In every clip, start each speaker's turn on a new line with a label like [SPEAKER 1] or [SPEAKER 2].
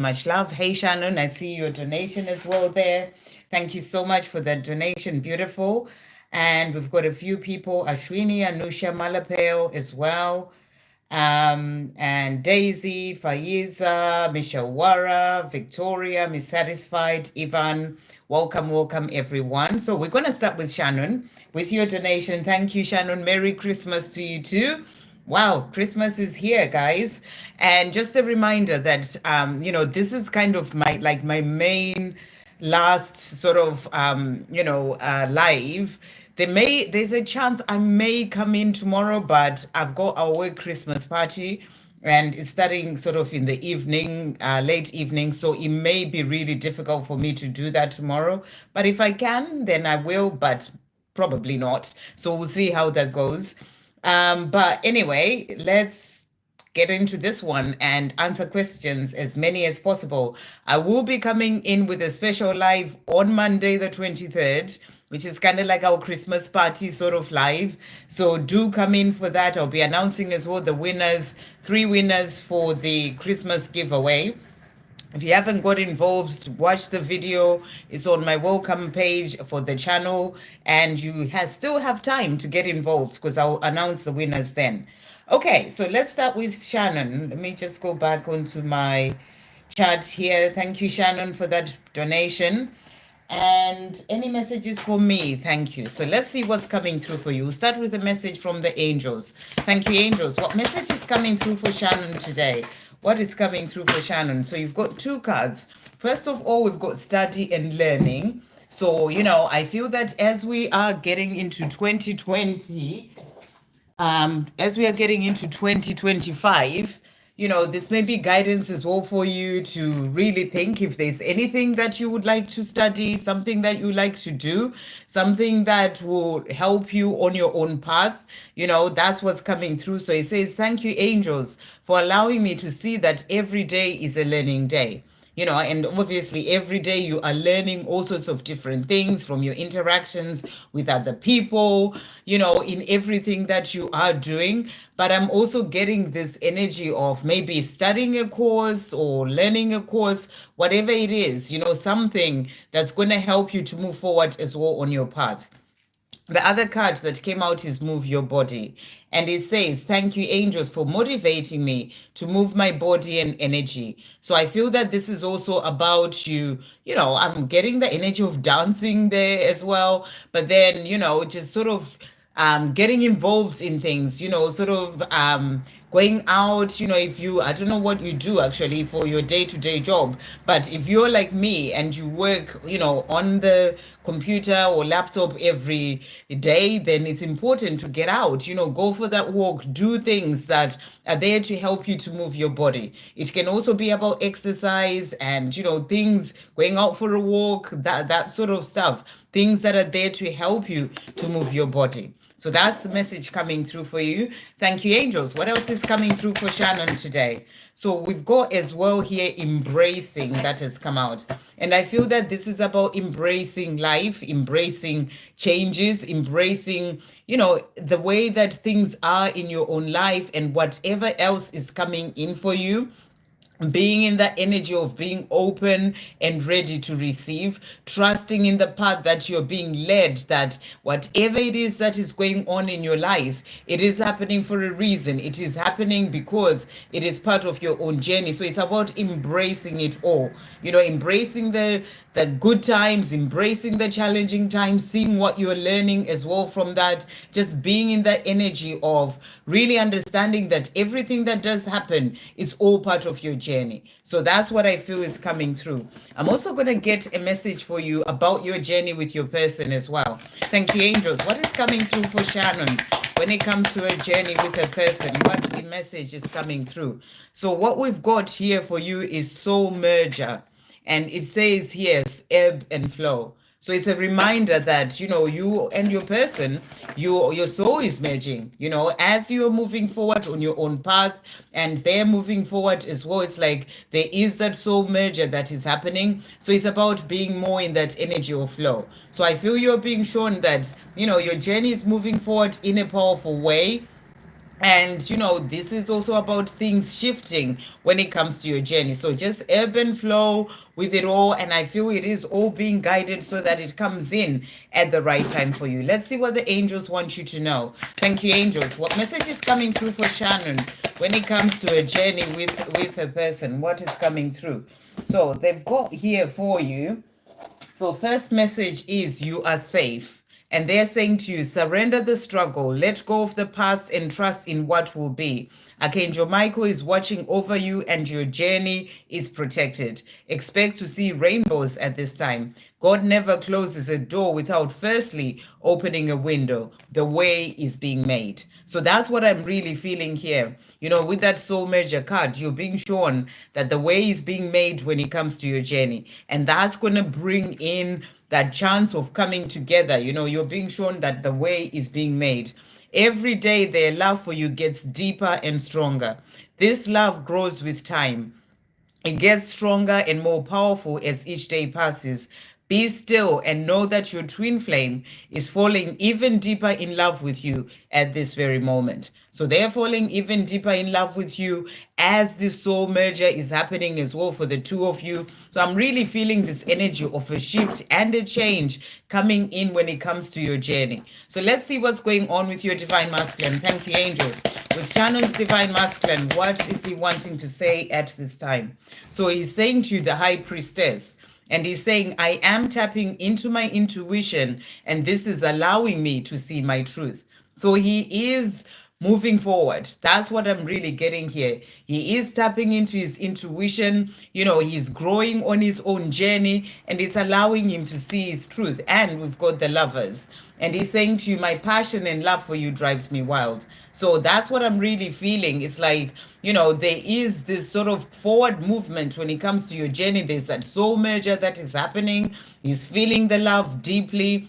[SPEAKER 1] Much love. Hey, Shannon, I see your donation as well there. Thank you so much for that donation. Beautiful. And we've got a few people, Ashwini, Anusha, Malapel as well. And Daisy, Faiza, Mishawara, Victoria, Miss Satisfied, Ivan. Welcome, everyone. So we're going to start with Shannon with your donation. Thank you, Shannon. Merry Christmas to you too. Wow, Christmas is here, guys. And just a reminder that this is kind of my main last sort of live. There's a chance I may come in tomorrow, but I've got our work Christmas party and it's starting sort of in the evening, late evening. So it may be really difficult for me to do that tomorrow. But if I can, then I will, but probably not. So we'll see how that goes. But anyway, let's get into this one and answer questions as many as possible. I will be coming in with a special live on Monday, the 23rd, which is kind of like our Christmas party sort of live. So do come in for that. I'll be announcing as well the winners, 3 winners for the Christmas giveaway. If you haven't got involved, watch the video. It's on my welcome page for the channel, and you still have time to get involved because I'll announce the winners then. Okay, so let's start with Shannon. Let me just go back onto my chat here. Thank you, Shannon, for that donation. And any messages for me? Thank you. So let's see what's coming through for you. We'll start with a message from the angels. Thank you, angels. What message is coming through for Shannon today? What is coming through for Shannon? So you've got 2 cards. First of all, we've got study and learning. So, I feel that as we are getting into 2020, as we are getting into 2025, this may be guidance as well for you to really think if there's anything that you would like to study, something that you like to do, something that will help you on your own path. That's what's coming through. So it says, thank you, angels, for allowing me to see that every day is a learning day. And obviously every day you are learning all sorts of different things from your interactions with other people, in everything that you are doing. But I'm also getting this energy of maybe studying a course or learning a course, whatever it is, something that's going to help you to move forward as well on your path. The other card that came out is move your body. And it says, thank you, angels, for motivating me to move my body and energy. So I feel that this is also about you. I'm getting the energy of dancing there as well. But then, just sort of getting involved in things, sort of going out, I don't know what you do actually for your day-to-day job, but if you're like me and you work, on the computer or laptop every day, then it's important to get out, go for that walk, do things that are there to help you to move your body. It can also be about exercise and, things, going out for a walk, that sort of stuff, things that are there to help you to move your body. So that's the message coming through for you. Thank you, angels. What else is coming through for Shannon today? So we've got as well here embracing that has come out. And I feel that this is about embracing life, embracing changes, embracing, the way that things are in your own life and whatever else is coming in for you. Being in the energy of being open and ready to receive, trusting in the path that you're being led, that whatever it is that is going on in your life, it is happening for a reason. It is happening because it is part of your own journey. So it's about embracing it all, embracing the good times, embracing the challenging times, seeing what you're learning as well from that, just being in the energy of really understanding that everything that does happen is all part of your journey. So that's what I feel is coming through. I'm also going to get a message for you about your journey with your person as well. Thank you, angels. What is coming through for Shannon when it comes to a journey with a person? What the message is coming through? So what we've got here for you is soul merger. And it says here, ebb and flow. So it's a reminder that, you and your person, your soul is merging, as you're moving forward on your own path and they're moving forward as well. It's like there is that soul merger that is happening. So it's about being more in that energy of flow. So I feel you're being shown that, your journey is moving forward in a powerful way. And this is also about things shifting when it comes to your journey. So just ebb and flow with it all, and I feel it is all being guided so that it comes in at the right time for you. Let's see what the angels want you to know. Thank you, angels. What message is coming through for Shannon when it comes to a journey with a person? What is coming through? So they've got here for you. So first message is you are safe. And they're saying to you, surrender the struggle, let go of the past and trust in what will be. Archangel Michael is watching over you and your journey is protected. Expect to see rainbows at this time. God never closes a door without firstly opening a window. The way is being made. So that's what I'm really feeling here. With that soul merger card, you're being shown that the way is being made when it comes to your journey. And that's going to bring in that chance of coming together. You're being shown that the way is being made. Every day, their love for you gets deeper and stronger. This love grows with time. It gets stronger and more powerful as each day passes. Be still and know that your twin flame is falling even deeper in love with you at this very moment. So they're falling even deeper in love with you as this soul merger is happening as well for the two of you. So I'm really feeling this energy of a shift and a change coming in when it comes to your journey. So let's see what's going on with your divine masculine. Thank you, angels. With Shannon's divine masculine, what is he wanting to say at this time? So he's saying to you, the high priestess, and he's saying, I am tapping into my intuition, and this is allowing me to see my truth. So he is moving forward. That's what I'm really getting here. He is tapping into his intuition. He's growing on his own journey, and it's allowing him to see his truth. And we've got the lovers. And he's saying to you, my passion and love for you drives me wild. So that's what I'm really feeling. It's like, there is this sort of forward movement when it comes to your journey. There's that soul merger that is happening. He's feeling the love deeply.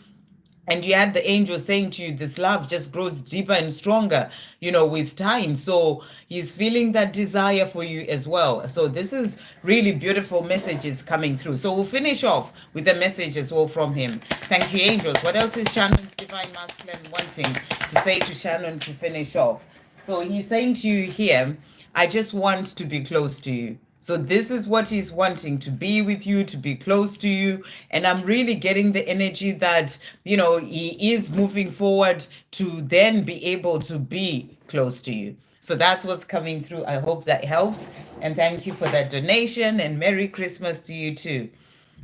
[SPEAKER 1] And you had the angel saying to you, this love just grows deeper and stronger, with time. So he's feeling that desire for you as well. So this is really beautiful messages coming through. So we'll finish off with the message as well from him. Thank you, angels. What else is Shannon's divine masculine wanting to say to Shannon to finish off? So he's saying to you here, I just want to be close to you. So this is what he's wanting, to be with you, to be close to you. And I'm really getting the energy that, he is moving forward to then be able to be close to you. So that's what's coming through. I hope that helps. And thank you for that donation, and Merry Christmas to you too.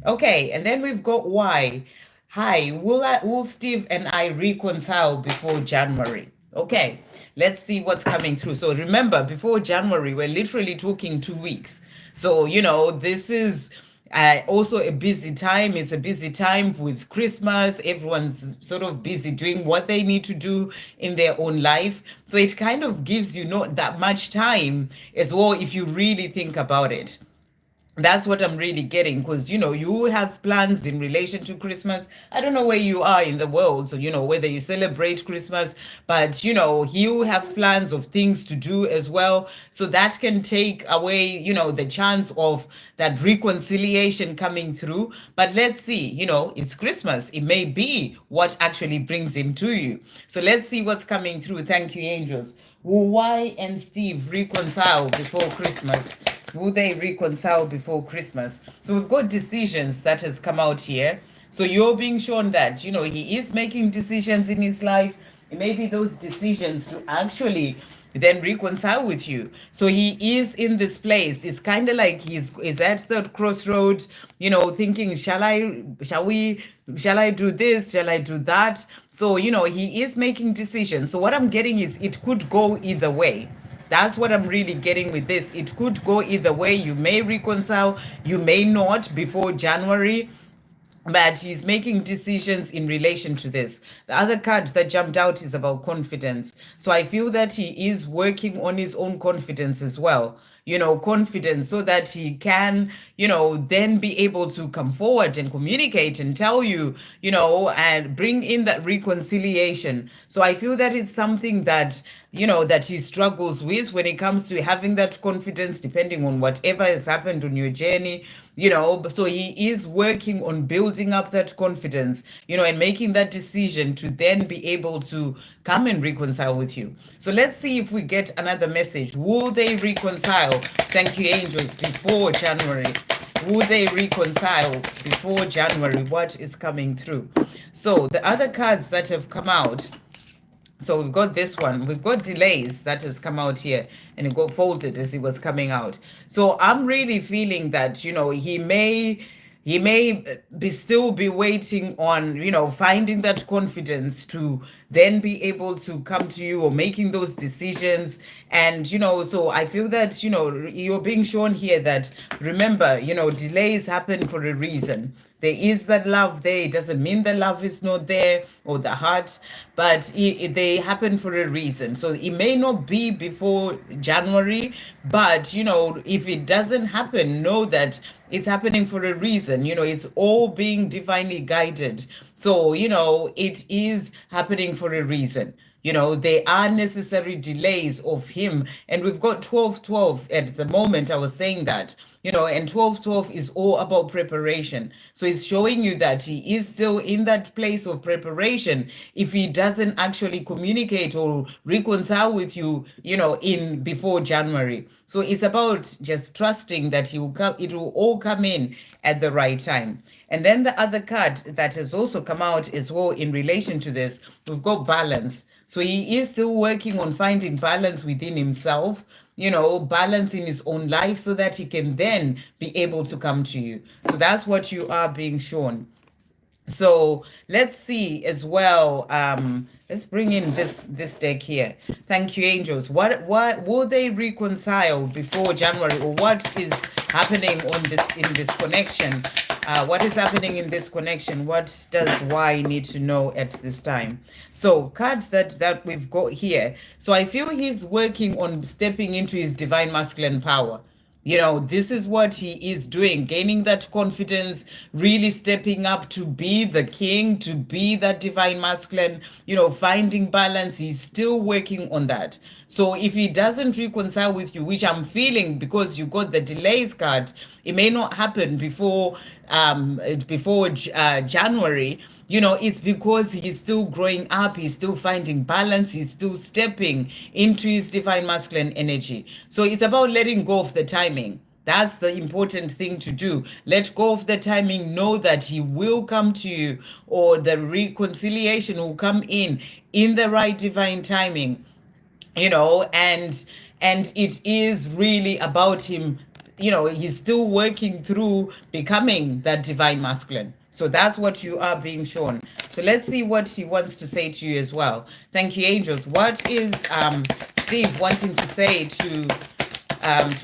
[SPEAKER 1] Okay, and then we've got why. Hi, will Steve and I reconcile before January? Okay, let's see what's coming through. So remember, before January, we're literally talking 2 weeks. So, this is also a busy time. It's a busy time with Christmas. Everyone's sort of busy doing what they need to do in their own life. So it kind of gives you not that much time as well if you really think about it. That's what I'm really getting, because you have plans in relation to Christmas. I don't know where you are in the world, so whether you celebrate Christmas, but you have plans of things to do as well. So that can take away the chance of that reconciliation coming through. But let's see, it's Christmas. It may be what actually brings him to you. So let's see what's coming through. Thank you, angels. Will Y and Steve reconcile before Christmas? Will they reconcile before Christmas? So we've got decisions that has come out here. So you're being shown that, he is making decisions in his life. It may be those decisions to actually then reconcile with you. So he is in this place. It's kind of like he's at the crossroads, thinking, shall I do this? Shall I do that? So, he is making decisions. So what I'm getting is it could go either way. That's what I'm really getting with this. It could go either way. You may reconcile, you may not before January, but he's making decisions in relation to this. The other card that jumped out is about confidence. So I feel that he is working on his own confidence as well. Confidence, so that he can, then be able to come forward and communicate and tell you, and bring in that reconciliation. So I feel that it's something that, that he struggles with when it comes to having that confidence, depending on whatever has happened on your journey. So he is working on building up that confidence, and making that decision to then be able to come and reconcile with you. So let's see if we get another message. Will they reconcile? Thank you, angels, before January. Will they reconcile before January? What is coming through? So the other cards that have come out, so we've got this one. We've got delays that has come out here, and it got folded as it was coming out. So I'm really feeling that, he may be still be waiting on, finding that confidence to then be able to come to you or making those decisions. And, so I feel that, you're being shown here that, remember, delays happen for a reason. There is that love there. It doesn't mean the love is not there or the heart, but they happen for a reason. So it may not be before January, but, if it doesn't happen, know that it's happening for a reason. It's all being divinely guided. So, it is happening for a reason. There are necessary delays of him. And we've got 12-12 at the moment. I was saying that, and 12-12 is all about preparation. So it's showing you that he is still in that place of preparation if he doesn't actually communicate or reconcile with you, in before January. So it's about just trusting that it will all come in at the right time. And then the other card that has also come out as well in relation to this, we've got balance. So he is still working on finding balance within himself, balance in his own life, so that he can then be able to come to you. So that's what you are being shown. So let's see as well. Let's bring in this deck here. Thank you, angels. What will they reconcile before January, or what is happening in this connection? What is happening in this connection? What does Y need to know at this time? So cards that we've got here. So I feel he's working on stepping into his divine masculine power. This is what he is doing, gaining that confidence, really stepping up to be the king, to be that divine masculine, finding balance. He's still working on that. So if he doesn't reconcile with you, which I'm feeling because you got the delays card, it may not happen before January. It's because he's still growing up, he's still finding balance, he's still stepping into his divine masculine energy. So it's about letting go of the timing. That's the important thing to do. Let go of the timing. Know that he will come to you, or the reconciliation will come in the right divine timing. And it is really about him. He's still working through becoming that divine masculine. So that's what you are being shown. So let's see what he wants to say to you as well. Thank you, angels. What is Steve wanting to say to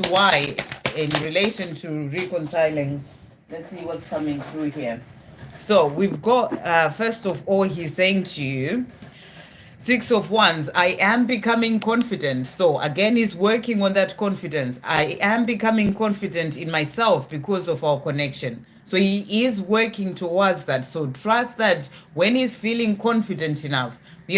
[SPEAKER 1] Y in relation to reconciling? Let's see what's coming through here. So we've got, first of all, he's saying to you, 6 of Wands, I am becoming confident. So again, he's working on that confidence. I am becoming confident in myself because of our connection. So he is working towards that. So trust that when he's feeling confident enough, he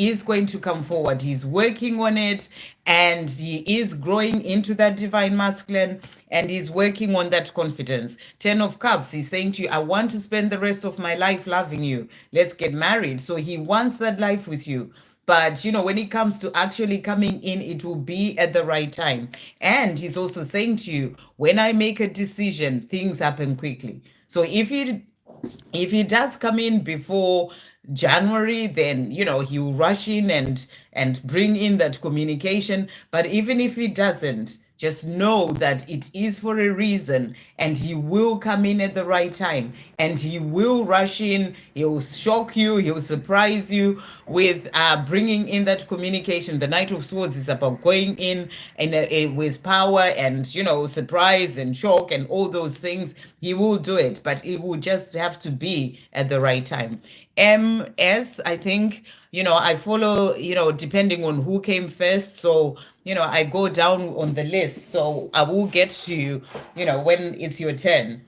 [SPEAKER 1] is going to come forward. He's working on it, and he is growing into that divine masculine, and he's working on that confidence. 10 of Cups, he's saying to you, I want to spend the rest of my life loving you. Let's get married. So he wants that life with you. But, when it comes to actually coming in, it will be at the right time. And he's also saying to you, when I make a decision, things happen quickly. So if he does come in before January, then, he will rush in and bring in that communication. But even if he doesn't, just know that it is for a reason, and he will come in at the right time, and he will rush in. He'll shock you. He'll surprise you with bringing in that communication. The Knight of Swords is about going in and with power and, surprise and shock and all those things. He will do it, but it will just have to be at the right time. MS, I think, I follow, depending on who came first. So, I go down on the list. So I will get to you, when it's your turn.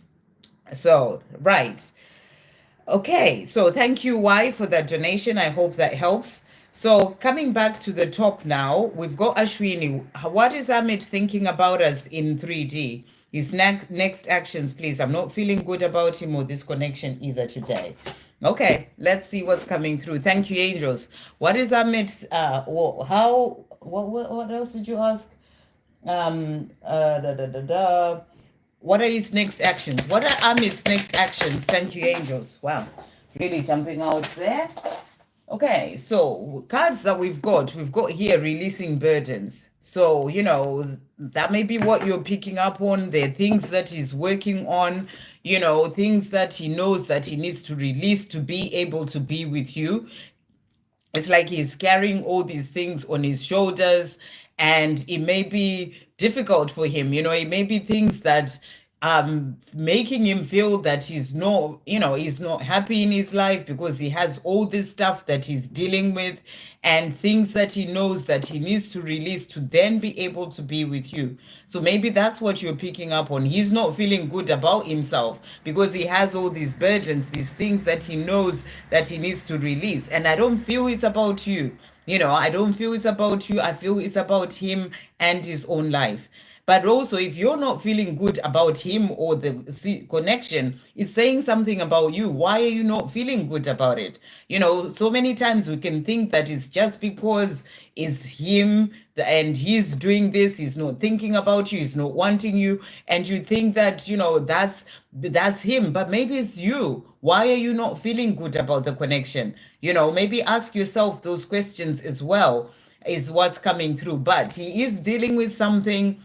[SPEAKER 1] So, right. Okay. So thank you, Y, for that donation. I hope that helps. So coming back to the top now, we've got Ashwini. What is Amit thinking about us in 3D? His next actions, please. I'm not feeling good about him or this connection either today. Okay, let's see what's coming through. Thank you, angels. What is Amit? How? What else did you ask? Da, da, da, da. What are his next actions? What are Amit's next actions? Thank you, angels. Wow, really jumping out there. Okay, so cards that we've got here releasing burdens. So, that may be what you're picking up on. There are things that he's working on, things that he knows that he needs to release to be able to be with you. It's like he's carrying all these things on his shoulders, and it may be difficult for him. It may be things that making him feel that he's not happy in his life because he has all this stuff that he's dealing with and things that he knows that he needs to release to then be able to be with you. So maybe that's what you're picking up on. He's not feeling good about himself because he has all these burdens, these things that he knows that he needs to release. And I don't feel it's about you. I don't feel it's about you. I feel it's about him and his own life. But also, if you're not feeling good about him or the connection, it's saying something about you. Why are you not feeling good about it? So many times we can think that it's just because it's him and he's doing this, he's not thinking about you, he's not wanting you, and you think that, that's him, but maybe it's you. Why are you not feeling good about the connection? Maybe ask yourself those questions as well, is what's coming through. But he is dealing with something,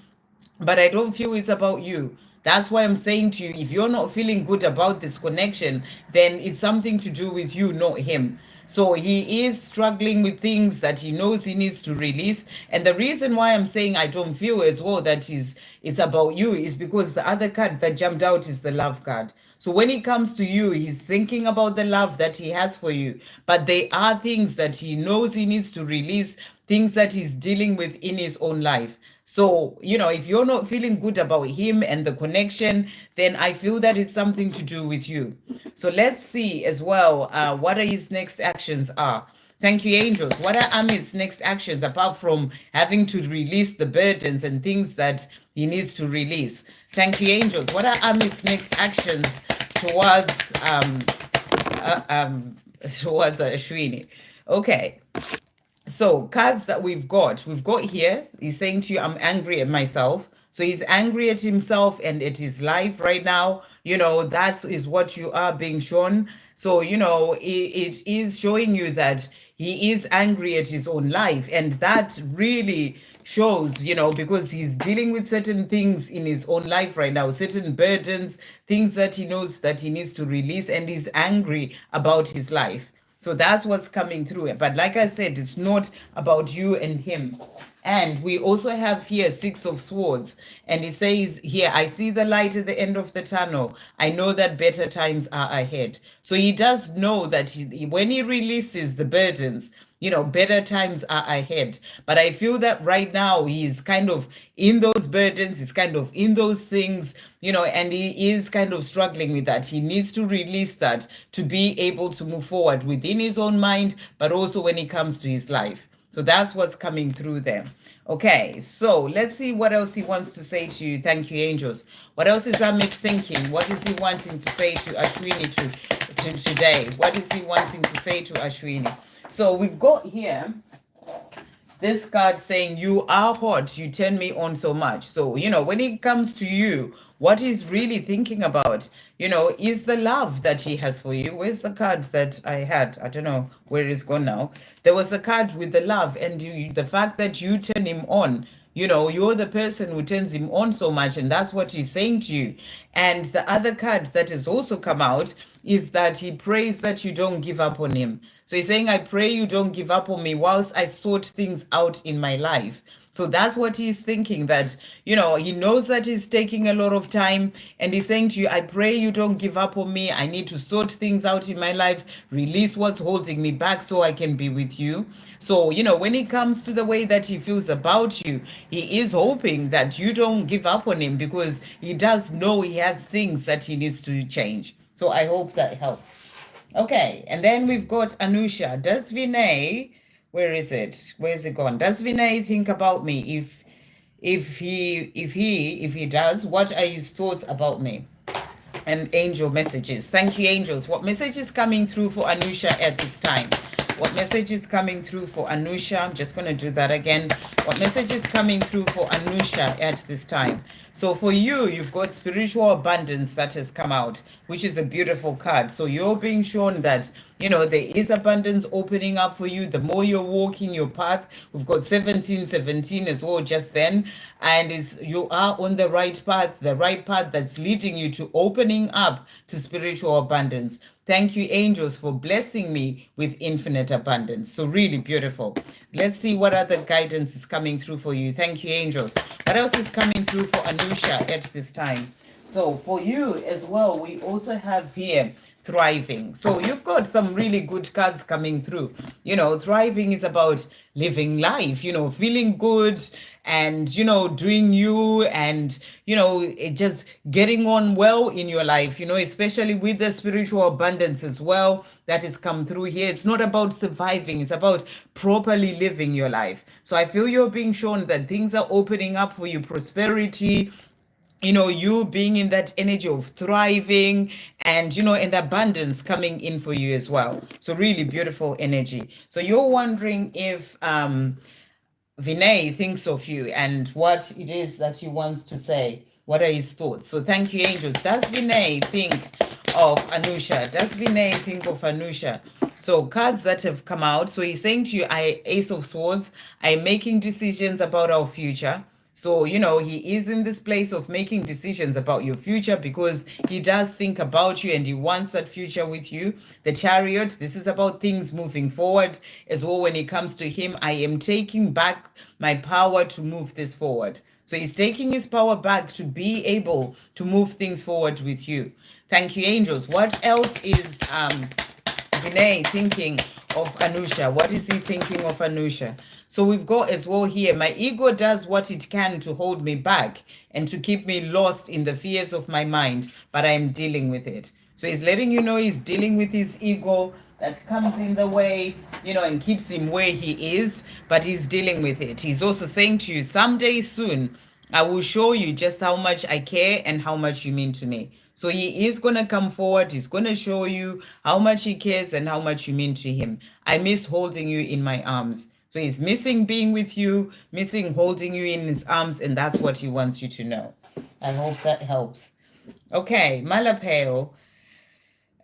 [SPEAKER 1] but I don't feel it's about you. That's why I'm saying to you, if you're not feeling good about this connection, then it's something to do with you, not him. So he is struggling with things that he knows he needs to release. And the reason why I'm saying I don't feel as well that it's about you is because the other card that jumped out is the love card. So when it comes to you, he's thinking about the love that he has for you. But there are things that he knows he needs to release, things that he's dealing with in his own life. So, if you're not feeling good about him and the connection, then I feel that it's something to do with you. So let's see as well what are his next actions are. Thank you, angels. What are Amit's next actions apart from having to release the burdens and things that he needs to release? Thank you, angels. What are Amit's next actions towards Ashwini? Okay. So cards that we've got here, he's saying to you, I'm angry at myself. So he's angry at himself and at his life right now. That is what you are being shown. So, it is showing you that he is angry at his own life. And that really shows, because he's dealing with certain things in his own life right now, certain burdens, things that he knows that he needs to release, and he's angry about his life. So that's what's coming through. But like I said, it's not about you and him. And we also have here 6 of Swords. And he says here, I see the light at the end of the tunnel. I know that better times are ahead. So he does know that when he releases the burdens, better times are ahead. But I feel that right now he's kind of in those burdens, he's kind of in those things, and he is kind of struggling with that. He needs to release that to be able to move forward within his own mind, but also when it comes to his life. So that's what's coming through there. Okay, so let's see what else he wants to say to you. Thank you, angels. What else is Amit thinking? What is he wanting to say to Ashwini today? What is he wanting to say to Ashwini? So we've got here this card saying, you are hot, you turn me on so much. So, when it comes to you, what he's really thinking about, is the love that he has for you. Where's the card that I had? I don't know where it's gone now. There was a card with the love and the fact that you turn him on. You're the person who turns him on so much, and that's what he's saying to you. And the other card that has also come out is that he prays that you don't give up on him. So he's saying, I pray you don't give up on me whilst I sort things out in my life. So that's what he's thinking, that, he knows that he's taking a lot of time, and he's saying to you, I pray you don't give up on me. I need to sort things out in my life, release what's holding me back so I can be with you. So, when it comes to the way that he feels about you, he is hoping that you don't give up on him because he does know he has things that he needs to change. So I hope that helps. Okay, and then we've got Anusha. Does Vinay Where is it? Where is it gone? Does Vinay think about me? If he does, what are his thoughts about me? And angel messages. Thank you, angels. What message is coming through for Anusha at this time? What message is coming through for Anusha? I'm just going to do that again. What message is coming through for Anusha at this time? So for you, you've got spiritual abundance that has come out, which is a beautiful card. So you're being shown that, there is abundance opening up for you. The more you're walking your path, we've got 1717 as well just then. And you are on the right path that's leading you to opening up to spiritual abundance. Thank you, angels, for blessing me with infinite abundance. So really beautiful. Let's see what other guidance is coming through for you. Thank you, angels. What else is coming through for Anusha at this time? So for you as well, we also have here thriving. So you've got some really good cards coming through. Thriving is about living life, feeling good and, doing you and, just getting on well in your life, especially with the spiritual abundance as well that has come through here. It's not about surviving. It's about properly living your life. So I feel you're being shown that things are opening up for you, prosperity, you being in that energy of thriving and, and abundance coming in for you as well. So really beautiful energy. So you're wondering if Vinay thinks of you and what it is that he wants to say. What are his thoughts? So thank you, angels. Does Vinay think of Anusha? Does Vinay think of Anusha? So cards that have come out. So he's saying to you, Ace of Swords, I'm making decisions about our future. So, he is in this place of making decisions about your future because he does think about you and he wants that future with you. The Chariot, this is about things moving forward as well. When it comes to him, I am taking back my power to move this forward. So he's taking his power back to be able to move things forward with you. Thank you, angels. What else is Vinay thinking of Anusha? What is he thinking of Anusha? So we've got as well here, my ego does what it can to hold me back and to keep me lost in the fears of my mind, but I'm dealing with it. So he's letting you know he's dealing with his ego that comes in the way, and keeps him where he is, but he's dealing with it. He's also saying to you, someday soon, I will show you just how much I care and how much you mean to me. So he is going to come forward. He's going to show you how much he cares and how much you mean to him. I miss holding you in my arms. So he's missing being with you, missing holding you in his arms, and that's what he wants you to know. I hope that helps. Okay, Malapel.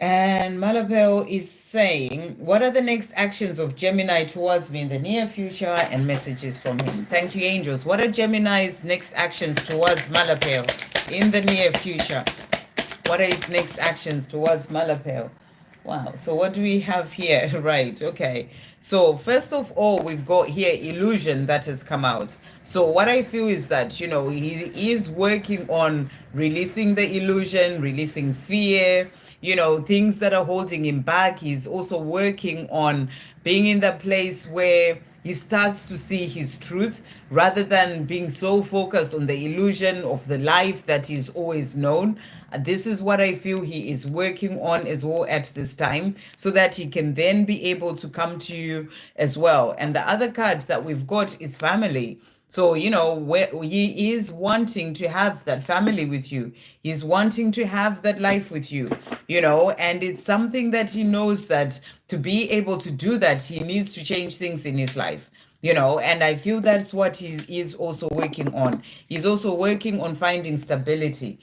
[SPEAKER 1] And Malapel is saying, what are the next actions of Gemini towards me in the near future? And messages from him. Thank you, angels. What are Gemini's next actions towards Malapel in the near future? What are his next actions towards Malapel? Wow. So what do we have here? Right. Okay. So first of all, we've got here illusion that has come out. So what I feel is that, he is working on releasing the illusion, releasing fear, things that are holding him back. He's also working on being in that place where he starts to see his truth rather than being so focused on the illusion of the life that he's always known. This is what I feel he is working on as well at this time, so that he can then be able to come to you as well. And the other card that we've got is family. So, where he is wanting to have that family with you. He's wanting to have that life with you, and it's something that he knows that to be able to do that, he needs to change things in his life. And I feel that's what he is also working on. He's also working on finding stability.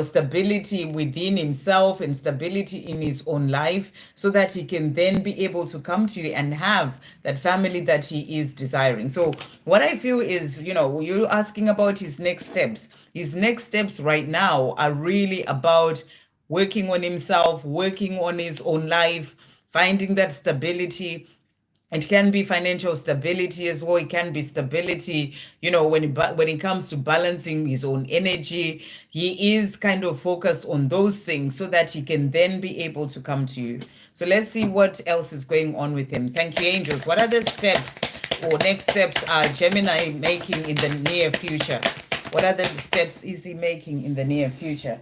[SPEAKER 1] Stability within himself and stability in his own life, so that he can then be able to come to you and have that family that he is desiring. So what I feel is, you're asking about his next steps. His next steps right now are really about working on himself, working on his own life, finding that stability. It can be financial stability as well. It can be stability, when it comes to balancing his own energy. He is kind of focused on those things so that he can then be able to come to you. So let's see what else is going on with him. Thank you, angels. What are the steps or next steps are Gemini making in the near future? What other steps is he making in the near future?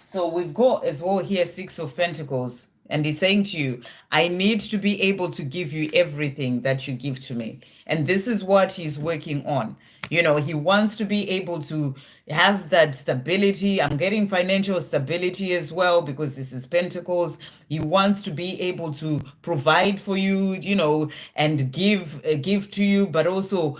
[SPEAKER 1] So we've got as well here 6 of Pentacles. And he's saying to you, I need to be able to give you everything that you give to me. And this is what he's working on. You know, he wants to be able to have that stability. I'm getting financial stability as well because this is Pentacles. He wants to be able to provide for you, you know, and give to you, but also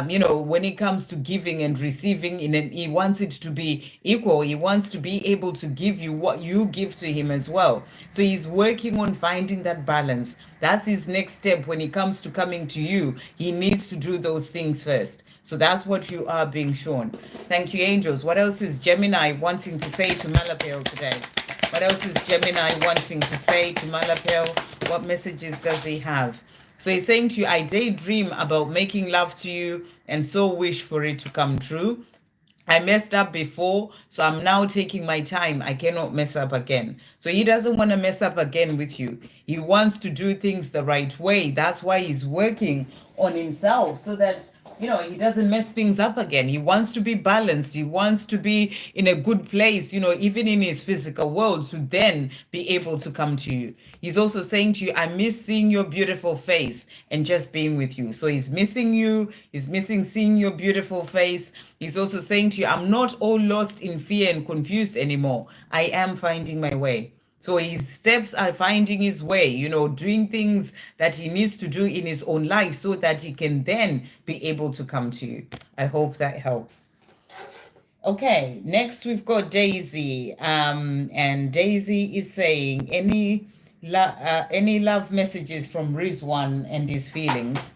[SPEAKER 1] you know, when it comes to giving and receiving, he wants it to be equal. He wants to be able to give you what you give to him as well. So he's working on finding that balance. That's his next step when it comes to coming to you. He needs to do those things first. So that's what you are being shown. Thank you, angels. What else is Gemini wanting to say to Malapel today? What else is Gemini wanting to say to Malapel? What messages does he have? So he's saying to you, I daydream about making love to you and so wish for it to come true. I messed up before, so I'm now taking my time. I cannot mess up again. So he doesn't want to mess up again with you. He wants to do things the right way. That's why he's working on himself so that, you know, he doesn't mess things up again. He wants to be balanced. He wants to be in a good place, you know, even in his physical world, to then be able to come to you. He's also saying to you, I miss seeing your beautiful face and just being with you. So he's missing you. He's missing seeing your beautiful face. He's also saying to you, I'm not all lost in fear and confused anymore. I am finding my way. So his steps are finding his way, you know, doing things that he needs to do in his own life so that he can then be able to come to you. I hope that helps. Okay, next we've got Daisy. And Daisy is saying, any love messages from Rizwan and his feelings?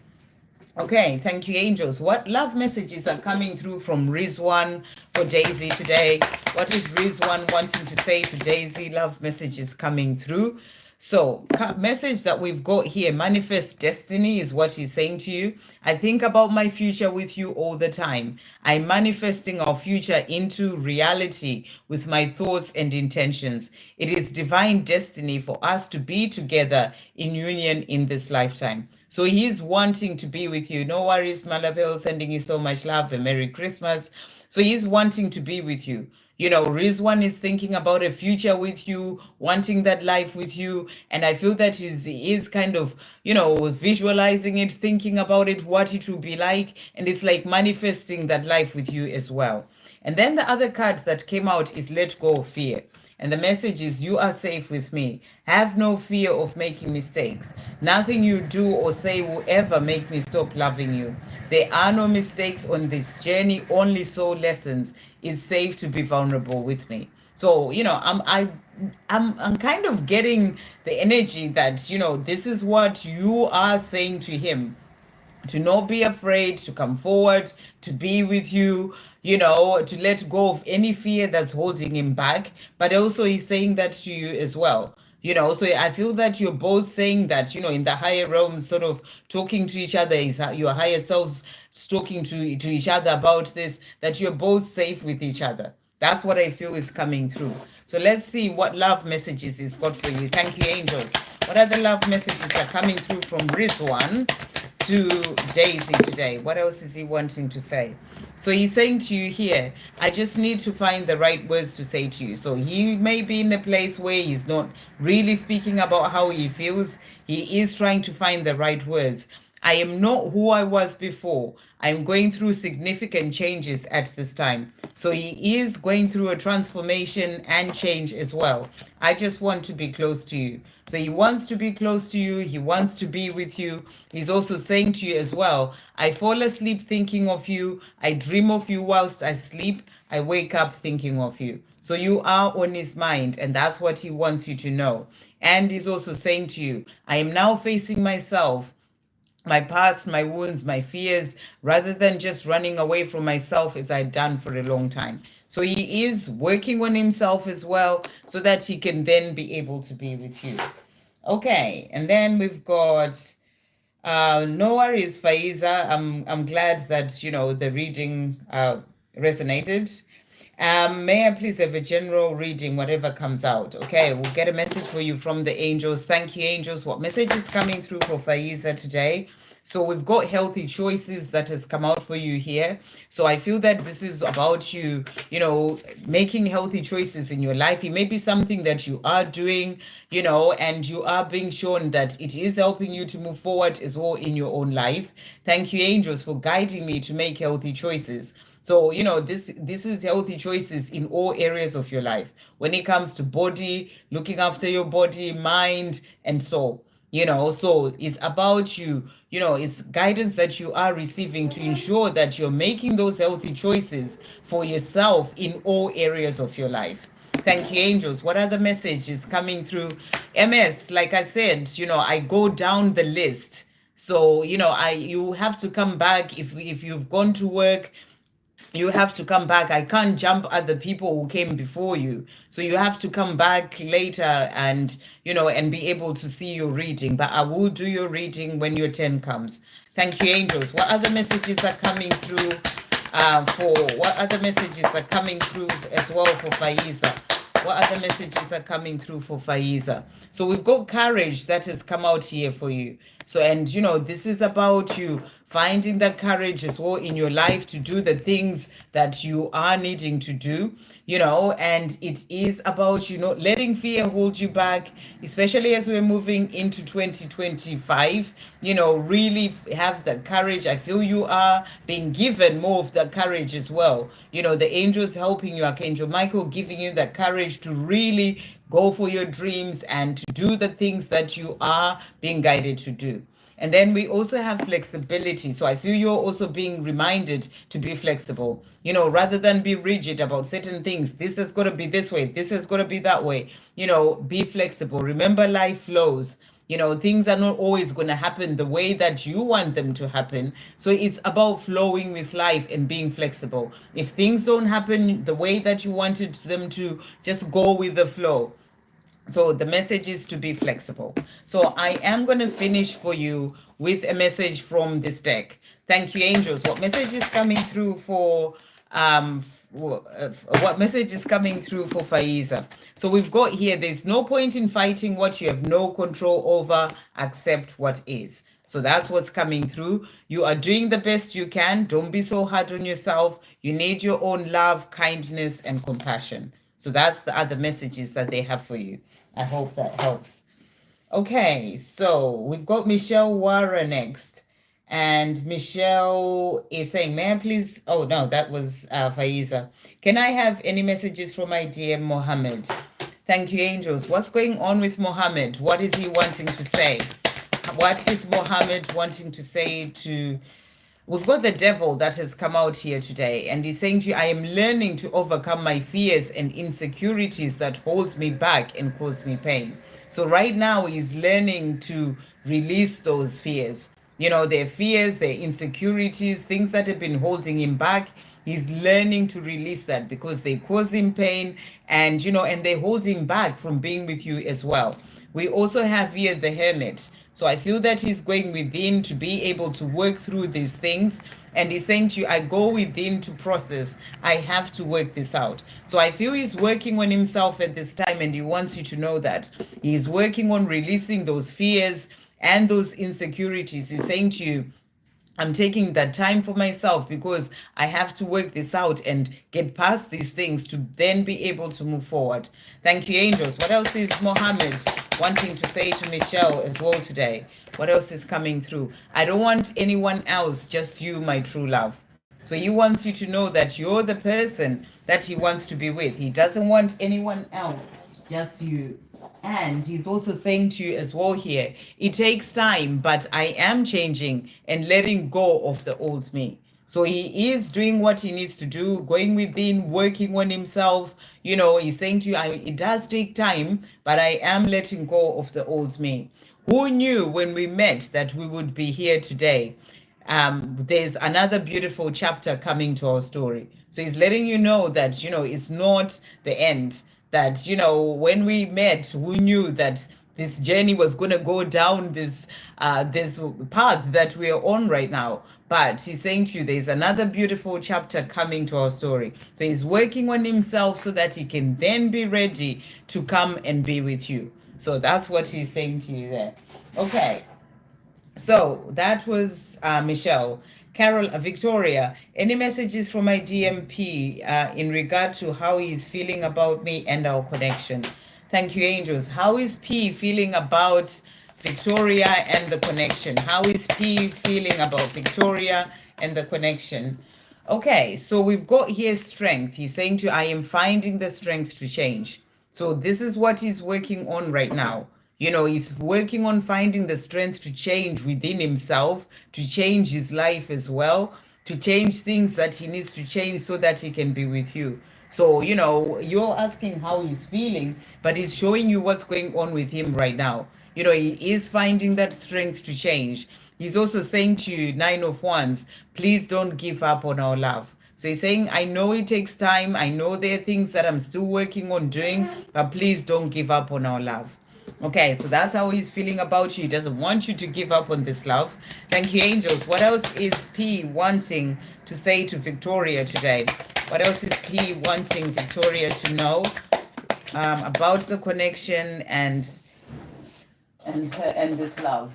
[SPEAKER 1] Okay, thank you, angels. What love messages are coming through from Rizwan for Daisy today? What is Rizwan wanting to say to Daisy? Love messages coming through. So, message that we've got here, manifest destiny, is what he's saying to you. I think about my future with you all the time. I'm manifesting our future into reality with my thoughts and intentions. It is divine destiny for us to be together in union in this lifetime. So he's wanting to be with you. No worries, Malabel, sending you so much love and Merry Christmas. So he's wanting to be with you. You know, Rizwan is thinking about a future with you, wanting that life with you. And I feel that he is kind of, you know, visualizing it, thinking about it, what it will be like. And it's like manifesting that life with you as well. And then the other card that came out is let go of fear. And the message is, you are safe with me. Have no fear of making mistakes. Nothing you do or say will ever make me stop loving you. There are no mistakes on this journey, only soul lessons. It's safe to be vulnerable with me. So, you know, I'm kind of getting the energy that, you know, this is what you are saying to him, to not be afraid, to come forward, to be with you, you know, to let go of any fear that's holding him back. But also he's saying that to you as well. You know, so I feel that you're both saying that, you know, in the higher realms, sort of talking to each other, is your higher selves talking to each other about this, that you're both safe with each other. That's what I feel is coming through. So let's see what love messages he's got for you. Thank you, angels. What other love messages are coming through from Rizwan to Daisy today? What else is he wanting to say? So he's saying to you here, I just need to find the right words to say to you. So he may be in a place where he's not really speaking about how he feels. He is trying to find the right words. I am not who I was before. I'm going through significant changes at this time. So he is going through a transformation and change as well. I just want to be close to you. So he wants to be close to you. He wants to be with you. He's also saying to you as well, I fall asleep thinking of you. I dream of you whilst I sleep. I wake up thinking of you. So you are on his mind, and that's what he wants you to know. And he's also saying to you, I am now facing myself, my past, my wounds, my fears, rather than just running away from myself as I'd done for a long time. So he is working on himself as well so that he can then be able to be with you. Okay, and then we've got no worries, Fiza. I'm glad that, you know, the reading resonated. May I please have a general reading, whatever comes out? Okay, we'll get a message for you from the angels. Thank you, angels. What message is coming through for Faiza today? So we've got healthy choices that has come out for you here. So I feel that this is about you, making healthy choices in your life. It may be something that you are doing, and you are being shown that it is helping you to move forward as well in your own life. Thank you, angels, for guiding me to make healthy choices. So, this is healthy choices in all areas of your life. When it comes to body, looking after your body, mind, and soul. So it's about you, it's guidance that you are receiving to ensure that you're making those healthy choices for yourself in all areas of your life. Thank you, angels. What other messages coming through? MS, like I said, I go down the list. So, you have to come back if you've gone to work. You have to come back. I can't jump at the people who came before you. So you have to come back later and, and be able to see your reading. But I will do your reading when your turn comes. Thank you, angels. What other messages are coming through what other messages are coming through as well for Fiza? What other messages are coming through for Fiza? So we've got courage that has come out here for you. So, and this is about you finding the courage as well in your life to do the things that you are needing to do, and it is about, letting fear hold you back, especially as we're moving into 2025, really have the courage. I feel you are being given more of the courage as well. The angels helping you, Archangel Michael giving you the courage to really go for your dreams and to do the things that you are being guided to do. And then we also have flexibility. So I feel you're also being reminded to be flexible, rather than be rigid about certain things. This has got to be this way. This has got to be that way. Be flexible. Remember, life flows. Things are not always going to happen the way that you want them to happen. So it's about flowing with life and being flexible. If things don't happen the way that you wanted them to, just go with the flow. So the message is to be flexible. So I am going to finish for you with a message from this deck. Thank you, angels. What message is coming through for what message is coming through for Fiza? So we've got here, there's no point in fighting what you have no control over. Accept what is. So that's what's coming through. You are doing the best you can. Don't be so hard on yourself. You need your own love, kindness, and compassion. So that's the other messages that they have for you. I hope that helps. Okay, so we've got Michelle Wara next. And Michelle is saying, may I please, oh no, that was Faiza. Can I have any messages from my dear Mohammed? Thank you, angels. What's going on with Mohammed? What is he wanting to say? What is Mohammed wanting to say to... We've got the devil that has come out here today, and he's saying to you, I am learning to overcome my fears and insecurities that holds me back and cause me pain. So right now he's learning to release those fears. Their fears, their insecurities, things that have been holding him back. He's learning to release that because they cause him pain and, and they hold him back from being with you as well. We also have here the hermit. So I feel that he's going within to be able to work through these things. And he's saying to you, I go within to process. I have to work this out. So I feel he's working on himself at this time, and he wants you to know that he's working on releasing those fears and those insecurities. He's saying to you, I'm taking that time for myself because I have to work this out and get past these things to then be able to move forward. Thank you, angels. What else is Mohammed wanting to say to Michelle as well today? What else is coming through? I don't want anyone else, just you, my true love. So he wants you to know that you're the person that he wants to be with. He doesn't want anyone else, just you. And he's also saying to you as well here, it takes time, but I am changing and letting go of the old me. So he is doing what he needs to do, going within, working on himself. He's saying to you, it does take time, but I am letting go of the old me. Who knew when we met that we would be here today? There's another beautiful chapter coming to our story. So he's letting you know that, it's not the end. That, when we met, who knew that this journey was going to go down this path that we are on right now. But he's saying to you, there's another beautiful chapter coming to our story. So he's working on himself so that he can then be ready to come and be with you. So that's what he's saying to you there. Okay. So that was Michelle. Carol, Victoria, any messages from my DMP in regard to how he's feeling about me and our connection? Thank you, angels. How is P feeling about Victoria and the connection? How is P feeling about Victoria and the connection? Okay, so we've got here strength. He's saying to, I am finding the strength to change. So this is what he's working on right now. You know, he's working on finding the strength to change within himself, to change his life as well, to change things that he needs to change so that he can be with you. So, you know, you're asking how he's feeling, but he's showing you what's going on with him right now. You know, he is finding that strength to change. He's also saying to you, Nine of Wands, please don't give up on our love. So he's saying, I know it takes time. I know there are things that I'm still working on doing, but please don't give up on our love. Okay, so that's how he's feeling about you. He doesn't want you to give up on this love. Thank you, angels. What else is P wanting to say to Victoria today? What else is P wanting Victoria to know about the connection and this love?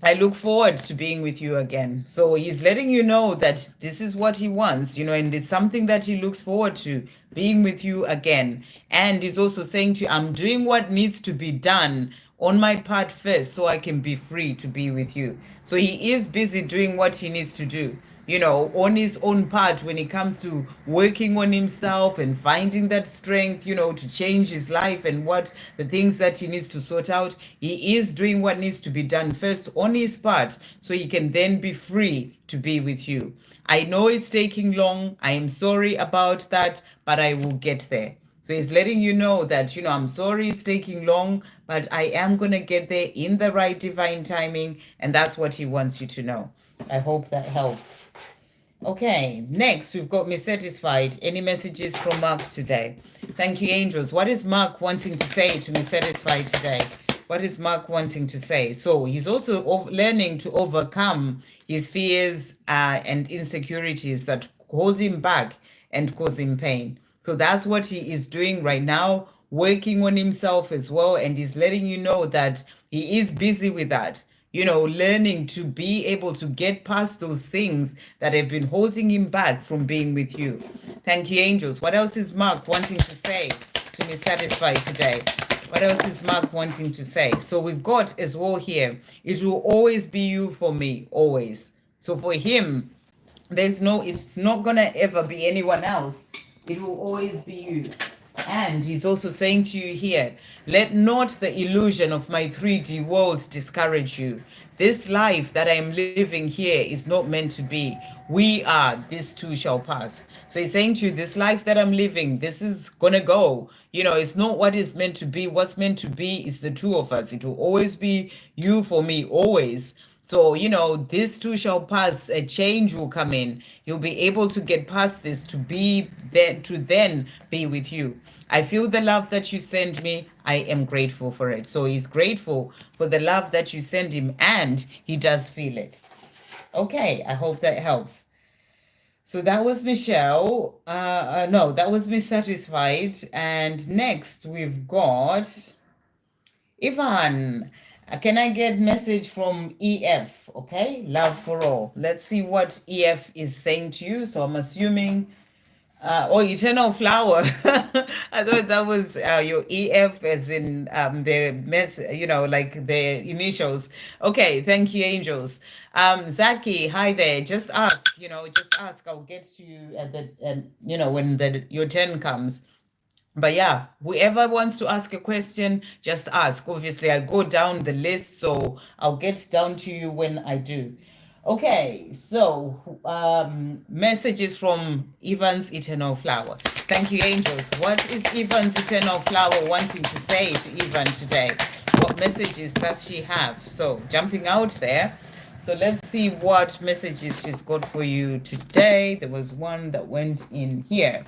[SPEAKER 1] I look forward to being with you again. So he's letting you know that this is what he wants, you know, and it's something that he looks forward to, being with you again. And he's also saying to you, I'm doing what needs to be done on my part first so I can be free to be with you. So he is busy doing what he needs to do, you know, on his own part when it comes to working on himself and finding that strength, you know, to change his life and what the things that he needs to sort out. He is doing what needs to be done first on his part so he can then be free to be with you. I know it's taking long. I am sorry about that, but I will get there. So he's letting you know that, you know, I'm sorry it's taking long, but I am going to get there in the right divine timing. And that's what he wants you to know. I hope that helps. Okay, next we've got me satisfied. Any messages from Mark today? Thank you, angels. What is Mark wanting to say to me satisfied today? What is Mark wanting to say? So he's also learning to overcome his fears and insecurities that hold him back and cause him pain. So that's what he is doing right now, working on himself as well. And he's letting you know that he is busy with that, you know, learning to be able to get past those things that have been holding him back from being with you. Thank you, angels. What else is Mark wanting to say to be satisfied today? What else is Mark wanting to say? So we've got as well here, it will always be you for me, always. So for him, it's not going to ever be anyone else. It will always be you. And he's also saying to you here, let not the illusion of my 3D world discourage you. This life that I am living here is not meant to be. We are, this too shall pass. So he's saying to you, this life that I'm living, this is going to go. You know, it's not what is meant to be. What's meant to be is the two of us. It will always be you for me, always. So, you know, this too shall pass. A change will come in. You'll be able to get past this to be there, to then be with you. I feel the love that you send me. I am grateful for it. So he's grateful for the love that you send him, and he does feel it. Okay, I hope that helps. So that was Michelle. No, that was Miss Satisfied. And next we've got Ivan. Can I get message from EF? Okay, love for all. Let's see what EF is saying to you. So I'm assuming, eternal flower. I thought that was your EF, as in the mess, you know, like the initials. Okay, thank you, angels. Zaki, hi there. Just ask, you know, just ask. I'll get to you at the, you know, when your turn comes. But yeah, whoever wants to ask a question, just ask. Obviously, I go down the list, so I'll get down to you when I do. Okay, so messages from Evan's Eternal Flower. Thank you, angels. What is Evan's Eternal Flower wanting to say to Evan today? What messages does she have? So jumping out there. So let's see what messages she's got for you today. There was one that went in here.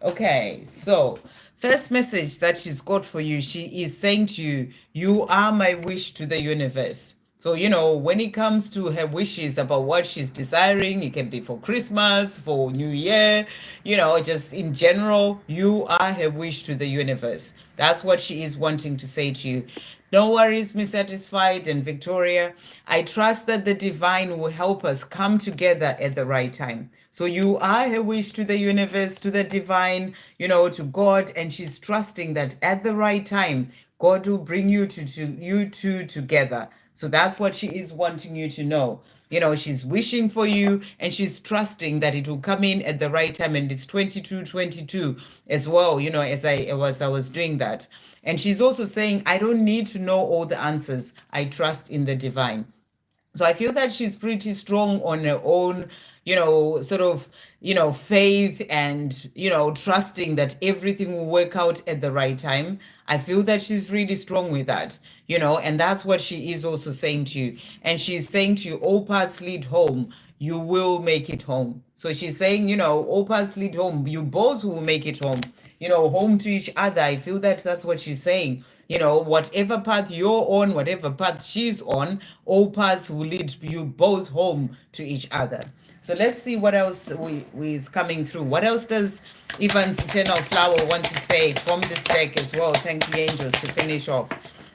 [SPEAKER 1] Okay, so first message that she's got for you, she is saying to you, you are my wish to the universe. So, when it comes to her wishes about what she's desiring, it can be for Christmas, for New Year, just in general, you are her wish to the universe. That's what she is wanting to say to you. No worries, Miss Satisfied and Victoria. I trust that the divine will help us come together at the right time. So you are her wish to the universe, to the divine, to God, and she's trusting that at the right time, God will bring you two together. So that's what she is wanting you to know. She's wishing for you and she's trusting that it will come in at the right time. And it's 2222 as well, as I was doing that. And she's also saying, I don't need to know all the answers. I trust in the divine. So I feel that she's pretty strong on her own, sort of, faith and, trusting that everything will work out at the right time. I feel that she's really strong with that, and that's what she is also saying to you. And she's saying to you, all paths lead home. You will make it home. So she's saying, all paths lead home. You both will make it home, home to each other. I feel that that's what she's saying. Whatever path you're on, whatever path she's on, all paths will lead you both home to each other. So let's see what else is coming through. What else does Ivan's Eternal Flower want to say from this deck as well? Thank you, angels, to finish off.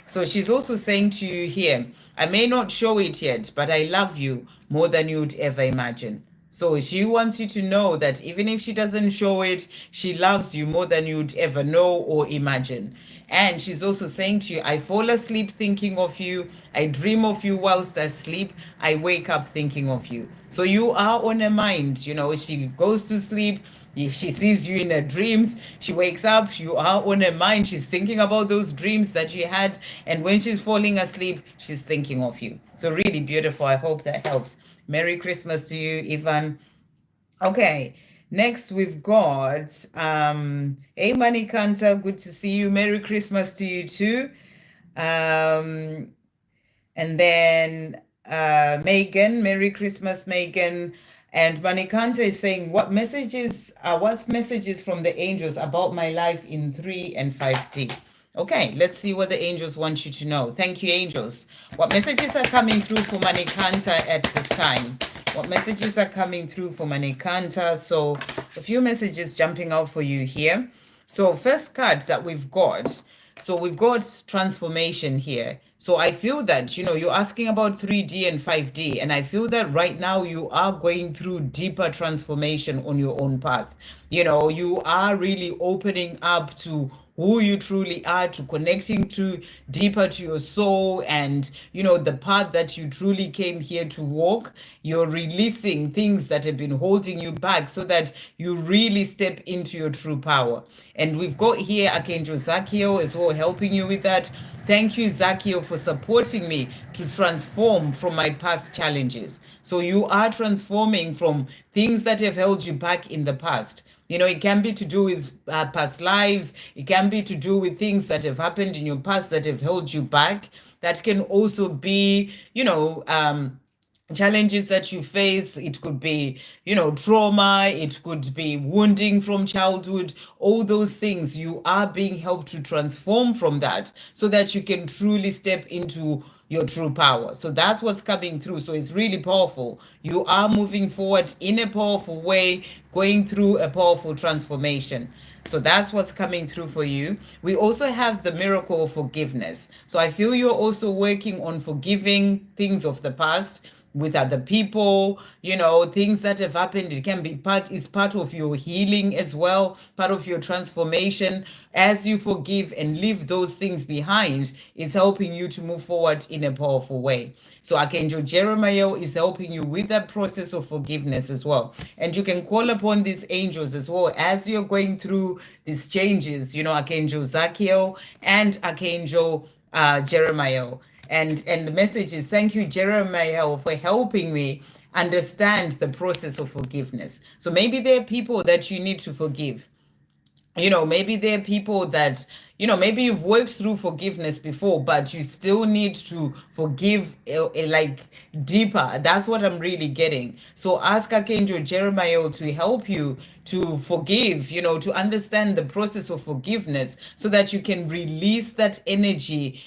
[SPEAKER 1] So she's also saying to you here, I may not show it yet, but I love you more than you'd ever imagine. So she wants you to know that even if she doesn't show it, she loves you more than you'd ever know or imagine. And she's also saying to you, I fall asleep thinking of you. I dream of you whilst I sleep. I wake up thinking of you. So you are on her mind. She goes to sleep. She sees you in her dreams. She wakes up. You are on her mind. She's thinking about those dreams that she had. And when she's falling asleep, she's thinking of you. So really beautiful. I hope that helps. Merry Christmas to you, Ivan. Okay. Next, we've got hey, Manikant, good to see you. Merry Christmas to you too. And then Megan, Merry Christmas, Megan. And Manikanta is saying, what's messages from the angels about my life in 3 and 5D? Okay, let's see what the angels want you to know. Thank you, angels. What messages are coming through for Manikanta at this time? What messages are coming through for Manikanta? So a few messages jumping out for you here. So first card that we've got, so we've got transformation here. So I feel that, you're asking about 3D and 5D, and I feel that right now you are going through deeper transformation on your own path. You are really opening up to who you truly are, to connecting to deeper to your soul and, the path that you truly came here to walk. You're releasing things that have been holding you back so that you really step into your true power. And we've got here Archangel Zachiel as well helping you with that. Thank you, Zachiel, for supporting me to transform from my past challenges. So you are transforming from things that have held you back in the past. It can be to do with past lives. It can be to do with things that have happened in your past that have held you back. That can also be, challenges that you face. It could be, trauma. It could be wounding from childhood. All those things, you are being helped to transform from that so that you can truly step into your true power. So that's what's coming through. So it's really powerful. You are moving forward in a powerful way, going through a powerful transformation. So that's what's coming through for you. We also have the miracle of forgiveness. So I feel you're also working on forgiving things of the past with other people, things that have happened. It can be it's part of your healing as well, part of your transformation. As you forgive and leave those things behind, it's helping you to move forward in a powerful way. So Archangel Jeremiah is helping you with that process of forgiveness as well. And you can call upon these angels as well as you're going through these changes, Archangel Zachiel and Archangel Jeremiah. And the message is, thank you, Jeremiah, for helping me understand the process of forgiveness. So maybe there are people that you need to forgive. maybe there are people that, maybe you've worked through forgiveness before, but you still need to forgive like deeper. That's what I'm really getting. So ask Archangel Jeremiah to help you to forgive, to understand the process of forgiveness so that you can release that energy,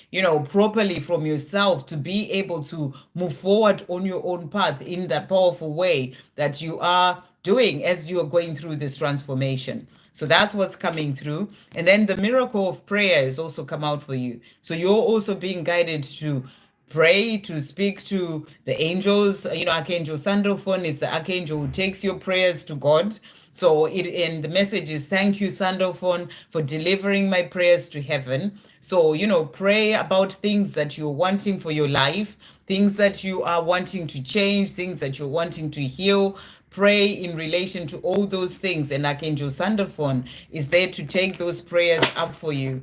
[SPEAKER 1] properly from yourself to be able to move forward on your own path in that powerful way that you are doing as you are going through this transformation. So that's what's coming through. And then the miracle of prayer has also come out for you. So you're also being guided to pray, to speak to the angels. Archangel Sandalphon is the archangel who takes your prayers to God. So and the message is, thank you, Sandalphon, for delivering my prayers to heaven. So, pray about things that you're wanting for your life, things that you are wanting to change, things that you're wanting to heal. Pray in relation to all those things, and Archangel Sandalphon is there to take those prayers up for you,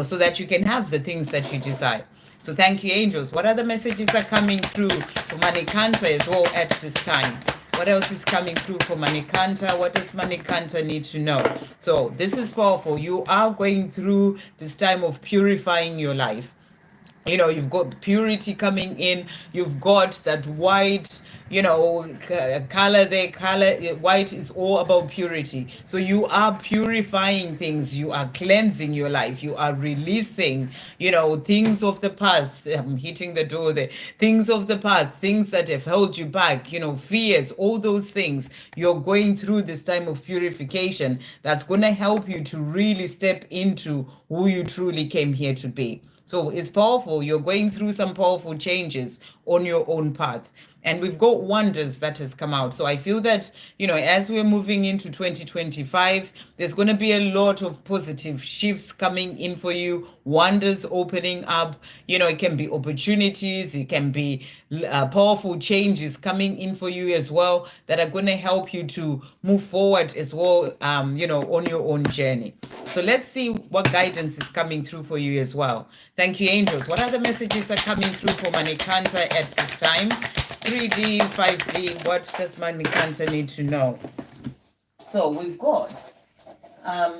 [SPEAKER 1] so that you can have the things that you desire. So thank you, angels. What other messages are coming through for Manikanta as well at this time? What else is coming through for Manikanta? What does Manikanta need to know? So this is powerful. You are going through this time of purifying your life. You've got purity coming in. You've got that white, color there. White is all about purity. So you are purifying things. You are cleansing your life. You are releasing, things of the past. I'm hitting the door there. Things of the past, things that have held you back, fears, all those things. You're going through this time of purification that's going to help you to really step into who you truly came here to be. So it's powerful. You're going through some powerful changes on your own path. And we've got wonders that has come out. So I feel that, as we're moving into 2025, there's going to be a lot of positive shifts coming in for you, wonders opening up. It can be opportunities, it can be powerful changes coming in for you as well that are going to help you to move forward as well, on your own journey. So let's see what guidance is coming through for you as well. Thank you, angels. What other messages are coming through for Manikanta at this time? 3D, 5D, what does Manikanta need to know? So we've got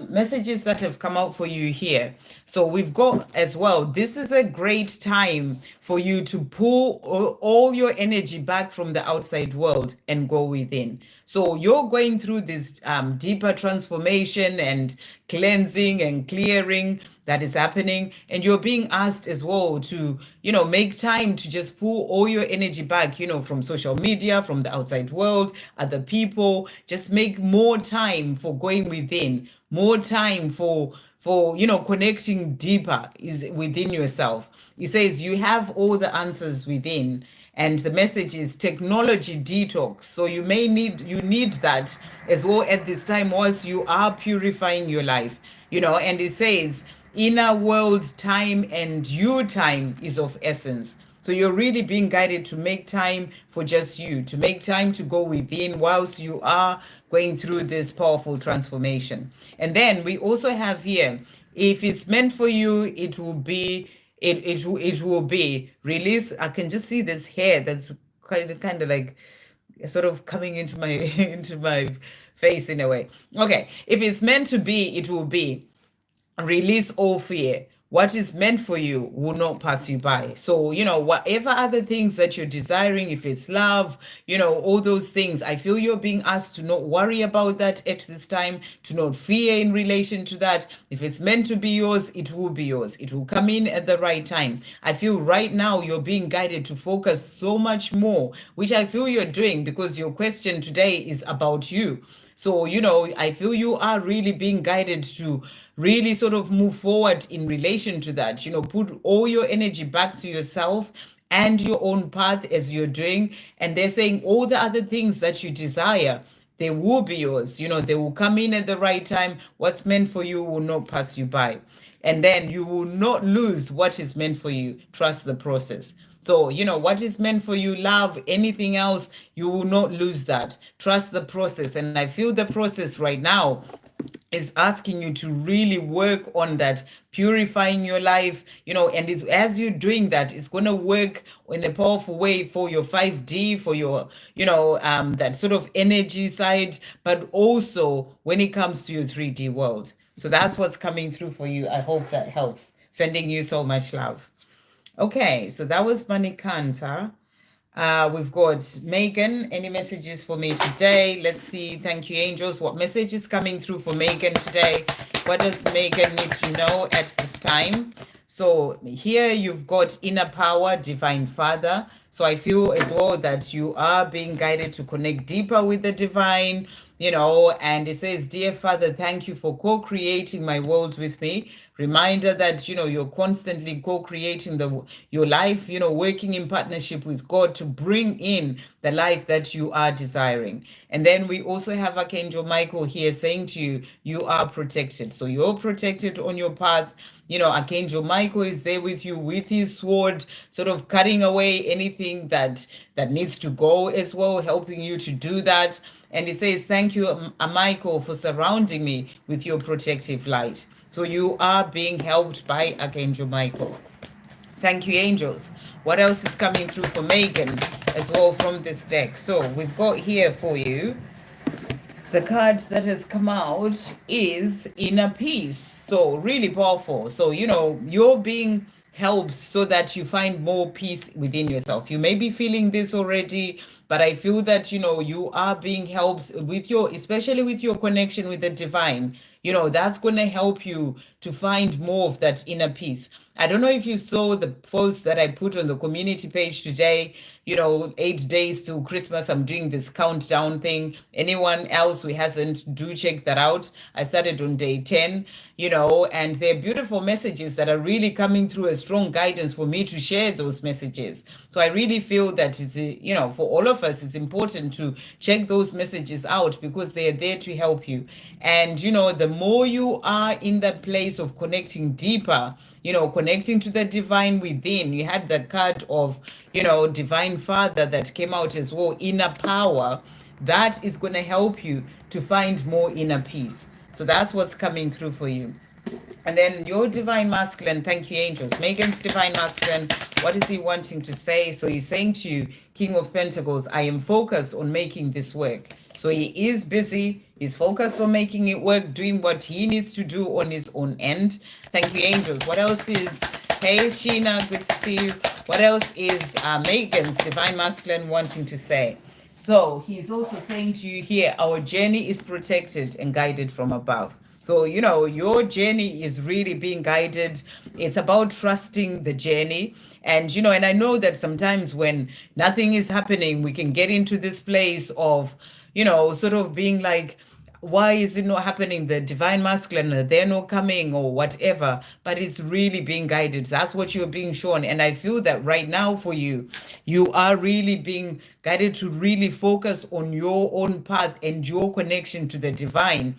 [SPEAKER 1] messages that have come out for you here. So we've got as well, this is a great time for you to pull all your energy back from the outside world and go within. So you're going through this deeper transformation and cleansing and clearing that is happening, and you're being asked as well to make time to just pull all your energy back, from social media, from the outside world, other people. Just make more time for going within, more time for connecting deeper is within yourself. He says you have all the answers within. And the message is technology detox. So you need that as well at this time whilst you are purifying your life. And it says inner world time and you time is of essence. So you're really being guided to make time for just you, to make time to go within whilst you are going through this powerful transformation. And then we also have here, if it's meant for you, it will be release. I can just see this hair that's kind of like sort of coming into my into my face in a way. Okay, if it's meant to be, it will be. Release all fear. What is meant for you will not pass you by. So, whatever other things that you're desiring, if it's love, all those things, I feel you're being asked to not worry about that at this time, to not fear in relation to that. If it's meant to be yours, it will be yours. It will come in at the right time. I feel right now you're being guided to focus so much more, which I feel you're doing because your question today is about you. So, I feel you are really being guided to really sort of move forward in relation to that, put all your energy back to yourself and your own path as you're doing. And they're saying all the other things that you desire, they will be yours. They will come in at the right time. What's meant for you will not pass you by. And then you will not lose what is meant for you. Trust the process. So, what is meant for you, love, anything else, you will not lose that. Trust the process. And I feel the process right now is asking you to really work on that, purifying your life, and as you're doing that, it's going to work in a powerful way for your 5D, for your, that sort of energy side, but also when it comes to your 3D world. So that's what's coming through for you. I hope that helps. Sending you so much love. Okay, so that was Manikanta. We've got Megan. Any messages for me today? Let's see. Thank you, angels. What message is coming through for Megan today? What does Megan need to know at this time? So here you've got inner power, divine father. So I feel as well that you are being guided to connect deeper with the divine, and it says, dear Father, thank you for co-creating my world with me. Reminder that, you're constantly co-creating your life, working in partnership with God to bring in the life that you are desiring. And then we also have Archangel Michael here saying to you, you are protected. So you're protected on your path. Archangel Michael is there with you with his sword, sort of cutting away anything that needs to go as well, helping you to do that. And he says, thank you, Michael, for surrounding me with your protective light. So you are being helped by Archangel Michael. Thank you, angels. What else is coming through for Megan as well from this deck? So we've got here for you, the card that has come out is Inner Peace. So really powerful. So, you're being helped so that you find more peace within yourself. You may be feeling this already, but I feel that, you are being helped with especially with your connection with the divine. That's going to help you to find more of that inner peace. I don't know if you saw the post that I put on the community page today, 8 days till Christmas. I'm doing this countdown thing. Anyone else who hasn't, do check that out. I started on day 10, and they're beautiful messages that are really coming through as strong guidance for me to share those messages. So I really feel that it's, for all of us, it's important to check those messages out because they are there to help you. And, the more you are in the place of connecting deeper, connecting to the divine within. You had the card of, divine father that came out as well, inner power. That is going to help you to find more inner peace. So that's what's coming through for you. And then your divine masculine, thank you, angels. Megan's divine masculine, what is he wanting to say? So he's saying to you, King of Pentacles, I am focused on making this work. So he is busy. He's focused on making it work, doing what he needs to do on his own end. Thank you, angels. What else is, hey, Sheena, good to see you. What else is Megan's divine masculine wanting to say? So he's also saying to you here, our journey is protected and guided from above. So, your journey is really being guided. It's about trusting the journey. And, and I know that sometimes when nothing is happening, we can get into this place of, sort of being like, why is it not happening? The divine masculine, they're not coming or whatever, but it's really being guided. That's what you're being shown. And I feel that right now for you, you are really being guided to really focus on your own path and your connection to the divine,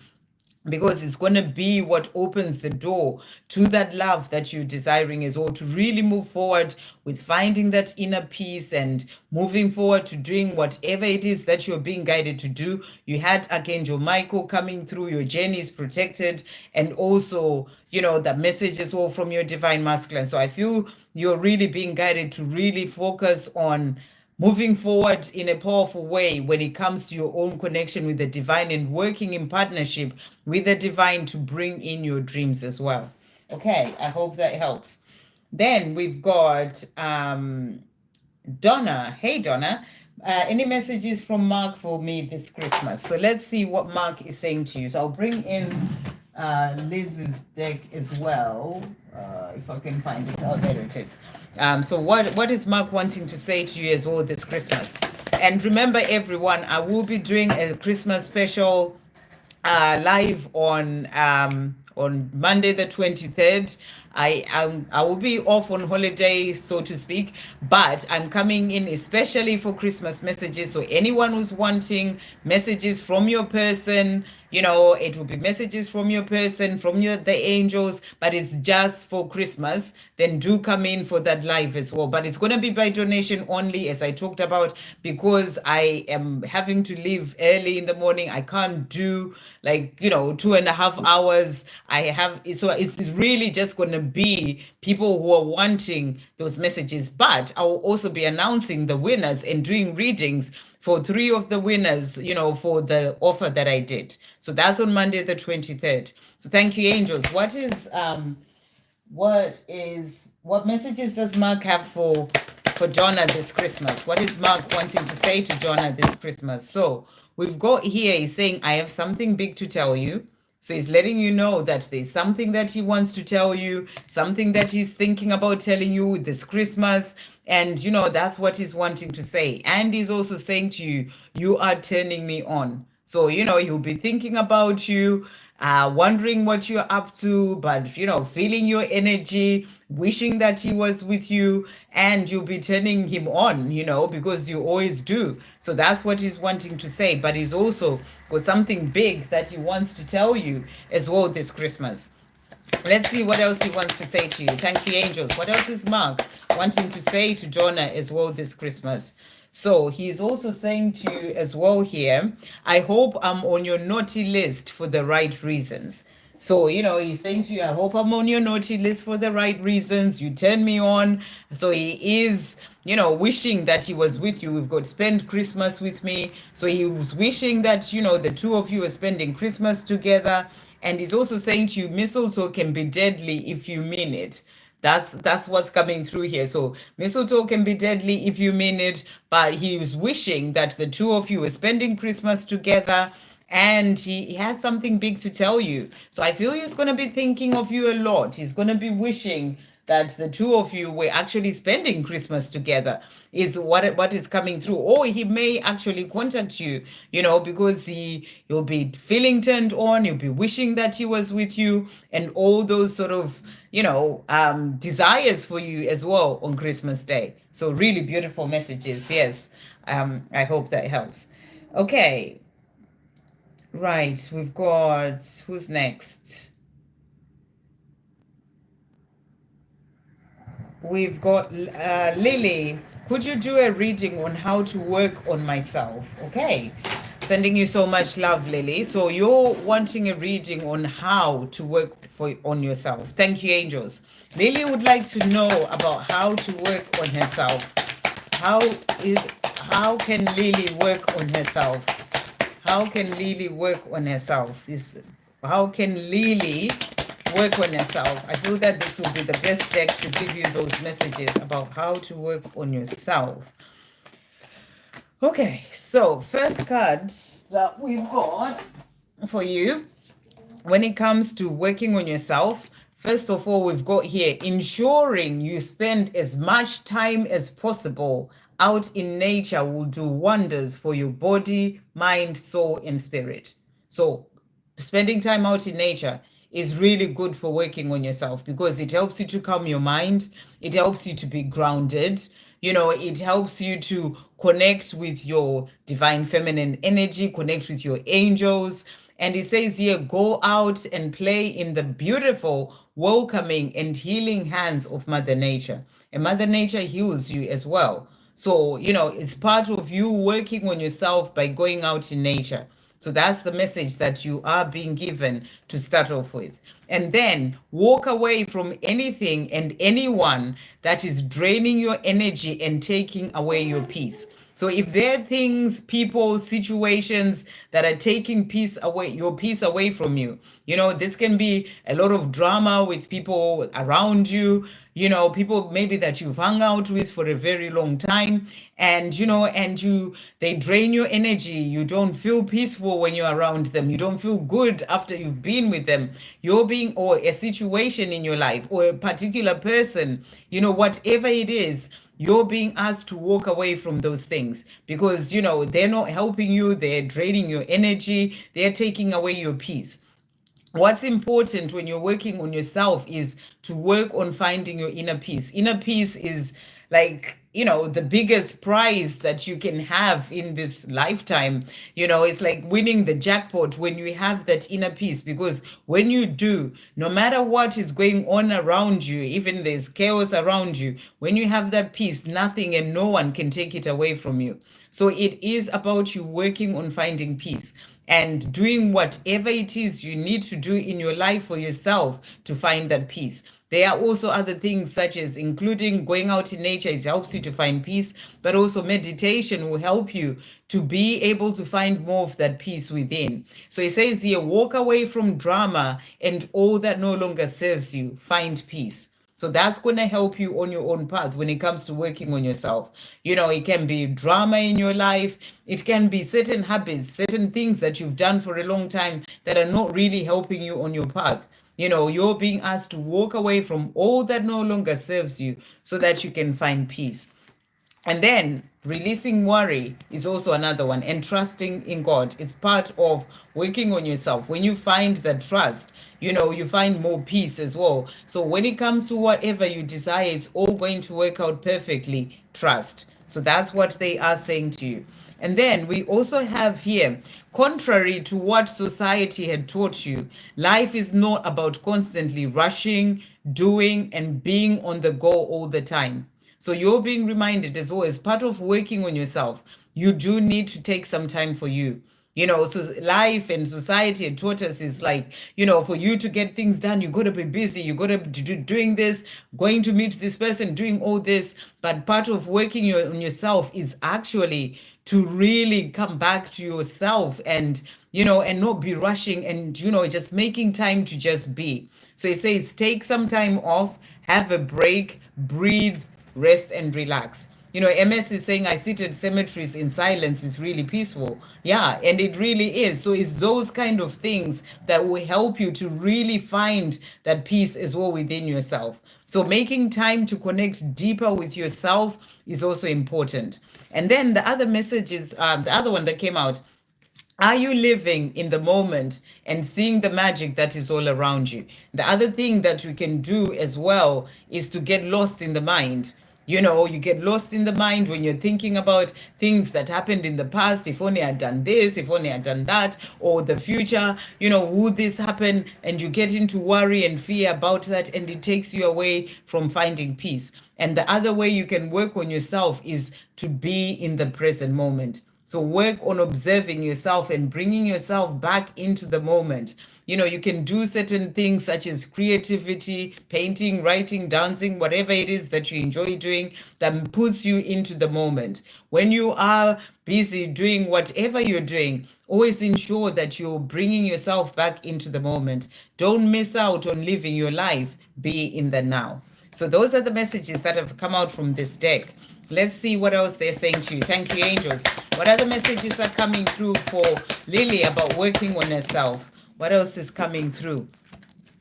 [SPEAKER 1] because it's going to be what opens the door to that love that you're desiring as well, to really move forward with finding that inner peace and moving forward to doing whatever it is that you're being guided to do. You had Archangel Michael coming through, your journey is protected, and also, the message as well from your divine masculine. So I feel you're really being guided to really focus on moving forward in a powerful way when it comes to your own connection with the divine and working in partnership with the divine to bring in your dreams as well. Okay, I hope that helps. Then we've got Donna. Hey, Donna. Any messages from Mark for me this Christmas? So let's see what Mark is saying to you. So I'll bring in Liz's deck as well, if I can find it. Oh, there it is. So what is Mark wanting to say to you as well this Christmas? And remember, everyone, I will be doing a Christmas special live on Monday the 23rd. I will be off on holiday, so to speak, but I'm coming in especially for Christmas messages. So anyone who's wanting messages from your person, it will be messages from your person, from the angels, but it's just for Christmas. Then do come in for that live as well. But it's going to be by donation only, as I talked about, because I am having to leave early in the morning. I can't do 2.5 hours. So it's really just going to be people who are wanting those messages. But I will also be announcing the winners and doing readings for 3 of the winners, for the offer that I did. So that's on Monday, the 23rd. So thank you, angels. What messages does Mark have for Donna this Christmas? What is Mark wanting to say to Donna this Christmas? So we've got here, he's saying, I have something big to tell you. So he's letting you know that there's something that he wants to tell you, something that he's thinking about telling you this Christmas. And, that's what he's wanting to say. And he's also saying to you, you are turning me on. So, he'll be thinking about you, wondering what you're up to, but, feeling your energy, wishing that he was with you, and you'll be turning him on, because you always do. So that's what he's wanting to say. But he's also got something big that he wants to tell you as well this Christmas. Let's see what else he wants to say to you. Thank you, angels. What else is Mark wanting to say to Donna as well this Christmas? So he's also saying to you as well here, I hope I'm on your naughty list for the right reasons. So, he's saying to you, I hope I'm on your naughty list for the right reasons. You turn me on. So he is, wishing that he was with you. We've got spend Christmas with me. So he was wishing that, the two of you are spending Christmas together. And he's also saying to you, mistletoe can be deadly if you mean it. That's what's coming through here. So mistletoe can be deadly if you mean it, but he was wishing that the two of you are spending Christmas together, and he has something big to tell you. So I feel he's going to be thinking of you a lot. He's going to be wishing that the two of you were actually spending Christmas together is what is coming through. Or he may actually contact you, because he'll be feeling turned on, he'll be wishing that he was with you, and all those sort of, desires for you as well on Christmas Day. So really beautiful messages. Yes. I hope that helps. Okay. Right. We've got, who's next? We've got Lily. Could you do a reading on how to work on myself? Okay. Sending you so much love, Lily. So you're wanting a reading on how to work on yourself. Thank you, angels. Lily would like to know about how to work on herself. How can Lily work on herself? How can Lily work on herself? How can Lily work on yourself? I feel that this will be the best deck to give you those messages about how to work on yourself. Okay, so first card that we've got for you when it comes to working on yourself, first of all, we've got here ensuring you spend as much time as possible out in nature will do wonders for your body, mind, soul, and spirit. So spending time out in nature is really good for working on yourself because it helps you to calm your mind. It helps you to be grounded. It helps you to connect with your divine feminine energy, connect with your angels. And it says here, go out and play in the beautiful, welcoming, and healing hands of Mother Nature. And Mother Nature heals you as well. So, it's part of you working on yourself by going out in nature. So that's the message that you are being given to start off with. And then walk away from anything and anyone that is draining your energy and taking away your peace. So if there are things, people, situations that are taking your peace away from you, this can be a lot of drama with people around you, people maybe that you've hung out with for a very long time, and they drain your energy. You don't feel peaceful when you're around them. You don't feel good after you've been with them. Or a situation in your life or a particular person, whatever it is, you're being asked to walk away from those things because, they're not helping you. They're draining your energy. They're taking away your peace. What's important when you're working on yourself is to work on finding your inner peace. Inner peace is like, the biggest prize that you can have in this lifetime. It's like winning the jackpot when you have that inner peace, because when you do, no matter what is going on around you, even there's chaos around you, when you have that peace, nothing and no one can take it away from you. So it is about you working on finding peace and doing whatever it is you need to do in your life for yourself to find that peace. There are also other things such as including going out in nature. It helps you to find peace, but also meditation will help you to be able to find more of that peace within. So it says here, walk away from drama and all that no longer serves you. Find peace. So that's going to help you on your own path when it comes to working on yourself. It can be drama in your life. It can be certain habits, certain things that you've done for a long time that are not really helping you on your path. You're being asked to walk away from all that no longer serves you so that you can find peace. And then releasing worry is also another one, and trusting in God. It's part of working on yourself. When you find that trust, you find more peace as well. So when it comes to whatever you desire, it's all going to work out perfectly. Trust. So that's what they are saying to you. And then we also have here, contrary to what society had taught you, life is not about constantly rushing, doing, and being on the go all the time. So you're being reminded as well, as part of working on yourself, you do need to take some time for you. So life and society had taught us is like, for you to get things done, you got to be busy, you got to be doing this, going to meet this person, doing all this. But part of working on yourself is actually to really come back to yourself and, and not be rushing and, just making time to just be. So it says, take some time off, have a break, breathe, rest and relax. MS is saying, I sit at cemeteries in silence is really peaceful. Yeah, and it really is. So it's those kind of things that will help you to really find that peace as well within yourself. So making time to connect deeper with yourself is also important. And then the other message is, the other one that came out, are you living in the moment and seeing the magic that is all around you? The other thing that we can do as well is to get lost in the mind. You get lost in the mind when you're thinking about things that happened in the past. If only I'd done this, if only I'd done that, or the future, would this happen? And you get into worry and fear about that, and it takes you away from finding peace. And the other way you can work on yourself is to be in the present moment. So work on observing yourself and bringing yourself back into the moment. You can do certain things such as creativity, painting, writing, dancing, whatever it is that you enjoy doing that puts you into the moment. When you are busy doing whatever you're doing, always ensure that you're bringing yourself back into the moment. Don't miss out on living your life. Be in the now. So those are the messages that have come out from this deck. Let's see what else they're saying to you. Thank you, angels. What other messages are coming through for Lily about working on herself? What else is coming through?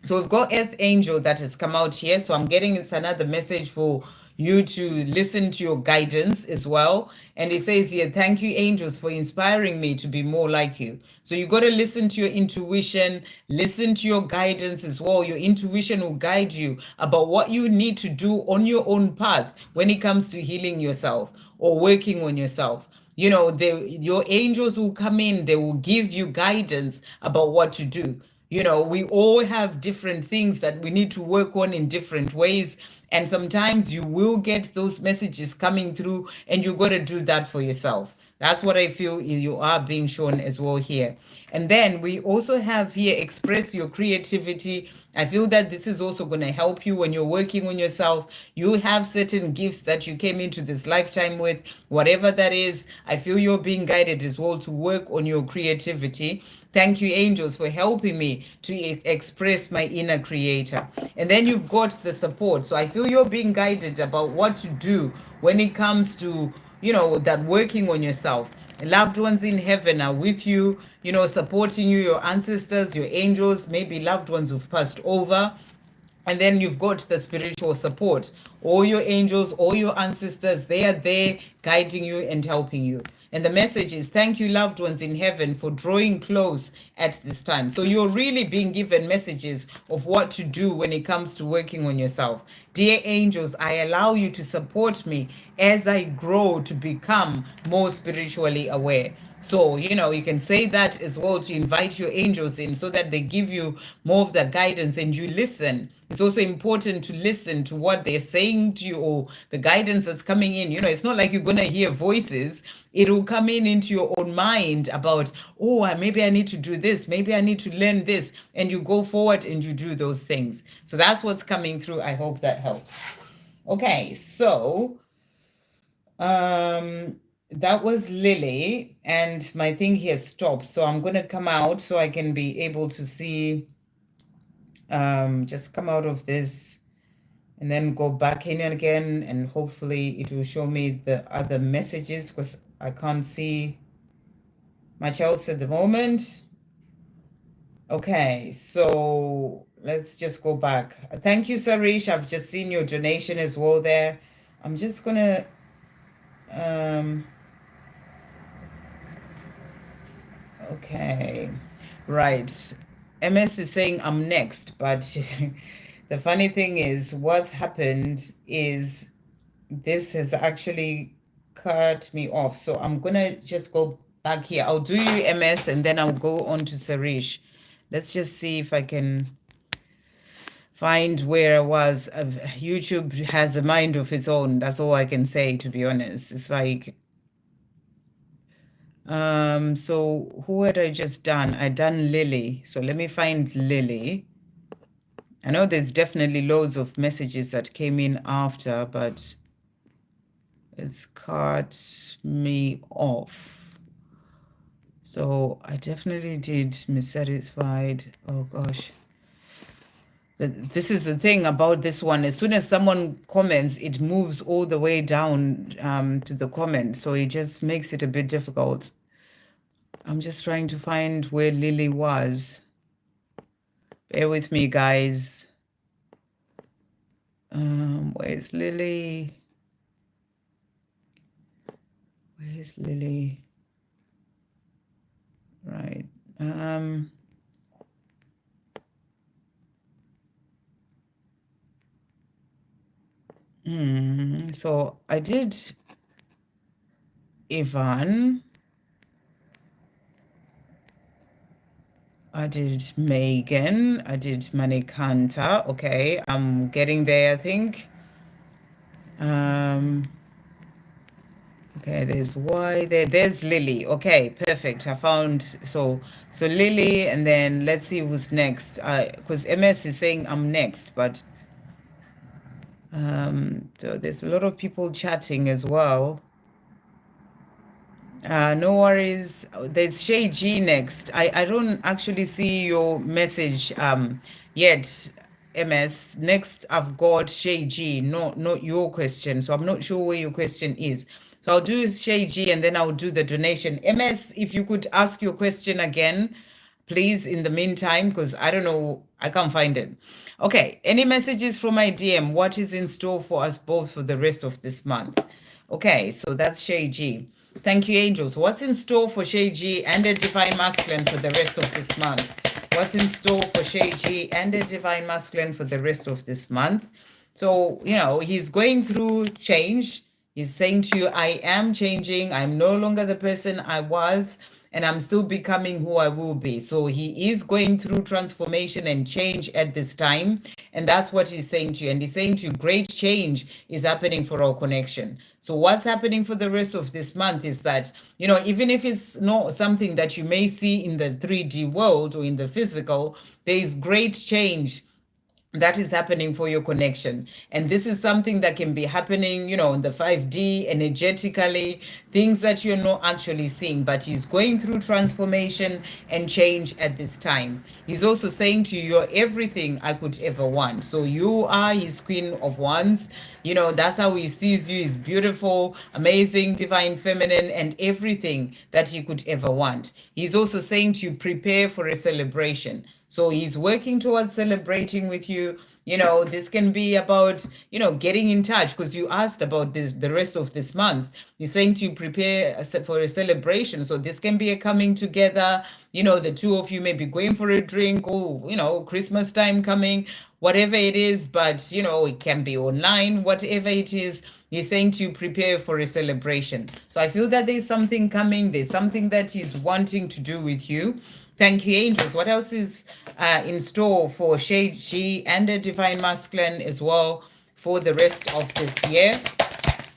[SPEAKER 1] So we've got Earth Angel that has come out here. So I'm getting it's another message for you to listen to your guidance as well. And it says here, thank you, angels, for inspiring me to be more like you. So you got to listen to your intuition, listen to your guidance as well. Your intuition will guide you about what you need to do on your own path when it comes to healing yourself or working on yourself. Your angels will come in, they will give you guidance about what to do. We all have different things that we need to work on in different ways. And sometimes you will get those messages coming through and you got to do that for yourself. That's what I feel you are being shown as well here. And then we also have here, express your creativity. I feel that this is also going to help you when you're working on yourself. You have certain gifts that you came into this lifetime with, whatever that is. I feel you're being guided as well to work on your creativity. Thank you, angels, for helping me to express my inner creator. And then you've got the support. So I feel you're being guided about what to do when it comes to, that working on yourself. Loved ones in heaven are with you, supporting you, your ancestors, your angels, maybe loved ones who've passed over. And then you've got the spiritual support. All your angels, all your ancestors, they are there guiding you and helping you. And the message is, thank you, loved ones in heaven, for drawing close at this time. So you're really being given messages of what to do when it comes to working on yourself. Dear angels, I allow you to support me as I grow to become more spiritually aware. So, you can say that as well to invite your angels in so that they give you more of the guidance and you listen. It's also important to listen to what they're saying to you or the guidance that's coming in. It's not like you're going to hear voices. It will come in into your own mind about, oh, maybe I need to do this. Maybe I need to learn this. And you go forward and you do those things. So that's what's coming through. I hope that helps. Okay, so that was Lily, and my thing here stopped. So I'm going to come out so I can be able to see, just come out of this and then go back in again, and hopefully it will show me the other messages because I can't see much else at the moment. Okay, so let's just go back. Thank you, Sarish. I've just seen your donation as well there. I'm just going to... Okay, right. MS is saying I'm next, but the funny thing is what's happened is this has actually cut me off. So I'm gonna just go back here. I'll do you MS and then I'll go on to Sarish. Let's just see if I can find where I was. YouTube has a mind of its own. That's all I can say, to be honest. It's like, so who had I just done? I done Lily. So let me find Lily. I know there's definitely loads of messages that came in after, but it's cut me off. So I definitely did Missatisfied. Oh gosh. This is the thing about this one. As soon as someone comments, it moves all the way down to the comment. So it just makes it a bit difficult. I'm just trying to find where Lily was. Bear with me, guys. Where's Lily? Where's Lily? Right. So I did Ivan. I did Megan. I did Manikanta. Okay, I'm getting there, I think. Okay, there's Y there. There's Lily. Okay, perfect. I found so Lily, and then let's see who's next. Because MS is saying I'm next, but so there's a lot of people chatting as well. No worries. There's Shay G next. I don't actually see your message yet, MS. Next, I've got Shay G, not your question. So I'm not sure where your question is. So I'll do Shay G and then I'll do the donation. MS, if you could ask your question again, please, in the meantime, because I don't know, I can't find it. Okay, any messages from my DM? What is in store for us both for the rest of this month? Okay, so that's Shay G. Thank you, angels. What's in store for Shay G and the Divine Masculine for the rest of this month? What's in store for Shay G and the Divine Masculine for the rest of this month? So, he's going through change. He's saying to you, I am changing. I'm no longer the person I was, and I'm still becoming who I will be. So he is going through transformation and change at this time. And that's what he's saying to you. And he's saying to you, great change is happening for our connection. So what's happening for the rest of this month is that, even if it's not something that you may see in the 3D world or in the physical, there is great change that is happening for your connection. And this is something that can be happening, in the 5D, energetically, things that you're not actually seeing, but he's going through transformation and change at this time. He's also saying to you, you're everything I could ever want. So you are his queen of wands. That's how he sees you. He's beautiful, amazing, divine feminine, and everything that he could ever want. He's also saying to you, prepare for a celebration. So he's working towards celebrating with you. This can be about, getting in touch, because you asked about this, the rest of this month. He's saying to prepare for a celebration. So this can be a coming together. The two of you may be going for a drink, or, Christmas time coming. whatever it is, but it can be online, whatever it is. He's saying to prepare for a celebration. So I feel that there's something coming, there's something that he's wanting to do with you. Thank you, angels. What else is in store for Shay G and the Divine Masculine as well for the rest of this year?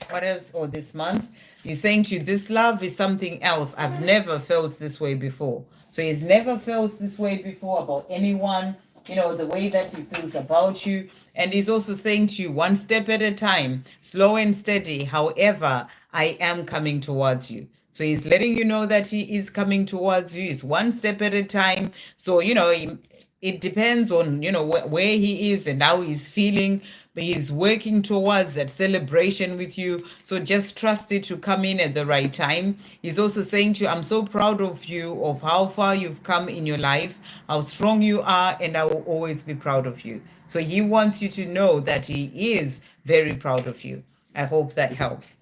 [SPEAKER 1] What else? Or this month? He's saying to you, this love is something else. I've never felt this way before. So he's never felt this way before about anyone, the way that he feels about you. And he's also saying to you, one step at a time, slow and steady. However, I am coming towards you. So he's letting you know that he is coming towards you. It's one step at a time. So, it depends on, where he is and how he's feeling, but he's working towards that celebration with you. So just trust it to come in at the right time. He's also saying to you, I'm so proud of you, of how far you've come in your life, how strong you are, and I will always be proud of you. So he wants you to know that he is very proud of you. I hope that helps.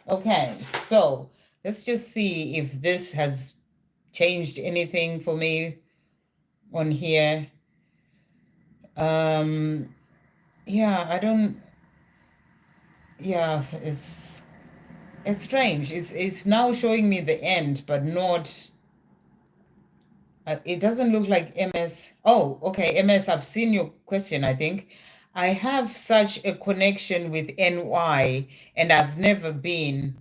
[SPEAKER 1] Okay, so let's just see if this has changed anything for me on here. It's strange. It's now showing me the end, but not, it doesn't look like MS. Oh, okay, MS, I've seen your question, I think. I have such a connection with NY, and I've never been.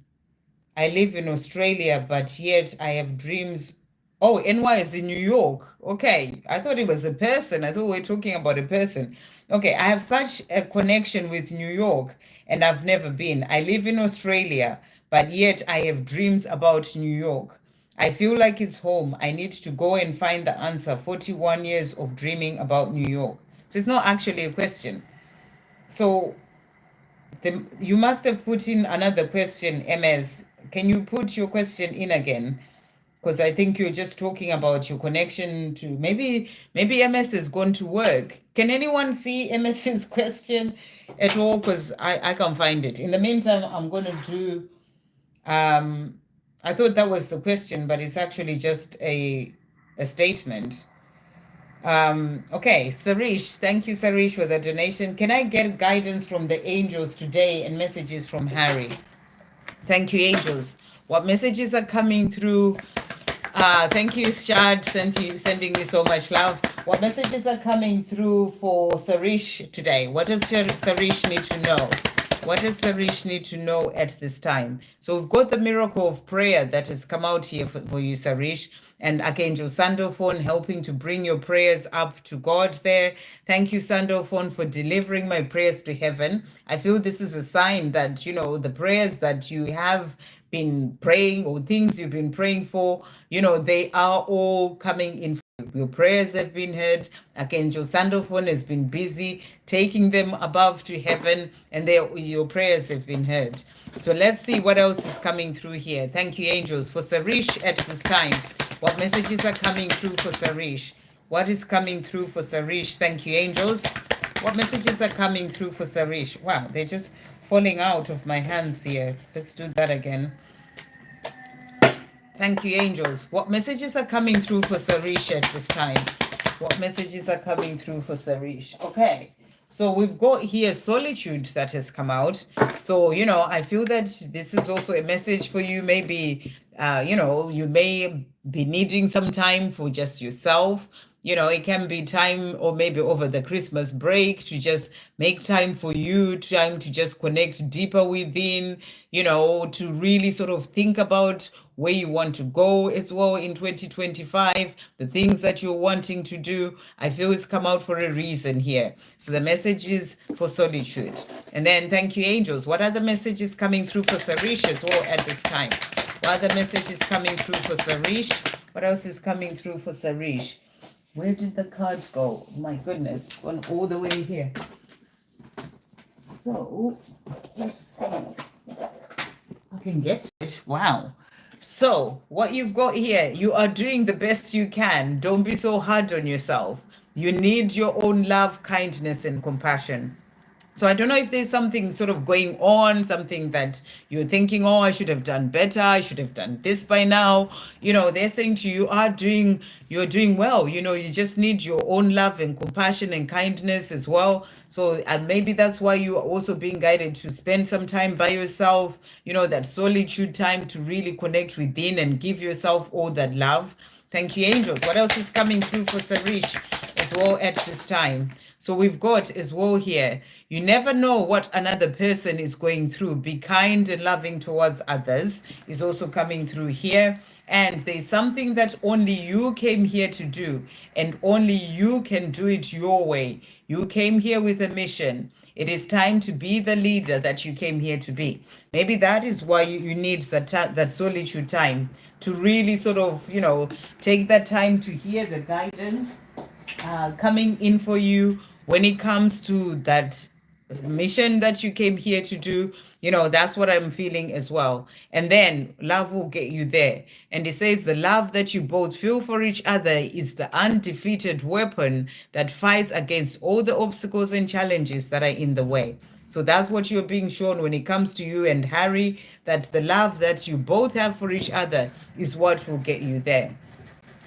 [SPEAKER 1] I live in Australia, but yet I have dreams. Oh, NY is in New York. Okay. I thought it was a person. I thought we were talking about a person. Okay. I have such a connection with New York, and I've never been. I live in Australia, but yet I have dreams about New York. I feel like it's home. I need to go and find the answer. 41 years of dreaming about New York. So it's not actually a question. So you must have put in another question, MS. Can you put your question in again? Because I think you're just talking about your connection to maybe MS is going to work. Can anyone see MS's question at all? Because I can't find it. In the meantime, I'm going to do, I thought that was the question, but it's actually just a statement. Okay, Sarish, thank you, Sarish, for the donation. Can I get guidance from the angels today and messages from Harry? Thank you, angels. What messages are coming through? Thank you, Shad, sending me so much love. What messages are coming through for Sarish today? What does Sarish need to know? What does Sarish need to know at this time? So we've got the miracle of prayer that has come out here for you, Sarish. And Archangel Sandalphon helping to bring your prayers up to God there. Thank you, Sandalphon, for delivering my prayers to heaven. I feel this is a sign that, the prayers that you have been praying or things you've been praying for, they are all coming in. Your prayers have been heard. Archangel Sandalphon has been busy taking them above to heaven, and your prayers have been heard. So let's see what else is coming through here. Thank you, angels. For Sarish at this time, what messages are coming through for Sarish? What is coming through for Sarish? Thank you, angels. What messages are coming through for Sarish? Wow, they're just falling out of my hands here. Let's do that again. Thank you, angels. What messages are coming through for Sarish at this time? What messages are coming through for Sarish? Okay, so we've got here solitude that has come out. So, I feel that this is also a message for you. Maybe, you may be needing some time for just yourself. It can be time, or maybe over the Christmas break, to just make time for you, time to just connect deeper within, to really sort of think about where you want to go as well in 2025, the things that you're wanting to do. I feel it's come out for a reason here. So the message is for solitude. And then thank you, angels. What are the messages coming through for Sarish as well at this time? What are the messages coming through for Sarish? What else is coming through for Sarish? Where did the cards go? My goodness, gone all the way here. So let's see. I can get it. Wow. So what you've got here, you are doing the best you can. Don't be so hard on yourself. You need your own love, kindness, and compassion. So I don't know if there's something sort of going on, something that you're thinking, oh, I should have done better. I should have done this by now. They're saying to you, you're doing well. You just need your own love and compassion and kindness as well. So maybe that's why you are also being guided to spend some time by yourself, that solitude time to really connect within and give yourself all that love. Thank you, angels. What else is coming through for Sarish as well at this time? So we've got as well here, you never know what another person is going through. Be kind and loving towards others is also coming through here. And there's something that only you came here to do, and only you can do it your way. You came here with a mission. It is time to be the leader that you came here to be. Maybe that is why you need that solitude time to really sort of, take that time to hear the guidance coming in for you when it comes to that mission that you came here to do. That's what I'm feeling as well. And then love will get you there. And it says the love that you both feel for each other is the undefeated weapon that fights against all the obstacles and challenges that are in the way. So that's what you're being shown when it comes to you and Harry, that the love that you both have for each other is what will get you there.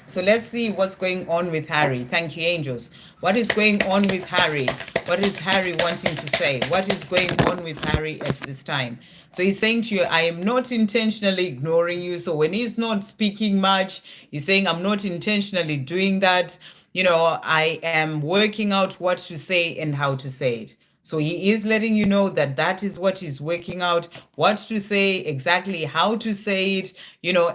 [SPEAKER 1] So let's see what's going on with Harry. Thank you, angels. What is going on with Harry? What is Harry wanting to say? What is going on with Harry at this time? So he's saying to you, I am not intentionally ignoring you. So when he's not speaking much, he's saying, I'm not intentionally doing that. I am working out what to say and how to say it. So he is letting you know that that is what he's working out, what to say, exactly how to say it,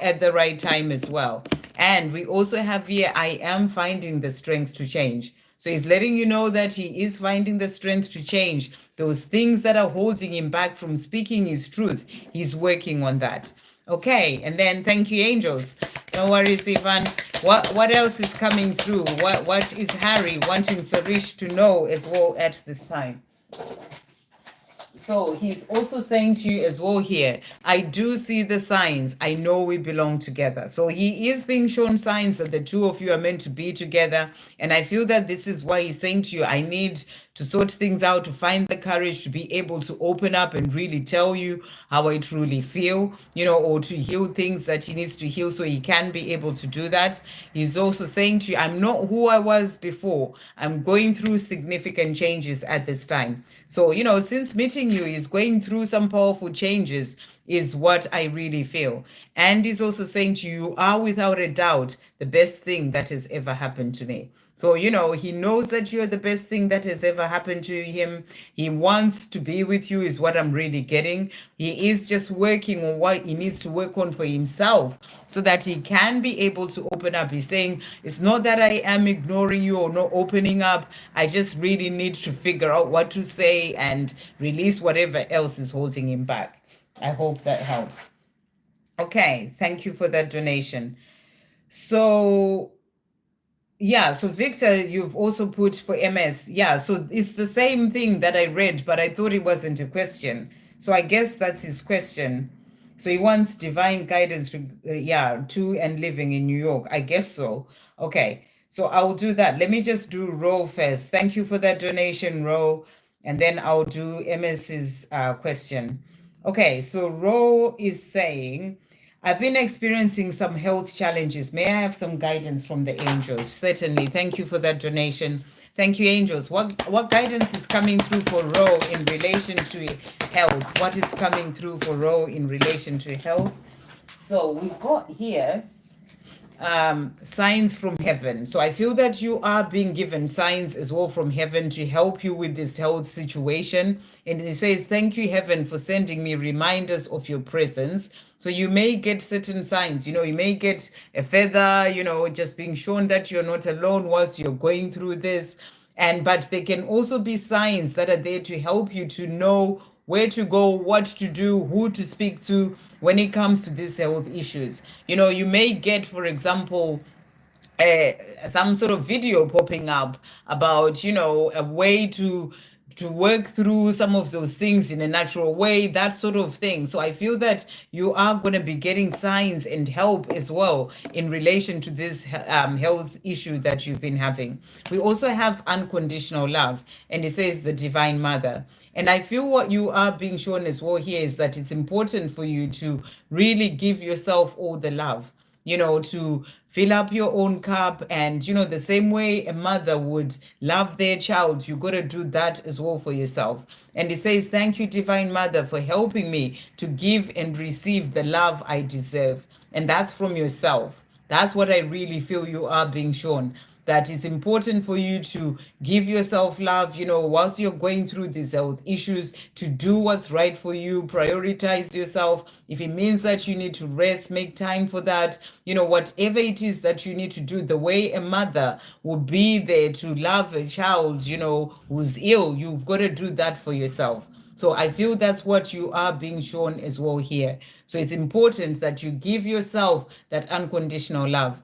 [SPEAKER 1] at the right time as well. And we also have here, I am finding the strength to change. So he's letting you know that he is finding the strength to change. Those things that are holding him back from speaking his truth, he's working on that. Okay, and then thank you, angels. No worries, Ivan. What else is coming through? What is Harry wanting Sarish to know as well at this time? So he's also saying to you as well here, I do see the signs. I know we belong together. So he is being shown signs that the two of you are meant to be together. And I feel that this is why he's saying to you, I need to sort things out, to find the courage to be able to open up and really tell you how I truly feel, or to heal things that he needs to heal so he can be able to do that. He's also saying to you, I'm not who I was before. I'm going through significant changes at this time. So, since meeting you, he's going through some powerful changes, is what I really feel. And he's also saying to you, you are without a doubt the best thing that has ever happened to me. So, he knows that you're the best thing that has ever happened to him. He wants to be with you, is what I'm really getting. He is just working on what he needs to work on for himself so that he can be able to open up. He's saying, it's not that I am ignoring you or not opening up. I just really need to figure out what to say and release whatever else is holding him back. I hope that helps. Okay, thank you for that donation. So yeah, so Victor, you've also put for MS. Yeah, so it's the same thing that I read, but I thought it wasn't a question. So I guess that's his question. So he wants divine guidance, to and living in New York. I guess so. Okay, so I'll do that. Let me just do Ro first. Thank you for that donation, Ro. And then I'll do MS's question. Okay, so Ro is saying, I've been experiencing some health challenges. May I have some guidance from the angels? Certainly. Thank you for that donation. Thank you, angels. What guidance is coming through for Ro in relation to health? What is coming through for Ro in relation to health? So we've got here signs from heaven. So I feel that you are being given signs as well from heaven to help you with this health situation. And it says, thank you, heaven, for sending me reminders of your presence. So you may get certain signs, you may get a feather, just being shown that you're not alone whilst you're going through this. But there can also be signs that are there to help you to know where to go, what to do, who to speak to when it comes to these health issues. You may get, for example, some sort of video popping up about, a way to to work through some of those things in a natural way, that sort of thing. So I feel that you are going to be getting signs and help as well in relation to this health issue that you've been having. We also have unconditional love, and it says the Divine Mother. And I feel what you are being shown as well here is that it's important for you to really give yourself all the love, to fill up your own cup. And, the same way a mother would love their child, you got to do that as well for yourself. And it says, thank you, Divine Mother, for helping me to give and receive the love I deserve. And that's from yourself. That's what I really feel you are being shown, that it's important for you to give yourself love, whilst you're going through these health issues, to do what's right for you, prioritize yourself. If it means that you need to rest, make time for that, whatever it is that you need to do, the way a mother will be there to love a child, who's ill, you've got to do that for yourself. So I feel that's what you are being shown as well here. So it's important that you give yourself that unconditional love.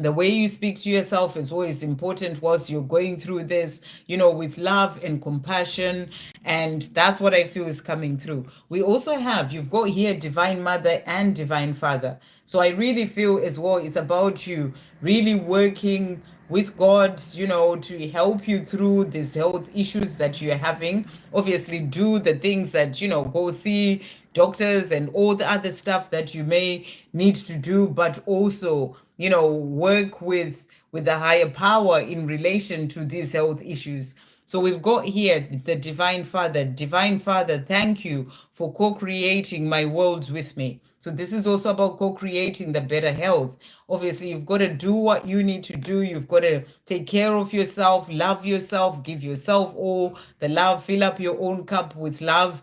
[SPEAKER 1] The way you speak to yourself is always important whilst you're going through this, with love and compassion. And that's what I feel is coming through. We also have, you've got here Divine Mother and Divine Father. So I really feel as well, it's about you really working with God, to help you through these health issues that you're having. Obviously, do the things that, go see doctors and all the other stuff that you may need to do, but also, work with the higher power in relation to these health issues. So we've got here the Divine Father. Divine Father, thank you for co-creating my worlds with me. So this is also about co-creating the better health. Obviously, you've got to do what you need to do. You've got to take care of yourself, love yourself, give yourself all the love, fill up your own cup with love.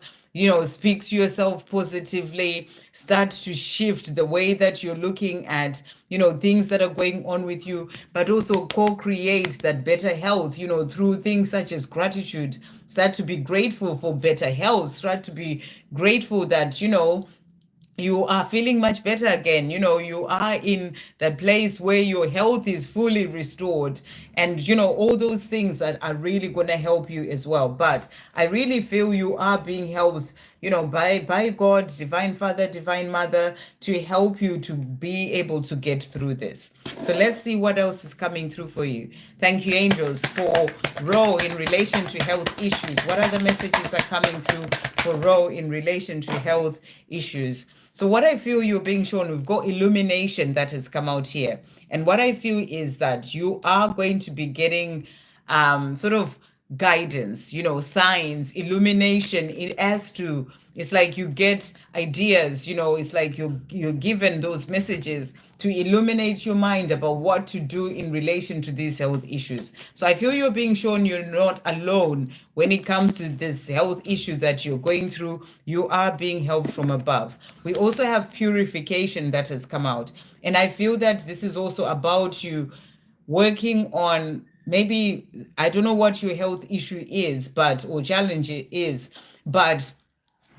[SPEAKER 1] Speak to yourself positively, start to shift the way that you're looking at, things that are going on with you, but also co-create that better health, through things such as gratitude. Start to be grateful for better health. Start to be grateful that, you are feeling much better again. You are in that place where your health is fully restored, and all those things that are really going to help you as well. But I really feel you are being helped, by God, Divine Father, Divine Mother, to help you to be able to get through this. So let's see what else is coming through for you. Thank you, angels, for Ro in relation to health issues. What other messages are coming through for Ro in relation to health issues? So what I feel you're being shown, we've got illumination that has come out here. And what I feel is that you are going to be getting sort of guidance, signs, illumination. It's like you get ideas, it's like you're given those messages to illuminate your mind about what to do in relation to these health issues. So I feel you're being shown you're not alone when it comes to this health issue that you're going through. You are being helped from above. We also have purification that has come out. And I feel that this is also about you working on, maybe, I don't know what your health issue is, or challenge is, but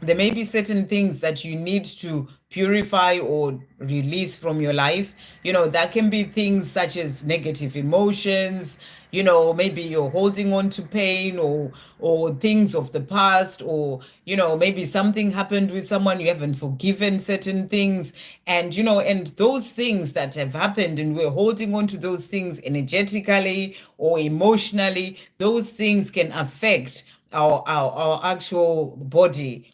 [SPEAKER 1] there may be certain things that you need to purify or release from your life. That can be things such as negative emotions, maybe you're holding on to pain or things of the past, or, maybe something happened with someone, you haven't forgiven certain things. And, and those things that have happened, and we're holding on to those things energetically or emotionally, those things can affect our actual body.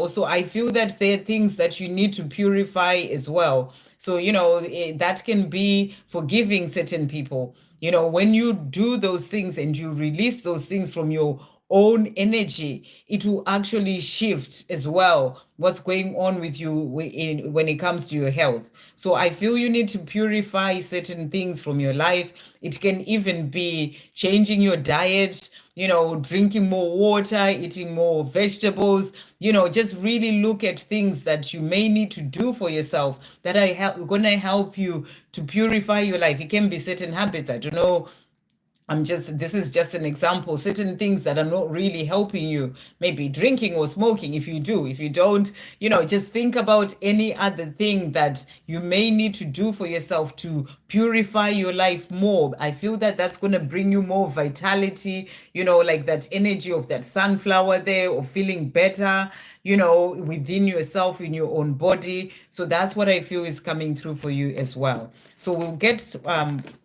[SPEAKER 1] So I feel that there are things that you need to purify as well. So that can be forgiving certain people. When you do those things and you release those things from your own energy, it will actually shift as well what's going on with you when it comes to your health. So I feel you need to purify certain things from your life. It can even be changing your diet, drinking more water, eating more vegetables, just really look at things that you may need to do for yourself that are going to help you to purify your life. It can be certain habits. I don't know this is just an example, certain things that are not really helping you, maybe drinking or smoking. If you do, if you don't, just think about any other thing that you may need to do for yourself to purify your life more. I feel that that's going to bring you more vitality, like that energy of that sunflower there, or feeling better, within yourself, in your own body. So that's what I feel is coming through for you as well. So we'll get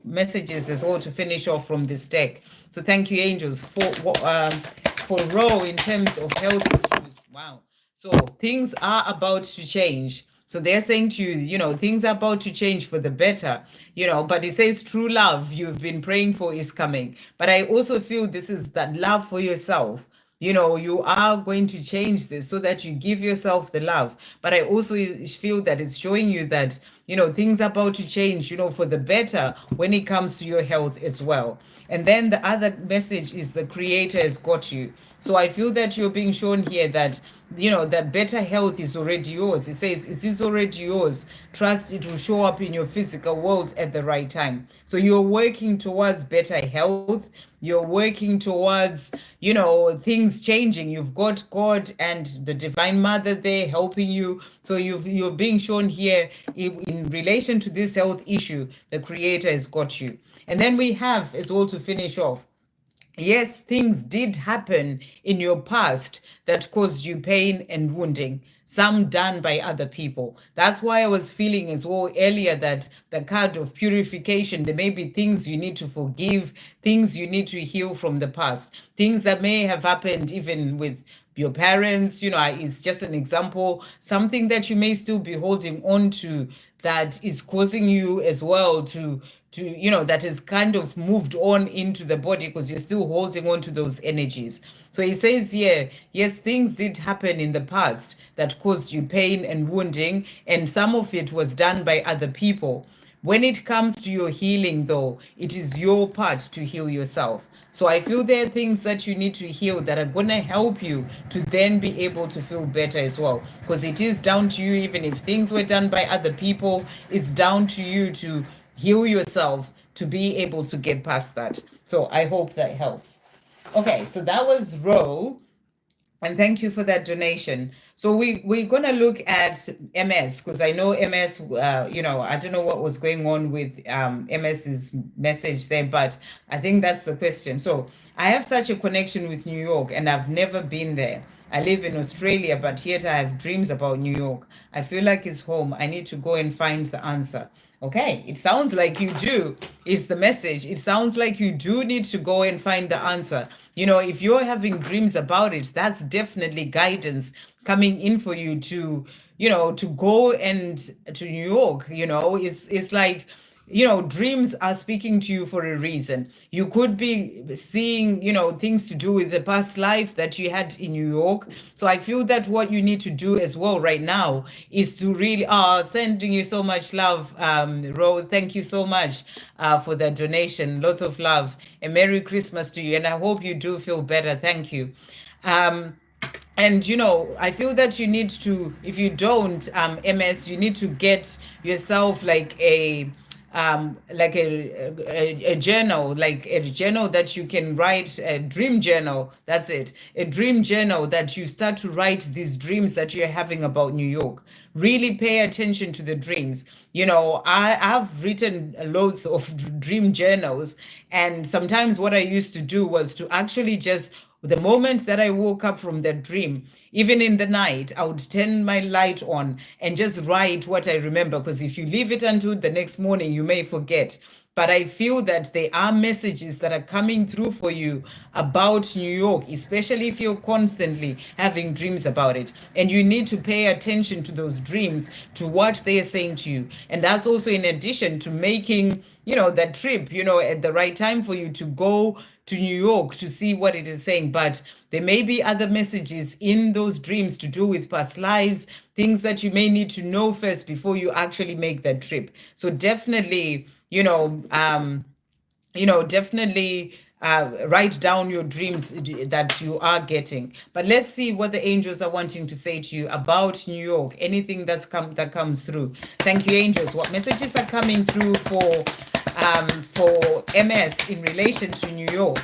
[SPEAKER 1] messages as well to finish off from this deck. So thank you, angels, for Ro in terms of health issues. Wow. So things are about to change. So they're saying to you, things are about to change for the better, but it says true love you've been praying for is coming. But I also feel this is that love for yourself. You are going to change this so that you give yourself the love. But I also feel that it's showing you that, things are about to change, for the better when it comes to your health as well. And then the other message is the Creator has got you. So I feel that you're being shown here that, that better health is already yours. It says it is already yours. Trust it will show up in your physical world at the right time. So you're working towards better health. You're working towards, things changing. You've got God and the Divine Mother there helping you. So you're being shown here in relation to this health issue, the Creator has got you. And then we have, as well, to finish off, yes, things did happen in your past that caused you pain and wounding, some done by other people. That's why I was feeling as well earlier that the card of purification, there may be things you need to forgive, things you need to heal from the past, things that may have happened even with your parents. It's just an example, something that you may still be holding on to that is causing you as well to that is kind of moved on into the body because you're still holding on to those energies. So he says here, yes, things did happen in the past that caused you pain and wounding, and some of it was done by other people. When it comes to your healing, though, it is your part to heal yourself. So I feel there are things that you need to heal that are going to help you to then be able to feel better as well. Because it is down to you, even if things were done by other people, it's down to you to heal yourself to be able to get past that. So I hope that helps. Okay, so that was Ro. And thank you for that donation. So we're going to look at MS, because I know MS, I don't know what was going on with MS's message there, but I think that's the question. So I have such a connection with New York, and I've never been there. I live in Australia, but yet I have dreams about New York. I feel like it's home. I need to go and find the answer. Okay, it sounds like you do, is the message. It sounds like you do need to go and find the answer. If you're having dreams about it, that's definitely guidance coming in for you to, to go and to New York. It's like, dreams are speaking to you for a reason. You could be seeing, things to do with the past life that you had in New York. So I feel that what you need to do as well right now is to really, sending you so much love, Ro. Thank you so much for that donation. Lots of love, and Merry Christmas to you. And I hope you do feel better. Thank you. And I feel that you need to, if you don't, MS, you need to get yourself like a journal, like a journal that you can write, a dream journal. That's it, a dream journal that you start to write these dreams that you're having about New York. Really pay attention to the dreams. I've written loads of dream journals, and sometimes what I used to do was to actually just, the moment that I woke up from that dream, even in the night, I would turn my light on and just write what I remember. Because if you leave it until the next morning, you may forget. But I feel that there are messages that are coming through for you about New York, especially if you're constantly having dreams about it. And you need to pay attention to those dreams, to what they are saying to you. And that's also in addition to making, that trip, at the right time for you to go to New York to see what it is saying. But there may be other messages in those dreams to do with past lives, things that you may need to know first before you actually make that trip. So definitely, definitely write down your dreams that you are getting. But let's see what the angels are wanting to say to you about New York, anything that comes through. Thank you, angels. What messages are coming through for for MS in relation to New York.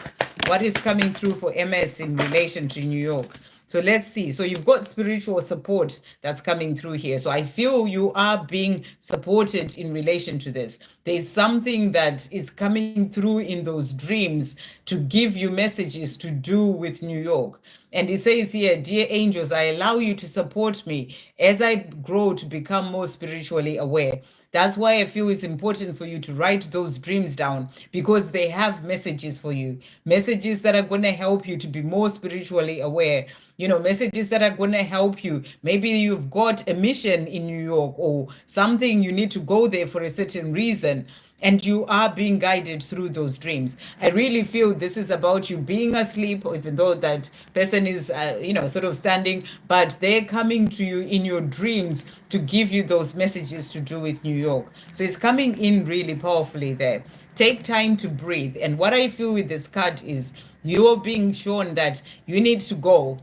[SPEAKER 1] What is coming through for MS in relation to New York? So let's see. So you've got spiritual support that's coming through here. So I feel you are being supported in relation to this. There's something that is coming through in those dreams to give you messages to do with New York. And it says here, dear angels, I allow you to support me as I grow to become more spiritually aware. That's why I feel it's important for you to write those dreams down, because they have messages for you, messages that are going to help you to be more spiritually aware. You know, messages that are going to help you. Maybe you've got a mission in New York or something, you need to go there for a certain reason, and you are being guided through those dreams. I really feel this is about you being asleep, even though that person is, sort of standing, but they're coming to you in your dreams to give you those messages to do with New York. So it's coming in really powerfully there. Take time to breathe. And what I feel with this card is you're being shown that you need to go.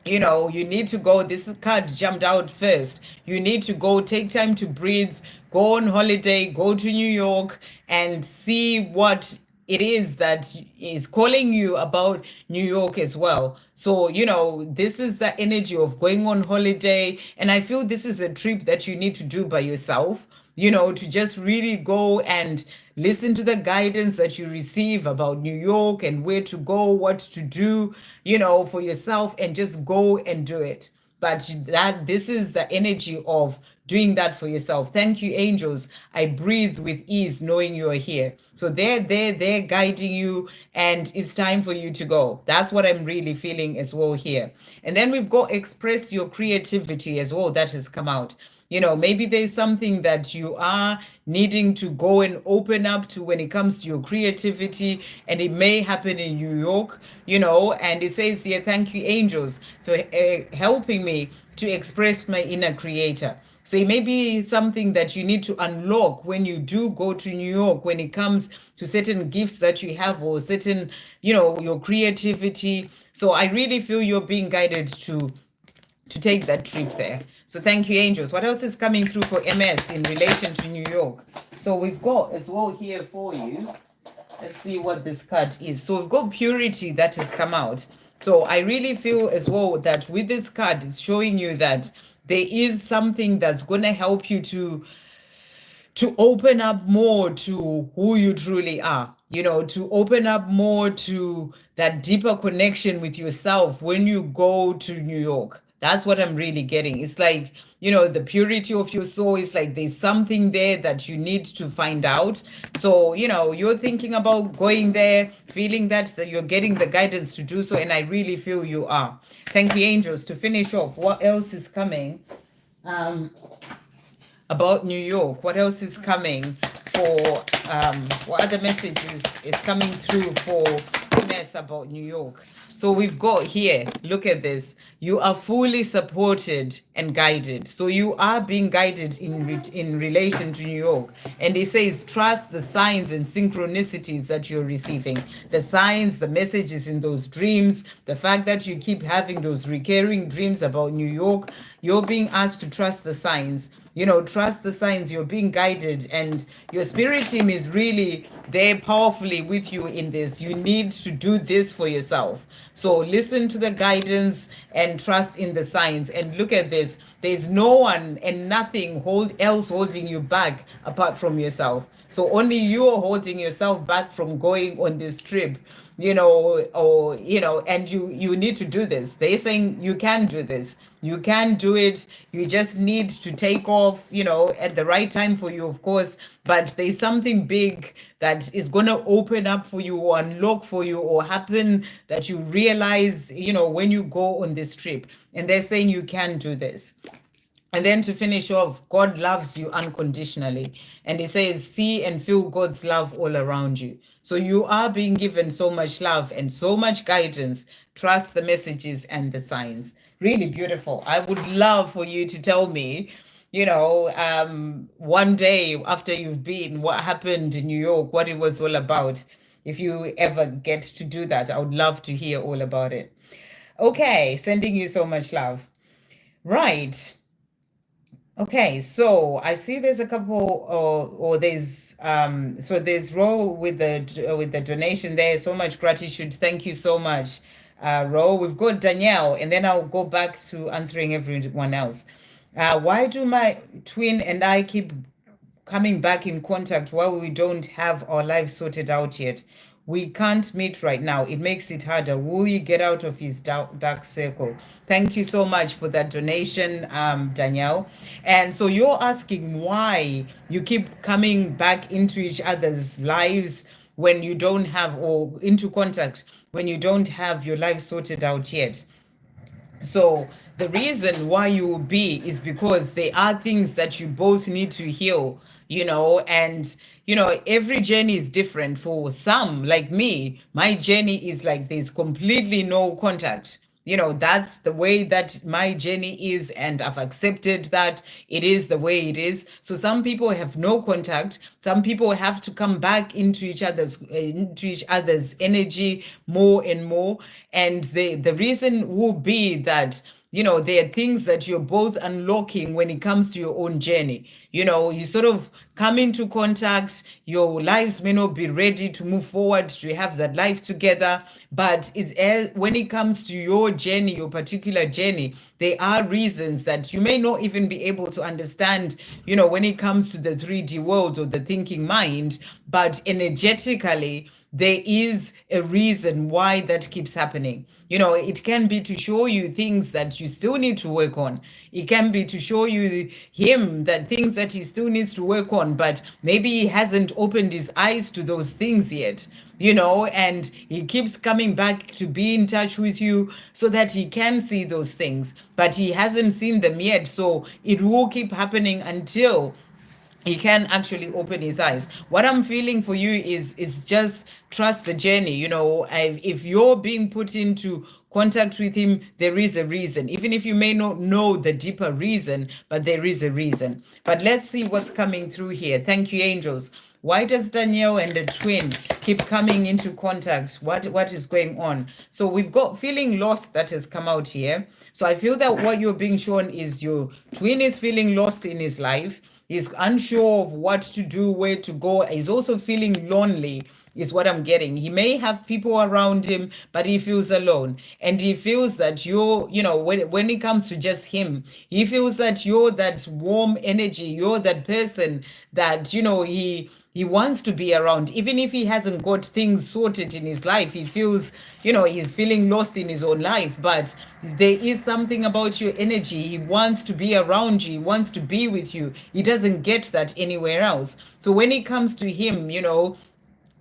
[SPEAKER 1] You need to go. This card jumped out first. You need to go, take time to breathe, go on holiday, go to New York and see what it is that is calling you about New York as well. So, this is the energy of going on holiday. And I feel this is a trip that you need to do by yourself, to just really go and listen to the guidance that you receive about New York and where to go, what to do, for yourself, and just go and do it. But this is the energy of doing that for yourself. Thank you, angels. I breathe with ease knowing you are here. So they're guiding you, and it's time for you to go. That's what I'm really feeling as well here. And then we've got express your creativity as well. That has come out. Maybe there's something that you are needing to go and open up to when it comes to your creativity, and it may happen in New York, and it says here, thank you, angels, for helping me to express my inner creator. So it may be something that you need to unlock when you do go to New York, when it comes to certain gifts that you have or certain, your creativity. So I really feel you're being guided to take that trip there. So thank you, angels. What else is coming through for MS in relation to New York? So we've got as well here for you. Let's see what this card is. So we've got purity that has come out. So I really feel as well that with this card, it's showing you that there is something that's going to help you to open up more to who you truly are, to open up more to that deeper connection with yourself when you go to New York. That's what I'm really getting. It's like, the purity of your soul is like there's something there that you need to find out. So, you're thinking about going there, feeling that you're getting the guidance to do so. And I really feel you are. Thank you, angels. To finish off, what else is coming? About New York, what else is coming for what other messages is coming through for MS about New York? So we've got here, look at this, you are fully supported and guided. So you are being guided in relation to New York. And it says trust the signs and synchronicities that you're receiving, the signs, the messages in those dreams, the fact that you keep having those recurring dreams about New York. You're being asked to trust the signs. Trust the signs. You're being guided, and your spirit team is really there powerfully with you in this. You need to do this for yourself. So listen to the guidance and trust in the signs. And look at this. There's no one and nothing else holding you back apart from yourself. So only you are holding yourself back from going on this trip, and you need to do this. They're saying you can do this. You can do it. You just need to take off, at the right time for you, of course. But there's something big that is going to open up for you or unlock for you or happen that you realize, when you go on this trip. And they're saying you can do this. And then to finish off, God loves you unconditionally. And he says, see and feel God's love all around you. So you are being given so much love and so much guidance. Trust the messages and the signs. Really beautiful. I would love for you to tell me, one day after you've been, what happened in New York, what it was all about. If you ever get to do that, I would love to hear all about it. Okay, sending you so much love. Right. Okay, so I see there's a couple, or there's so there's Ro with the donation there. So much gratitude. Thank you so much, Ro. We've got Danielle, and then I'll go back to answering everyone else. Why do my twin and I keep coming back in contact while we don't have our lives sorted out yet? We can't meet right now. It makes it harder. Will you get out of his dark circle? Thank you so much for that donation, Danielle. And so you're asking why you keep coming back into each other's lives when you don't have, or into contact when you don't have your life sorted out yet. So the reason why you will be is because there are things that you both need to heal, and every journey is different. For some, like me, my journey is like there's completely no contact. That's the way that my journey is, and I've accepted that it is the way it is. So some people have no contact. Some people have to come back into each other's energy more and more. And the reason will be that there are things that you're both unlocking when it comes to your own journey. You sort of come into contact, your lives may not be ready to move forward to have that life together, but when it comes to your journey, your particular journey, there are reasons that you may not even be able to understand, when it comes to the 3D world or the thinking mind, but energetically, there is a reason why that keeps happening. It can be to show you things that you still need to work on. It can be to show you him that things that he still needs to work on, but maybe he hasn't opened his eyes to those things yet. And he keeps coming back to be in touch with you so that he can see those things, but he hasn't seen them yet. So it will keep happening until he can actually open his eyes. What I'm feeling for you is just trust the journey. If you're being put into contact with him, there is a reason, even if you may not know the deeper reason, but there is a reason. But let's see what's coming through here. Thank you, angels. Why does Danielle and the twin keep coming into contact? What is going on? So we've got feeling lost that has come out here. So I feel that what you're being shown is your twin is feeling lost in his life. He's unsure of what to do, where to go. He's also feeling lonely, is what I'm getting. He may have people around him, but he feels alone. And he feels that when it comes to just him, he feels that you're that warm energy. You're that person that, he wants to be around. Even if he hasn't got things sorted in his life, he feels, he's feeling lost in his own life. But there is something about your energy. He wants to be around you. He wants to be with you. He doesn't get that anywhere else. So when it comes to him,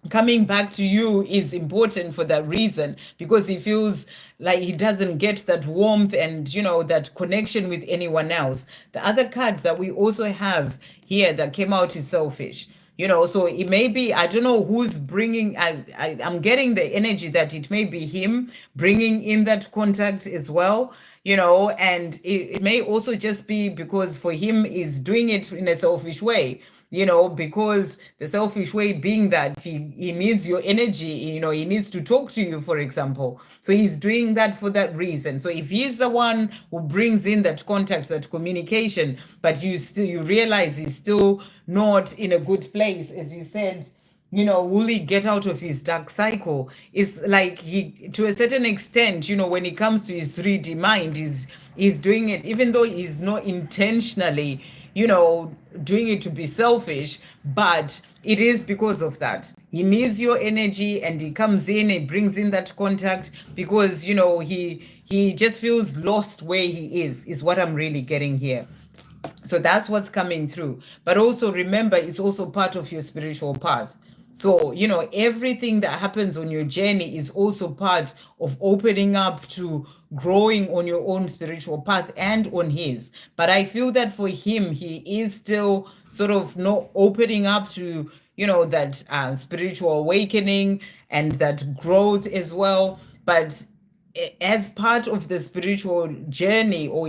[SPEAKER 1] coming back to you is important for that reason, because he feels like he doesn't get that warmth and that connection with anyone else. The other card that we also have here that came out is selfish. So it may be, I don't know who's bringing, I'm getting the energy that it may be him bringing in that contact as well. And it may also just be because for him is doing it in a selfish way, because the selfish way being that he needs your energy, he needs to talk to you, for example. So he's doing that for that reason. So if he's the one who brings in that contact, that communication, but you realize he's still not in a good place, as you said, will he get out of his dark cycle? It's like he, to a certain extent, when it comes to his 3D mind, he's doing it, even though he's not intentionally, doing it to be selfish, but it is because of that. He needs your energy, and he comes in, he brings in that contact because, he just feels lost where he is what I'm really getting here. So that's what's coming through. But also remember, it's also part of your spiritual path. So, everything that happens on your journey is also part of opening up to growing on your own spiritual path and on his. But I feel that for him, he is still sort of not opening up to, that spiritual awakening and that growth as well. But as part of the spiritual journey, or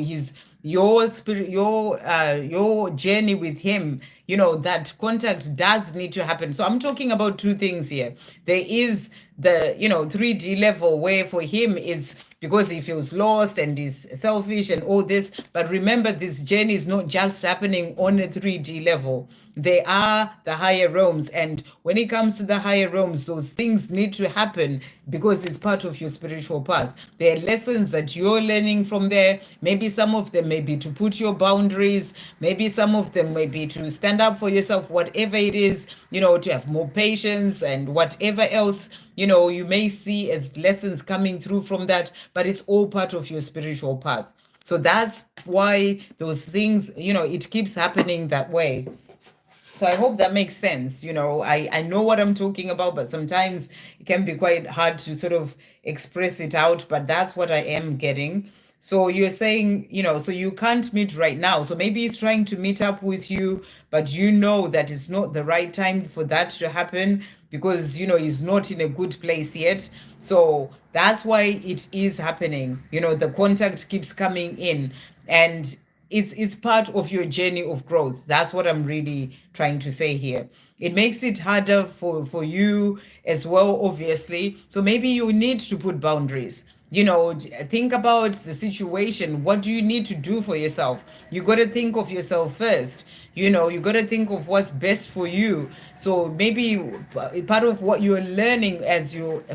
[SPEAKER 1] your spirit, your journey with him, that contact does need to happen. So I'm talking about two things here. There is the 3D level, where for him it's because he feels lost and is selfish and all this. But remember, this journey is not just happening on a 3D level. They are the higher realms, and when it comes to the higher realms, those things need to happen because it's part of your spiritual path. There are lessons that you're learning from there. Maybe some of them may be to put your boundaries, maybe some of them may be to stand up for yourself, whatever it is, to have more patience and whatever else you may see as lessons coming through from that. But it's all part of your spiritual path. So that's why those things, it keeps happening that way. So I hope that makes sense. I know what I'm talking about, but sometimes it can be quite hard to sort of express it out, but that's what I am getting. So you're saying, so you can't meet right now. So maybe he's trying to meet up with you, but you know that it's not the right time for that to happen because, he's not in a good place yet. So that's why it is happening. The contact keeps coming in, and it's part of your journey of growth. That's what I'm really trying to say here. It makes it harder for you as well, obviously. So maybe you need to put boundaries. Think about the situation. What do you need to do for yourself? You got to think of yourself first. You got to think of what's best for you. So maybe part of what you're learning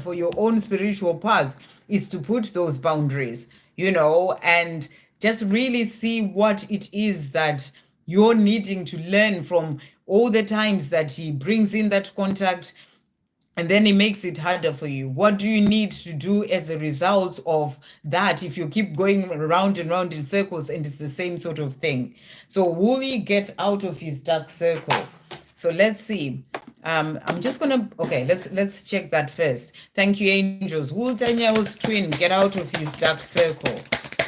[SPEAKER 1] for your own spiritual path is to put those boundaries, and just really see what it is that you're needing to learn from all the times that he brings in that contact, and then it makes it harder for you. What do you need to do as a result of that if you keep going around and round in circles and it's the same sort of thing? So will he get out of his dark circle? So let's see. I'm just gonna, okay, let's check that first. Thank you, angels. Will Danielle's twin get out of his dark circle?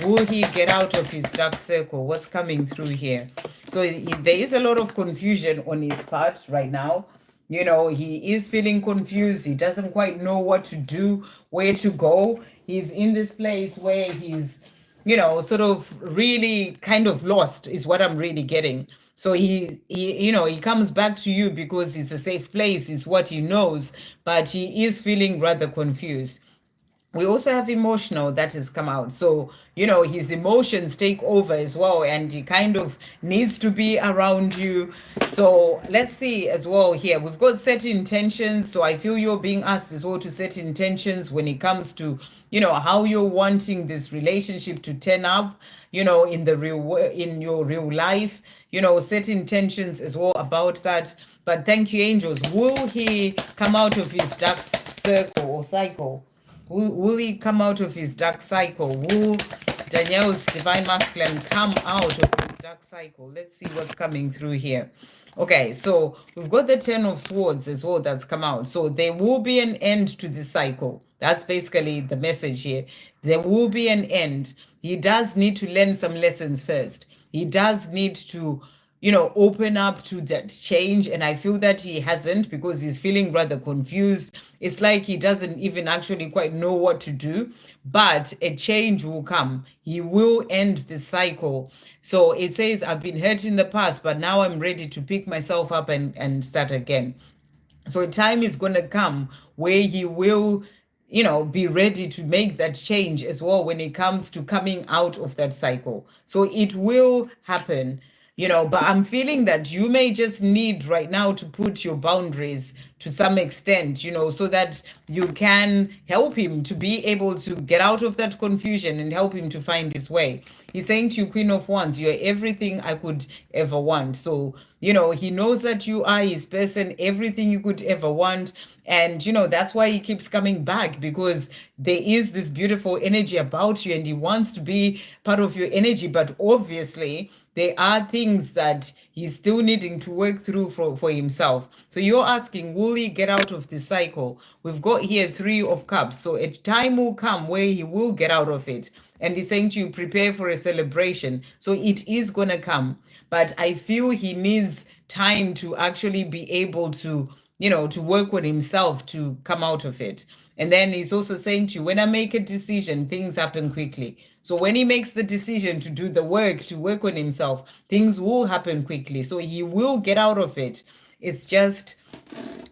[SPEAKER 1] Will he get out of his dark circle? What's coming through here? So there is a lot of confusion on his part right now. He is feeling confused. He doesn't quite know what to do, where to go. He's in this place where he's, sort of really kind of lost is what I'm really getting. So he comes back to you because it's a safe place. It's what he knows, but he is feeling rather confused. We also have emotional that has come out. So, his emotions take over as well, and he kind of needs to be around you. So let's see as well here. We've got set intentions. So I feel you're being asked as well to set intentions when it comes to, how you're wanting this relationship to turn up, in your real life, set intentions as well about that. But thank you, angels. Will he come out of his dark circle or cycle? Will he come out of his dark cycle? Will Danielle's divine masculine come out of his dark cycle? Let's see what's coming through here. Okay, so we've got the 10 of Swords as well that's come out. So there will be an end to this cycle. That's basically the message here. There will be an end. He does need to learn some lessons first. He does need to open up to that change. And I feel that he hasn't because he's feeling rather confused. It's like he doesn't even actually quite know what to do, but a change will come. He will end the cycle. So it says, I've been hurt in the past, but now I'm ready to pick myself up and start again. So time is going to come where he will be ready to make that change as well when it comes to coming out of that cycle. So it will happen. But I'm feeling that you may just need right now to put your boundaries to some extent, so that you can help him to be able to get out of that confusion and help him to find his way. He's saying to you, Queen of Wands, you're everything I could ever want. So, he knows that you are his person, everything you could ever want. And, that's why he keeps coming back, because there is this beautiful energy about you and he wants to be part of your energy. But obviously, there are things that he's still needing to work through for himself. So you're asking, will he get out of this cycle? We've got here 3 of Cups. So a time will come where he will get out of it. And he's saying to you, prepare for a celebration. So it is going to come. But I feel he needs time to actually be able to, to work with himself to come out of it. And then he's also saying to you, when I make a decision, things happen quickly. So when he makes the decision to do the work, to work on himself, things will happen quickly. So he will get out of it. It's just,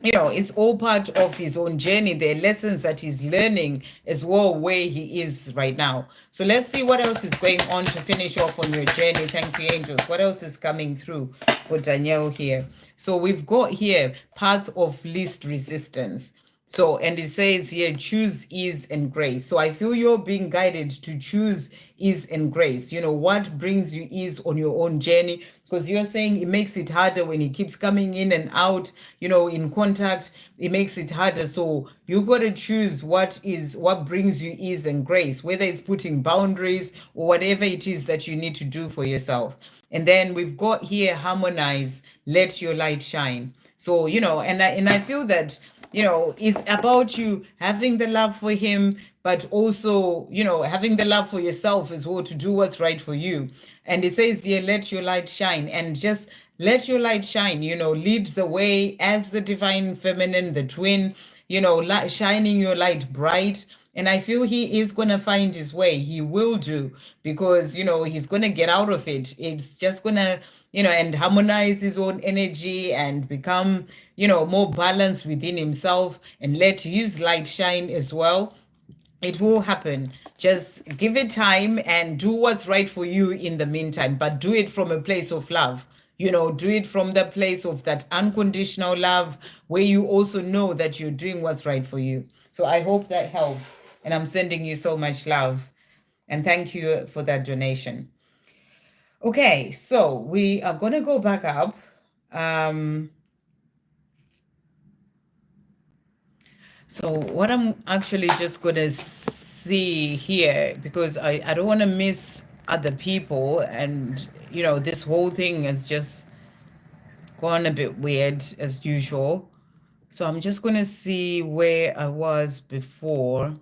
[SPEAKER 1] it's all part of his own journey. The lessons that he's learning as well, where he is right now. So let's see what else is going on to finish off on your journey. Thank you, angels. What else is coming through for Danielle here? So we've got here path of least resistance. So, and it says here, choose ease and grace. So I feel you're being guided to choose ease and grace. What brings you ease on your own journey? Because you're saying it makes it harder when he keeps coming in and out, in contact, it makes it harder. So you got to choose what brings you ease and grace, whether it's putting boundaries or whatever it is that you need to do for yourself. And then we've got here, harmonize, let your light shine. So, and I feel that, it's about you having the love for him, but also, having the love for yourself as well, to do what's right for you. And it says here, let your light shine, and just let your light shine, lead the way as the divine feminine, the twin, shining your light bright. And I feel he is going to find his way. He will do, because, he's going to get out of it. It's just going to, and harmonize his own energy and become, more balanced within himself, and let his light shine as well. It will happen. Just give it time and do what's right for you in the meantime, but do it from a place of love. Do it from the place of that unconditional love, where you also know that you're doing what's right for you. So I hope that helps. And I'm sending you so much love. And thank you for that donation. Okay, so we are going to go back up. So what I'm actually just going to see here, because I don't want to miss other people, and, this whole thing has just gone a bit weird as usual. So I'm just going to see where I was before.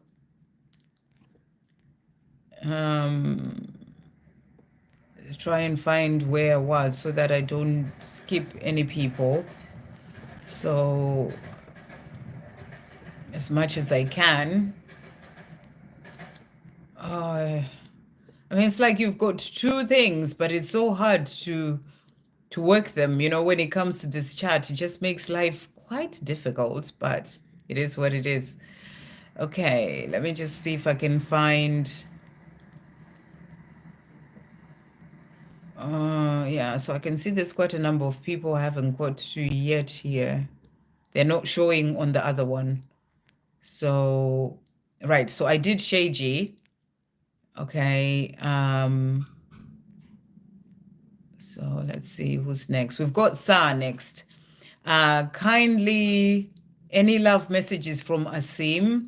[SPEAKER 1] Try and find where I was so that I don't skip any people. So as much as I can. I mean, it's like you've got two things, but it's so hard to work them, when it comes to this chat. It just makes life quite difficult, but it is what it is. Okay, let me just see if I can find... yeah, so I can see there's quite a number of people I haven't got to yet here. They're not showing on the other one. So, right, so I did Shay G. Okay, so let's see who's next. We've got Sa next. Kindly, any love messages from Asim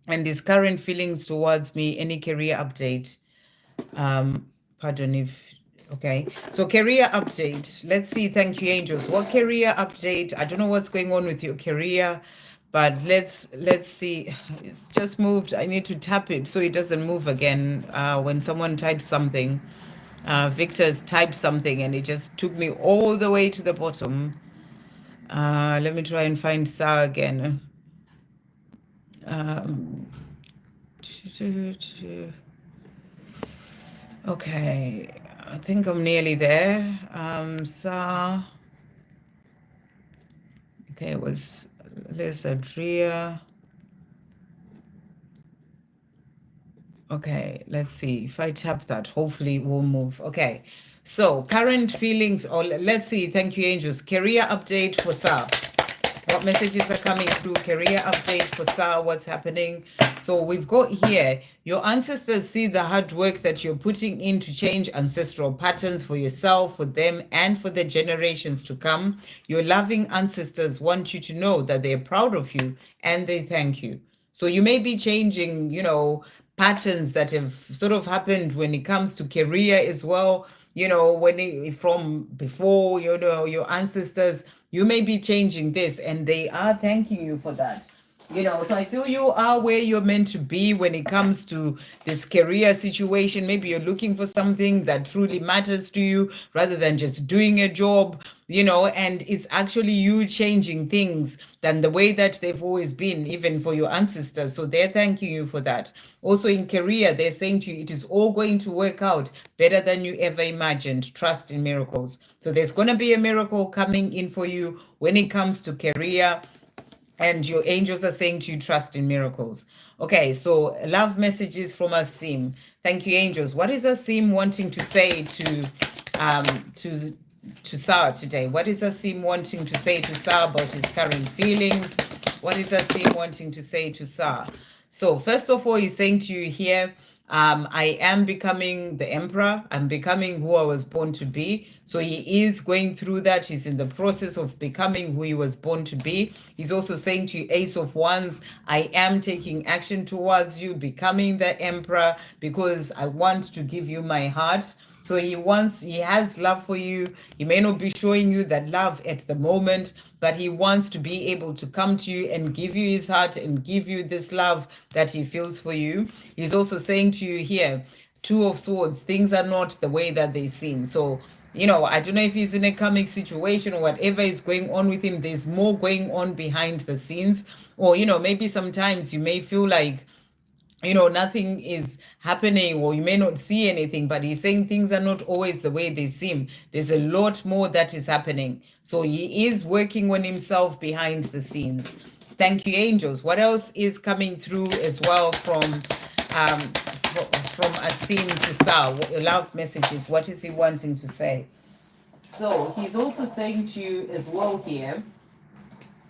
[SPEAKER 1] and his current feelings towards me, any career update. Pardon if... Okay, so career update. Let's see. Thank you, angels. What career update? I don't know what's going on with your career, but let's see. It's just moved. I need to tap it so it doesn't move again. When someone types something, Victor's typed something and it just took me all the way to the bottom. Let me try and find Sa again. Okay, I think I'm nearly there. Sa. Okay, it was Liz Adria. Okay, let's see. If I tap that, hopefully it will move. Okay, so current feelings, or let's see. Thank you, angels. Career update for Sa. What messages are coming through? Career update for Sa. What's happening? So we've got here, your ancestors see the hard work that you're putting in to change ancestral patterns for yourself, for them, and for the generations to come. Your loving ancestors want you to know that they're proud of you and they thank you. So you may be changing, patterns that have sort of happened when it comes to career as well. From before, your ancestors, you may be changing this and they are thanking you for that. So I feel you are where you're meant to be when it comes to this career situation. Maybe you're looking for something that truly matters to you rather than just doing a job, and it's actually you changing things than the way that they've always been, even for your ancestors. So they're thanking you for that. Also in career, they're saying to you, it is all going to work out better than you ever imagined. Trust in miracles. So there's going to be a miracle coming in for you when it comes to career. And your angels are saying to you, trust in miracles. Okay, so love messages from Asim. Thank you, angels. What is Asim wanting to say um to to Sa today? What is Asim wanting to say to Sa about his current feelings? What is Asim wanting to say to Sa? So first of all, he's saying to you here, I am becoming the emperor. I'm becoming who I was born to be. So he is going through that. He's in the process of becoming who he was born to be. He's also saying to you, Ace of Wands, I am taking action towards you, becoming the emperor, because I want to give you my heart. So he has love for you. He may not be showing you that love at the moment, but he wants to be able to come to you and give you his heart and give you this love that he feels for you. He's also saying to you here, Two of Swords, things are not the way that they seem. So, I don't know if he's in a karmic situation or whatever is going on with him. There's more going on behind the scenes. Or, maybe sometimes you may feel like, nothing is happening, or you may not see anything, but he's saying things are not always the way they seem. There's a lot more that is happening. So he is working on himself behind the scenes. Thank you, angels. What else is coming through as well from Asim to Sa? Love messages. What is he wanting to say? So he's also saying to you as well here.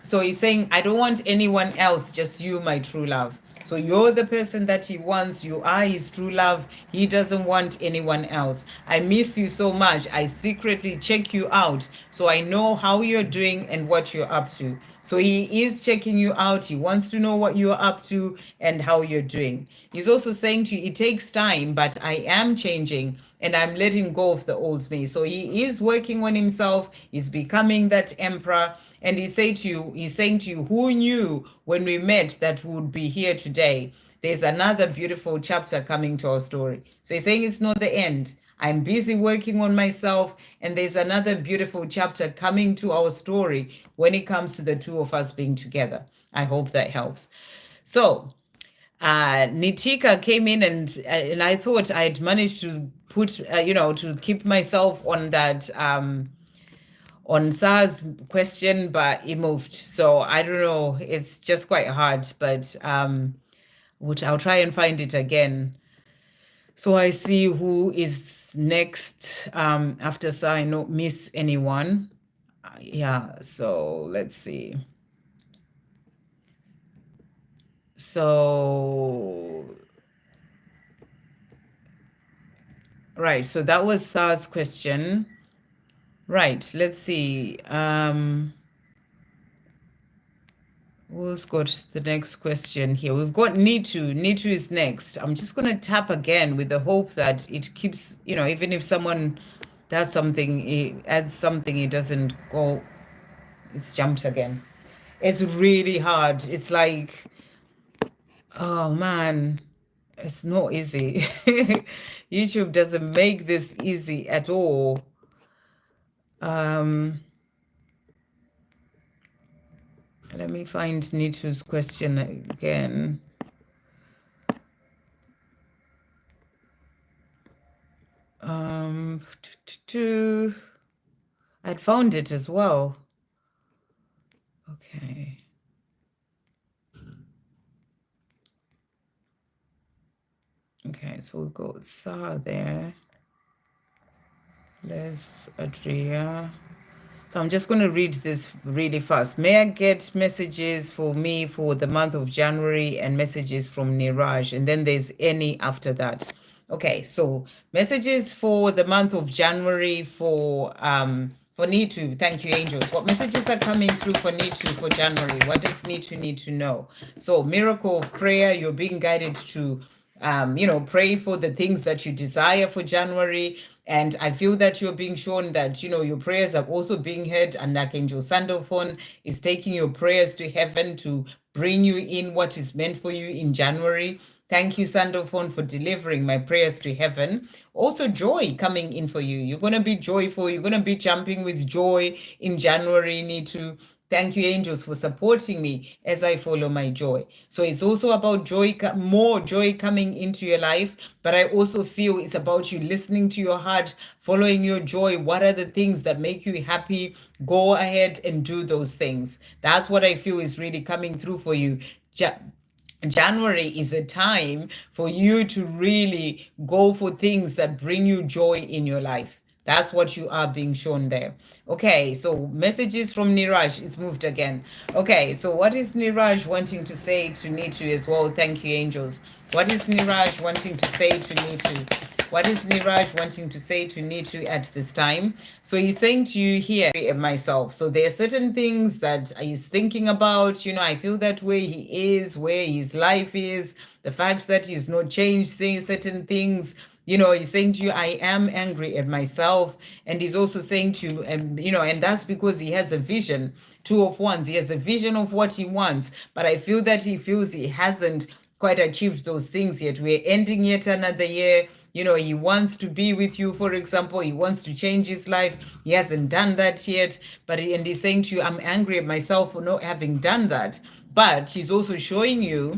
[SPEAKER 1] So he's saying, I don't want anyone else, just you, my true love. So you're the person that he wants. You are his true love. He doesn't want anyone else. I miss you so much. I secretly check you out, so I know how you're doing and what you're up to. So he is checking you out. He wants to know what you're up to and how you're doing. He's also saying to you, it takes time, but I am changing and I'm letting go of the old me. So he is working on himself. He's becoming that emperor. And he's saying to you, who knew when we met that we would be here today? There's another beautiful chapter coming to our story. So he's saying it's not the end. I'm busy working on myself, and there's another beautiful chapter coming to our story when it comes to the two of us being together. I hope that helps. So Nitika came in, and I thought I'd managed to put, to keep myself on that, on Sa's question, but it moved. So I don't know. It's just quite hard, but I'll try and find it again. So I see who is next after Sa. I don't miss anyone. Yeah, so let's see. So, right, so that was Sa's question. Right, let's see. Who's got the next question here? We've got Nitu. Nitu is next. I'm just going to tap again with the hope that it keeps, even if someone does something, it adds something, it doesn't go, it's jumped again. It's really hard. It's like, oh man, it's not easy. YouTube doesn't make this easy at all. Let me find Nitu's question again. I'd found it as well. Okay. Okay, so we've got Sa there. There's Adria. So I'm just going to read this really fast. May I get messages for me for the month of January and messages from Niraj? And then there's any after that. Okay, so messages for the month of January for Nitu. Thank you, angels. What messages are coming through for Nitu for January? What does Nitu need to know? So miracle of prayer, you're being guided to pray for the things that you desire for January. And I feel that you're being shown that, your prayers are also being heard, and Archangel Sandalphon is taking your prayers to heaven to bring you in what is meant for you in January. Thank you, Sandophone, for delivering my prayers to heaven. Also, joy coming in for you. You're going to be joyful. You're going to be jumping with joy in January. Need to thank you, angels, for supporting me as I follow my joy. So it's also about joy, more joy coming into your life. But I also feel it's about you listening to your heart, following your joy. What are the things that make you happy? Go ahead and do those things. That's what I feel is really coming through for you. January is a time for you to really go for things that bring you joy in your life. That's what you are being shown there. Okay, so messages from Niraj is moved again. Okay, so what is Niraj wanting to say to Nitu as well? Thank you, angels. What is Niraj wanting to say to Nitu? What is Niraj wanting to say to Nitu at this time? So he's saying to you here, myself. So there are certain things that he's thinking about. You know, I feel that way he is, where his life is, the fact that he's not changed, saying certain things. You know, he's saying to you, I am angry at myself. And he's also saying to you, and that's because he has a vision. Two of Wands, he has a vision of what he wants. But I feel that he feels he hasn't quite achieved those things yet. We're ending yet another year. You know, he wants to be with you, for example. He wants to change his life. He hasn't done that yet. And he's saying to you, I'm angry at myself for not having done that. But he's also showing you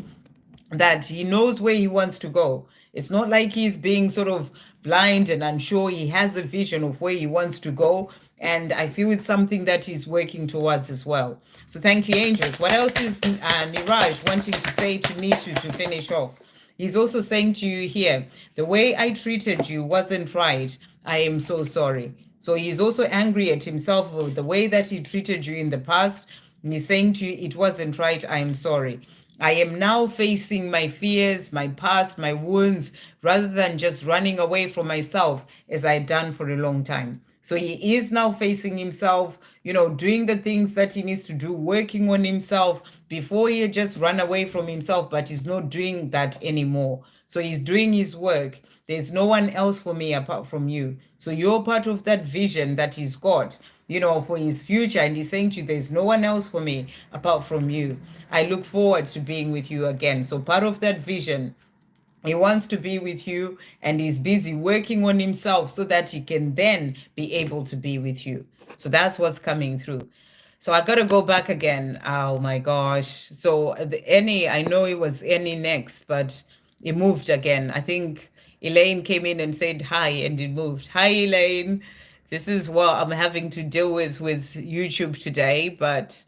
[SPEAKER 1] that he knows where he wants to go. It's not like he's being sort of blind and unsure. He has a vision of where he wants to go. And I feel it's something that he's working towards as well. So thank you, angels. What else is Niraj wanting to say to Nitu to finish off? He's also saying to you here, the way I treated you wasn't right. I am so sorry. So he's also angry at himself for the way that he treated you in the past. And he's saying to you, it wasn't right. I am sorry. I am now facing my fears, my past, my wounds, rather than just running away from myself as I'd done for a long time. So he is now facing himself, you know, doing the things that he needs to do, working on himself. Before he had just run away from himself, but he's not doing that anymore. So he's doing his work. There's no one else for me apart from you. So you're part of that vision that he's got, you know, for his future. And he's saying to you, there's no one else for me apart from you. I look forward to being with you again. So part of that vision, he wants to be with you, and he's busy working on himself so that he can then be able to be with you. So that's what's coming through. So I got to go back again. Oh my gosh. So I know it was Annie next, but it moved again. I think Elaine came in and said hi, and it moved. Hi, Elaine. This is what I'm having to deal with YouTube today, but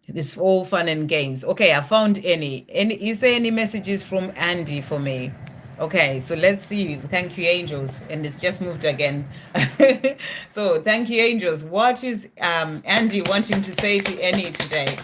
[SPEAKER 1] it's all fun and games. Okay, I found any. Is there any messages from Andy for me? Okay, so let's see. Thank you, angels. And it's just moved again. So thank you, angels. What is Andy wanting to say to Annie today?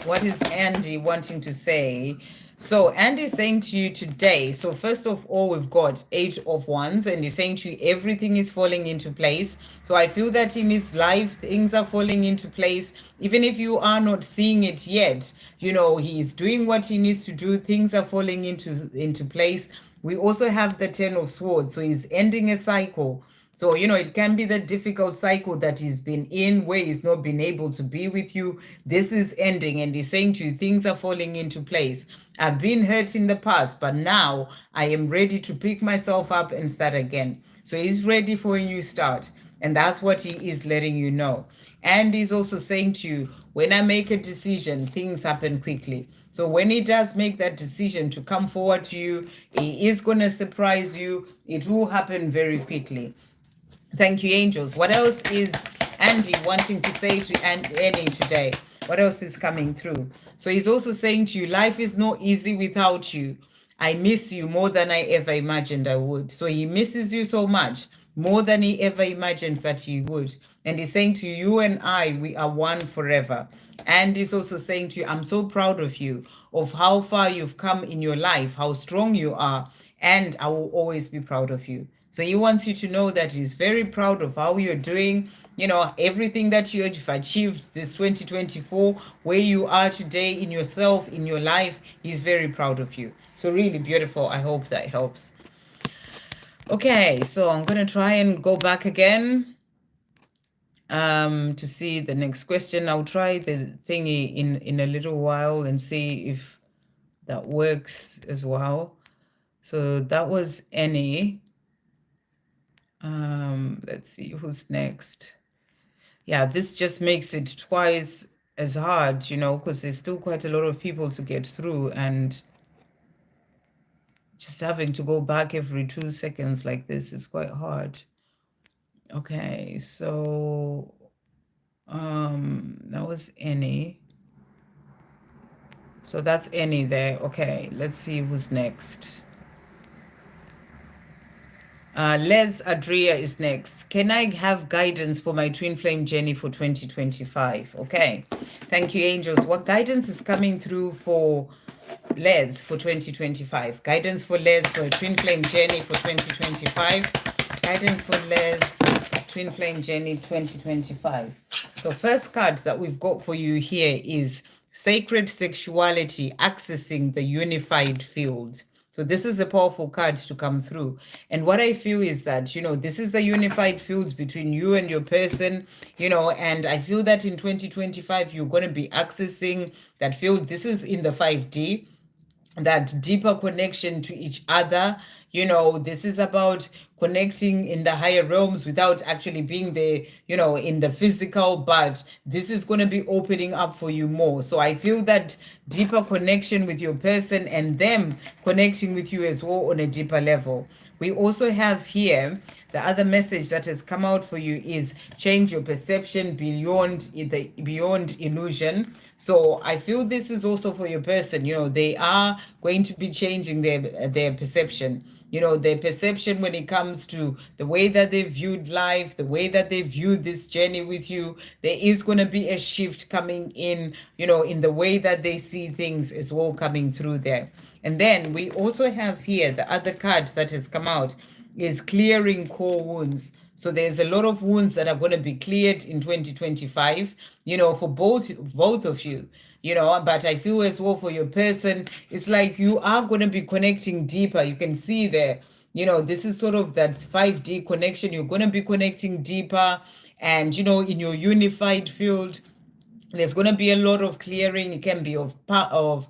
[SPEAKER 1] What is Andy wanting to say? So Andy is saying to you today, so first of all, we've got 8 of Wands, and he's saying to you, everything is falling into place. So I feel that in his life, things are falling into place. Even if you are not seeing it yet, you know, he's doing what he needs to do. Things are falling into place. We also have the 10 of Swords. So he's ending a cycle. So, you know, it can be the difficult cycle that he's been in where he's not been able to be with you. This is ending, and he's saying to you, things are falling into place. I've been hurt in the past, but now I am ready to pick myself up and start again. So he's ready for a new start. And that's what he is letting you know. And he's also saying to you, when I make a decision, things happen quickly. So when he does make that decision to come forward to you, he is going to surprise you. It will happen very quickly. Thank you, angels. What else is Andy wanting to say to Annie today? What else is coming through? So he's also saying to you, life is not easy without you. I miss you more than I ever imagined I would. So he misses you so much, more than he ever imagined that he would. And he's saying to you, you and I, we are one forever. And he's also saying to you, I'm so proud of you, of how far you've come in your life, how strong you are, and I will always be proud of you. So he wants you to know that he's very proud of how you're doing, you know, everything that you've achieved this 2024, where you are today in yourself, in your life. He's very proud of you. So really beautiful. I hope that helps. Okay, so I'm going to try and go back again. To see the next question. I'll try the thingy in a little while and see if that works as well. So that was Annie. Let's see who's next. Yeah, this just makes it twice as hard, because there's still quite a lot of people to get through, and just having to go back every 2 seconds like this is quite hard. Okay, so that was Annie. So that's Annie there. Okay, let's see who's next. Les Adria is next. Can I have guidance for my twin flame journey for 2025? Okay, thank you, angels. What guidance is coming through for Les for 2025? Guidance for Les for a twin flame journey for 2025. Guidance for Les, twin flame journey 2025. So first card that we've got for you here is sacred sexuality accessing the unified field. So this is a powerful card to come through. And what I feel is that, this is the unified fields between you and your person, and I feel that in 2025, you're going to be accessing that field. This is in the 5D, that deeper connection to each other. This is about connecting in the higher realms without actually being there, in the physical, but this is going to be opening up for you more. So I feel that deeper connection with your person and them connecting with you as well on a deeper level. We also have here the other message that has come out for you is change your perception beyond illusion. So I feel this is also for your person. They are going to be changing their perception. Their perception when it comes to the way that they viewed life, the way that they viewed this journey with you. There is going to be a shift coming in, in the way that they see things as well coming through there. And then we also have here the other card that has come out is clearing core wounds. So there's a lot of wounds that are going to be cleared in 2025, for both of you, but I feel as well for your person, it's like you are going to be connecting deeper. You can see there, this is sort of that 5D connection. You're going to be connecting deeper and, in your unified field. There's going to be a lot of clearing. It can be of karma,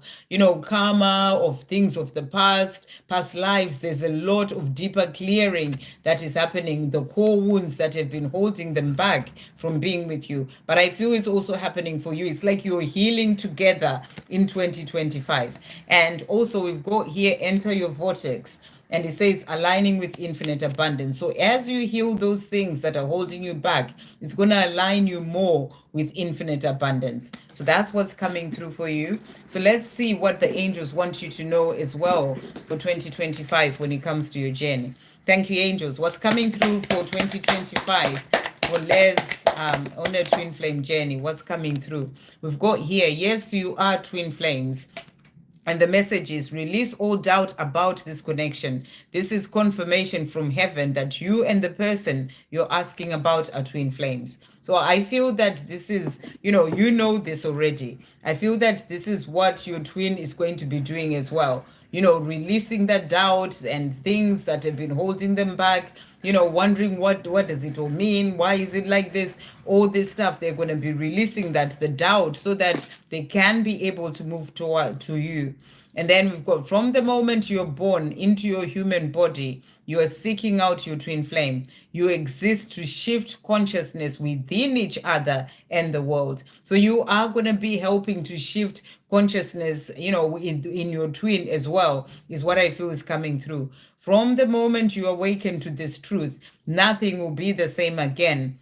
[SPEAKER 1] of things of the past lives. There's a lot of deeper clearing that is happening, the core wounds that have been holding them back from being with you. But I feel it's also happening for you. It's like you're healing together in 2025. And also we've got here, enter your vortex. And it says aligning with infinite abundance. So as you heal those things that are holding you back, it's going to align you more with infinite abundance. So that's what's coming through for you. So let's see what the angels want you to know as well for 2025 when it comes to your journey. Thank you, angels. What's coming through for 2025 for Les on a twin flame journey? What's coming through? We've got here, yes, you are twin flames. And the message is release all doubt about this connection. This is confirmation from heaven that you and the person you're asking about are twin flames. So I feel that this is, you know this already. I feel that this is what your twin is going to be doing as well. Releasing that doubt and things that have been holding them back, wondering what does it all mean? Why is it like this? All this stuff, they're going to be releasing the doubt so that they can be able to move to you. And then we've got from the moment you're born into your human body, you are seeking out your twin flame. You exist to shift consciousness within each other and the world. So you are going to be helping to shift consciousness, in your twin as well, is what I feel is coming through. From the moment you awaken to this truth, nothing will be the same again.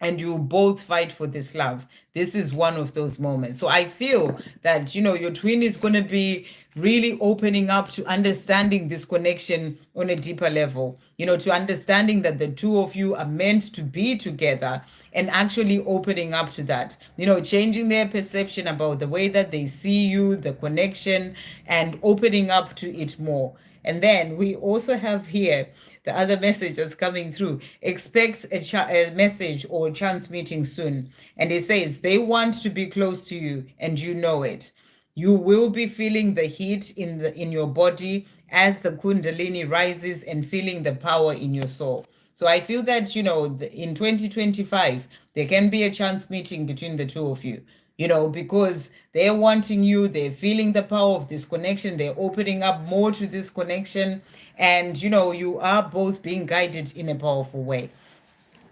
[SPEAKER 1] And you both fight for this love. This is one of those moments. So I feel that, your twin is going to be really opening up to understanding this connection on a deeper level, to understanding that the two of you are meant to be together and actually opening up to that, changing their perception about the way that they see you, the connection, and opening up to it more. And then we also have here the other message that's coming through. Expect a message or a chance meeting soon. And it says they want to be close to you and you know it. You will be feeling the heat in your body as the Kundalini rises and feeling the power in your soul. So I feel that, in 2025, there can be a chance meeting between the two of you, because they're wanting you, they're feeling the power of this connection, they're opening up more to this connection, and, you are both being guided in a powerful way.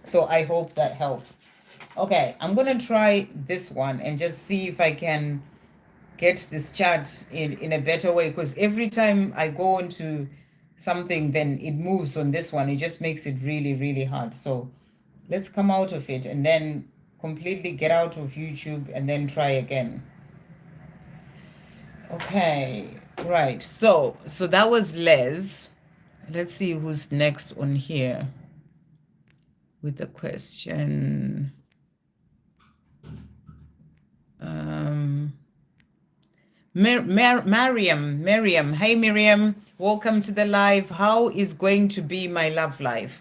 [SPEAKER 1] So I hope that helps. Okay, I'm going to try this one and just see if I can get this chart in a better way, because every time I go into something, then it moves on this one. It just makes it really, really hard. So let's come out of it and then completely get out of YouTube and then try again. Okay, right. So that was Les. Let's see who's next on here with the question. Miriam. Hey, Miriam. Welcome to the live. How is going to be my love life?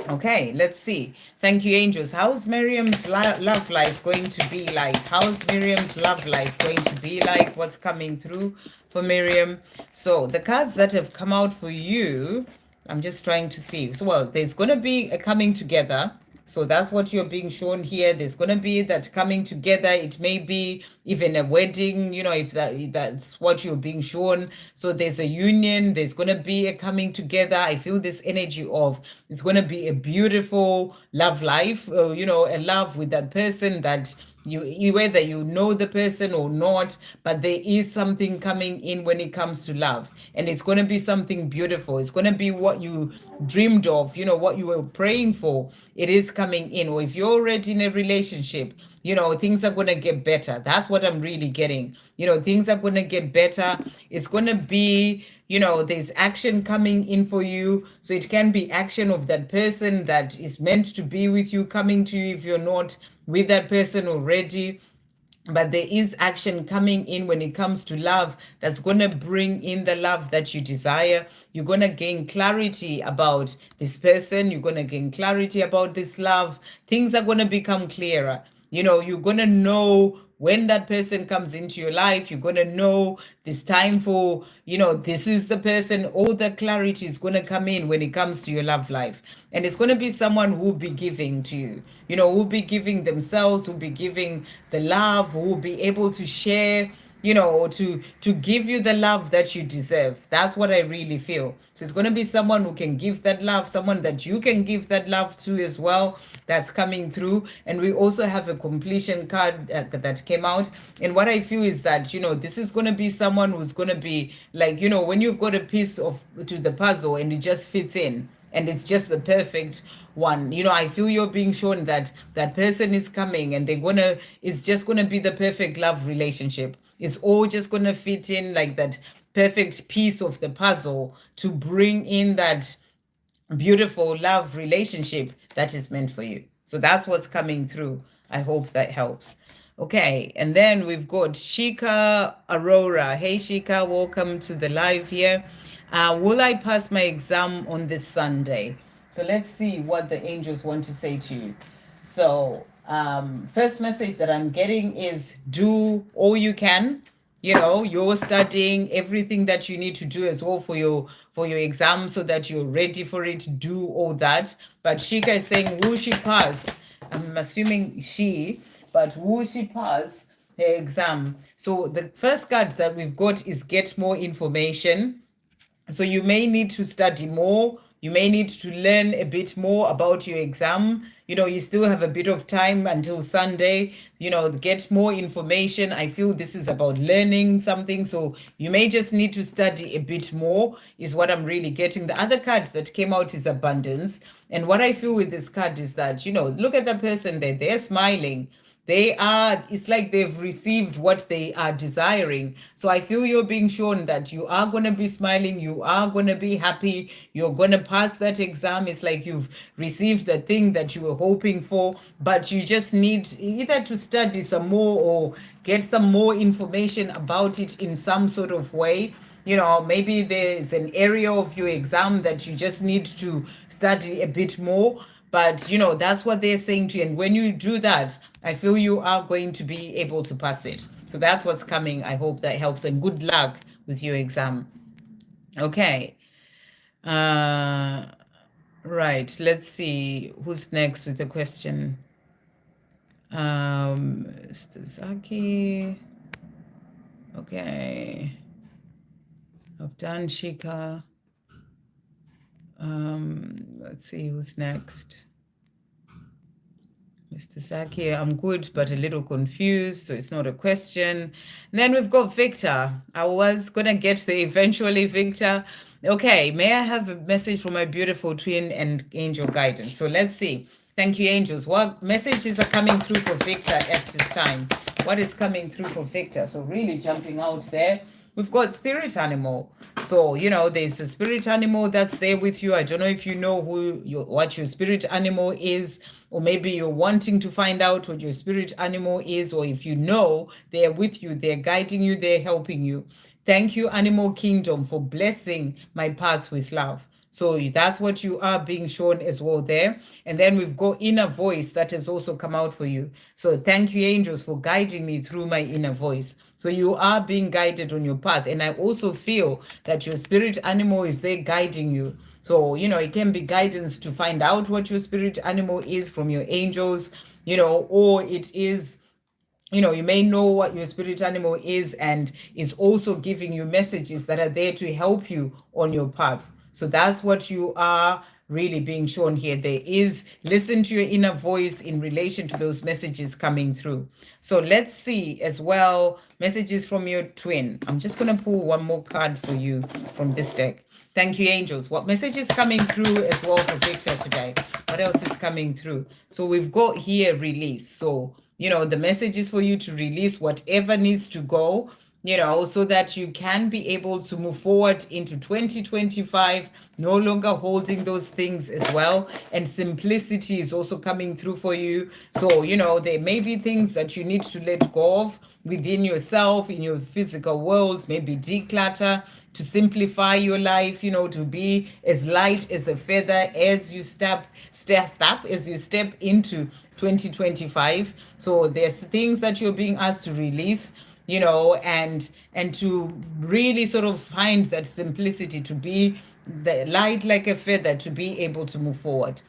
[SPEAKER 1] Okay, let's see. Thank you, angels. How's Miriam's love life going to be like? How's Miriam's love life going to be like? What's coming through for Miriam? So the cards that have come out for you, I'm just trying to see. So, well, there's going to be a coming together. So that's what you're being shown here. There's going to be that coming together. It may be even a wedding, if that's what you're being shown. So there's a union. There's going to be a coming together. I feel this energy of it's going to be a beautiful love life, a love with that person that you whether you know the person or not, but there is something coming in when it comes to love, and it's going to be something beautiful. It's going to be what you dreamed of, what you were praying for. It is coming in. Or if you're already in a relationship, things are going to get better. That's what I'm really getting. Things are going to get better. It's going to be, there's action coming in for you. So it can be action of that person that is meant to be with you coming to you if you're not with that person already. But there is action coming in when it comes to love that's going to bring in the love that you desire. You're going to gain clarity about this person. You're going to gain clarity about this love. Things are going to become clearer. You're going to know when that person comes into your life. You're going to know this time for, this is the person. All the clarity is going to come in when it comes to your love life. And it's going to be someone who will be giving to you, who will be giving themselves, who will be giving the love, who will be able to share, to give you the love that you deserve. That's what I really feel. So it's going to be someone who can give that love, someone that you can give that love to as well. That's coming through. And we also have a completion card that came out. And what I feel is that, this is going to be someone who's going to be like, when you've got a piece to the puzzle and it just fits in, and it's just the perfect one. I feel you're being shown that that person is coming, and it's just gonna be the perfect love relationship. It's all just gonna fit in like that perfect piece of the puzzle to bring in that beautiful love relationship that is meant for you. So that's what's coming through. I hope that helps. Okay, and then we've got Shika Aurora. Hey Shika, welcome to the live here. Will I pass my exam on this Sunday? So let's see what the angels want to say to you. So first message that I'm getting is do all you can. You're studying everything that you need to do as well for your exam so that you're ready for it. Do all that. But Shika is saying, will she pass? I'm assuming she, but will she pass her exam? So the first card that we've got is get more information. So you may need to study more. You may need to learn a bit more about your exam. You still have a bit of time until Sunday, get more information. I feel this is about learning something. So you may just need to study a bit more is what I'm really getting. The other card that came out is abundance. And what I feel with this card is that, look at the person there. They're smiling. It's like they've received what they are desiring. So I feel you're being shown that you are going to be smiling, you are going to be happy, you're going to pass that exam. It's like you've received the thing that you were hoping for, but you just need either to study some more or get some more information about it in some sort of way. Maybe there's an area of your exam that you just need to study a bit more. But, that's what they're saying to you. And when you do that, I feel you are going to be able to pass it. So that's what's coming. I hope that helps. And good luck with your exam. Okay. Right. Let's see who's next with the question. Mr. Zaki. Okay. I've done Shika. Let's see who's next. Mr. Saki, I'm good, but a little confused, so it's not a question. And then we've got Victor. I was going to get there eventually, Victor. Okay, may I have a message from my beautiful twin and angel guidance? So let's see. Thank you, angels. What messages are coming through for Victor at this time? What is coming through for Victor? So really jumping out there. We've got spirit animal. So, there's a spirit animal that's there with you. I don't know if you know what your spirit animal is, or maybe you're wanting to find out what your spirit animal is, or if you know, they're with you, they're guiding you, they're helping you. Thank you, Animal Kingdom, for blessing my path with love. So that's what you are being shown as well there. And then we've got inner voice that has also come out for you. So thank you, angels, for guiding me through my inner voice. So you are being guided on your path. And I also feel that your spirit animal is there guiding you. So, it can be guidance to find out what your spirit animal is from your angels, or it is, you may know what your spirit animal is, and it's also giving you messages that are there to help you on your path. So that's what you are really being shown here. There is, listen to your inner voice in relation to those messages coming through. So let's see as well, messages from your twin. I'm just going to pull one more card for you from this deck. Thank you, angels. What message is coming through as well for Victor today? What else is coming through? So we've got here release. So, the message is for you to release whatever needs to go, so that you can be able to move forward into 2025, no longer holding those things as well. And simplicity is also coming through for you. So, there may be things that you need to let go of within yourself, in your physical world, maybe declutter, to simplify your life, to be as light as a feather as you step into 2025. So there's things that you're being asked to release, and to really sort of find that simplicity, to be the light like a feather, to be able to move forward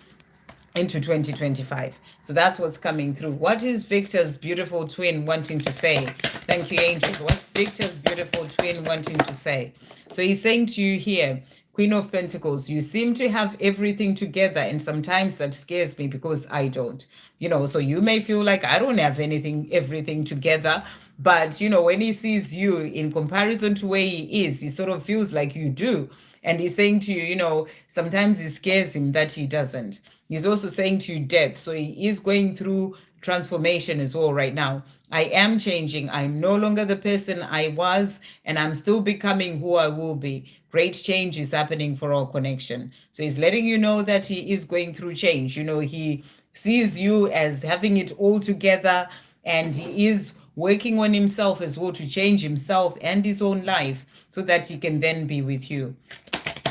[SPEAKER 1] into 2025. So that's what's coming through. What is Victor's beautiful twin wanting to say? Thank you, angels. What Victor's beautiful twin wanting to say? So he's saying to you here, Queen of Pentacles, you seem to have everything together, and sometimes that scares me because I don't. So you may feel like I don't have everything together, but when he sees you in comparison to where he is, he sort of feels like you do. And he's saying to you, sometimes it scares him that he doesn't. He's also saying to you death. So he is going through transformation as well right now. I am changing. I'm no longer the person I was, and I'm still becoming who I will be. Great change is happening for our connection. So he's letting you know that he is going through change. He sees you as having it all together, and he is working on himself as well to change himself and his own life so that he can then be with you.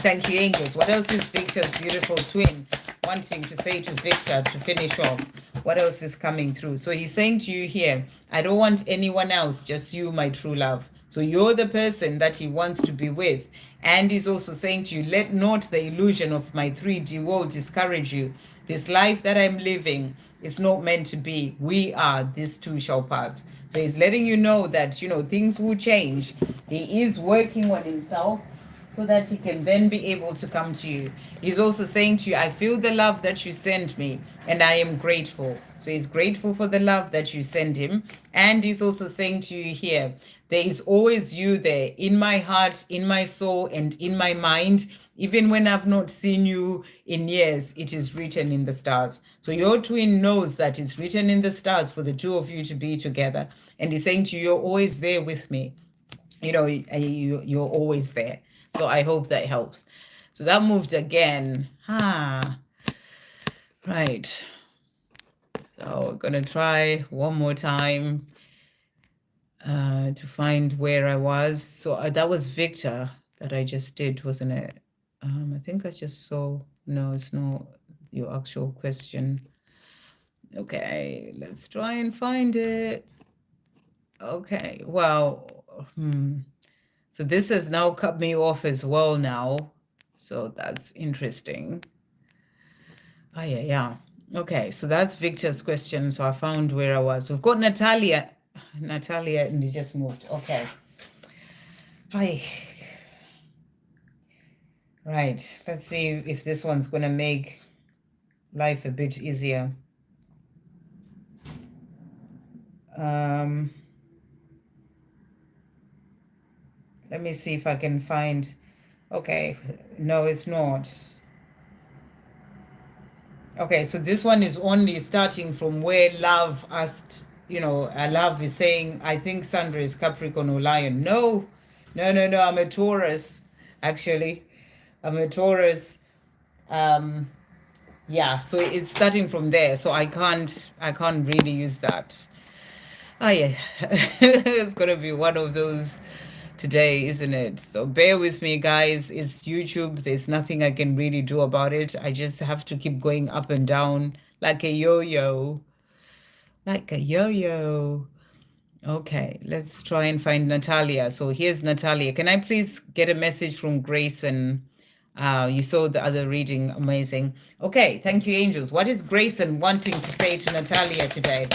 [SPEAKER 1] Thank you, angels. What else is Victor's beautiful twin wanting to say to Victor to finish off? What else is coming through? So he's saying to you here, I don't want anyone else, just you, my true love. So you're the person that he wants to be with. And he's also saying to you, let not the illusion of my 3D world discourage you. This life that I'm living is not meant to be. We are, this too shall pass. So he's letting you know that, things will change. He is working on himself so that he can then be able to come to you. He's also saying to you, I feel the love that you send me, and I am grateful. So he's grateful for the love that you send him. And he's also saying to you here, there is always you there in my heart, in my soul, and in my mind. Even when I've not seen you in years, it is written in the stars. So your twin knows that it's written in the stars for the two of you to be together. And he's saying to you, you're always there with me. You're always there. So I hope that helps. So that moved again. Right. So we're going to try one more time to find where I was. So that was Victor that I just did, wasn't it? I think I just saw. No, it's not your actual question. Okay, let's try and find it. Okay, well, so this has now cut me off as well now. So that's interesting. Oh, yeah, yeah. Okay, so that's Victor's question. So I found where I was. We've got Natalia. Natalia, and he just moved. Okay. Hi. Right. Let's see if this one's going to make life a bit easier. Um, let me see if I can find. Okay. No, it's not. Okay, so this one is only starting from where love asked, love is saying, I think Sandra is Capricorn or Lion. No, no, no, no, I'm a Taurus, actually. I'm a Taurus. Um, yeah, so it's starting from there. So I can't really use that. Oh yeah, it's gonna be one of those today, isn't it? So bear with me, guys. It's YouTube. There's nothing I can really do about it. I just have to keep going up and down like a yo-yo, like a yo-yo. Okay, let's try and find Natalia. So here's Natalia. Can I please get a message from Grace? And you saw the other reading. Amazing. Okay, thank you, angels. What is Grayson wanting to say to Natalia today?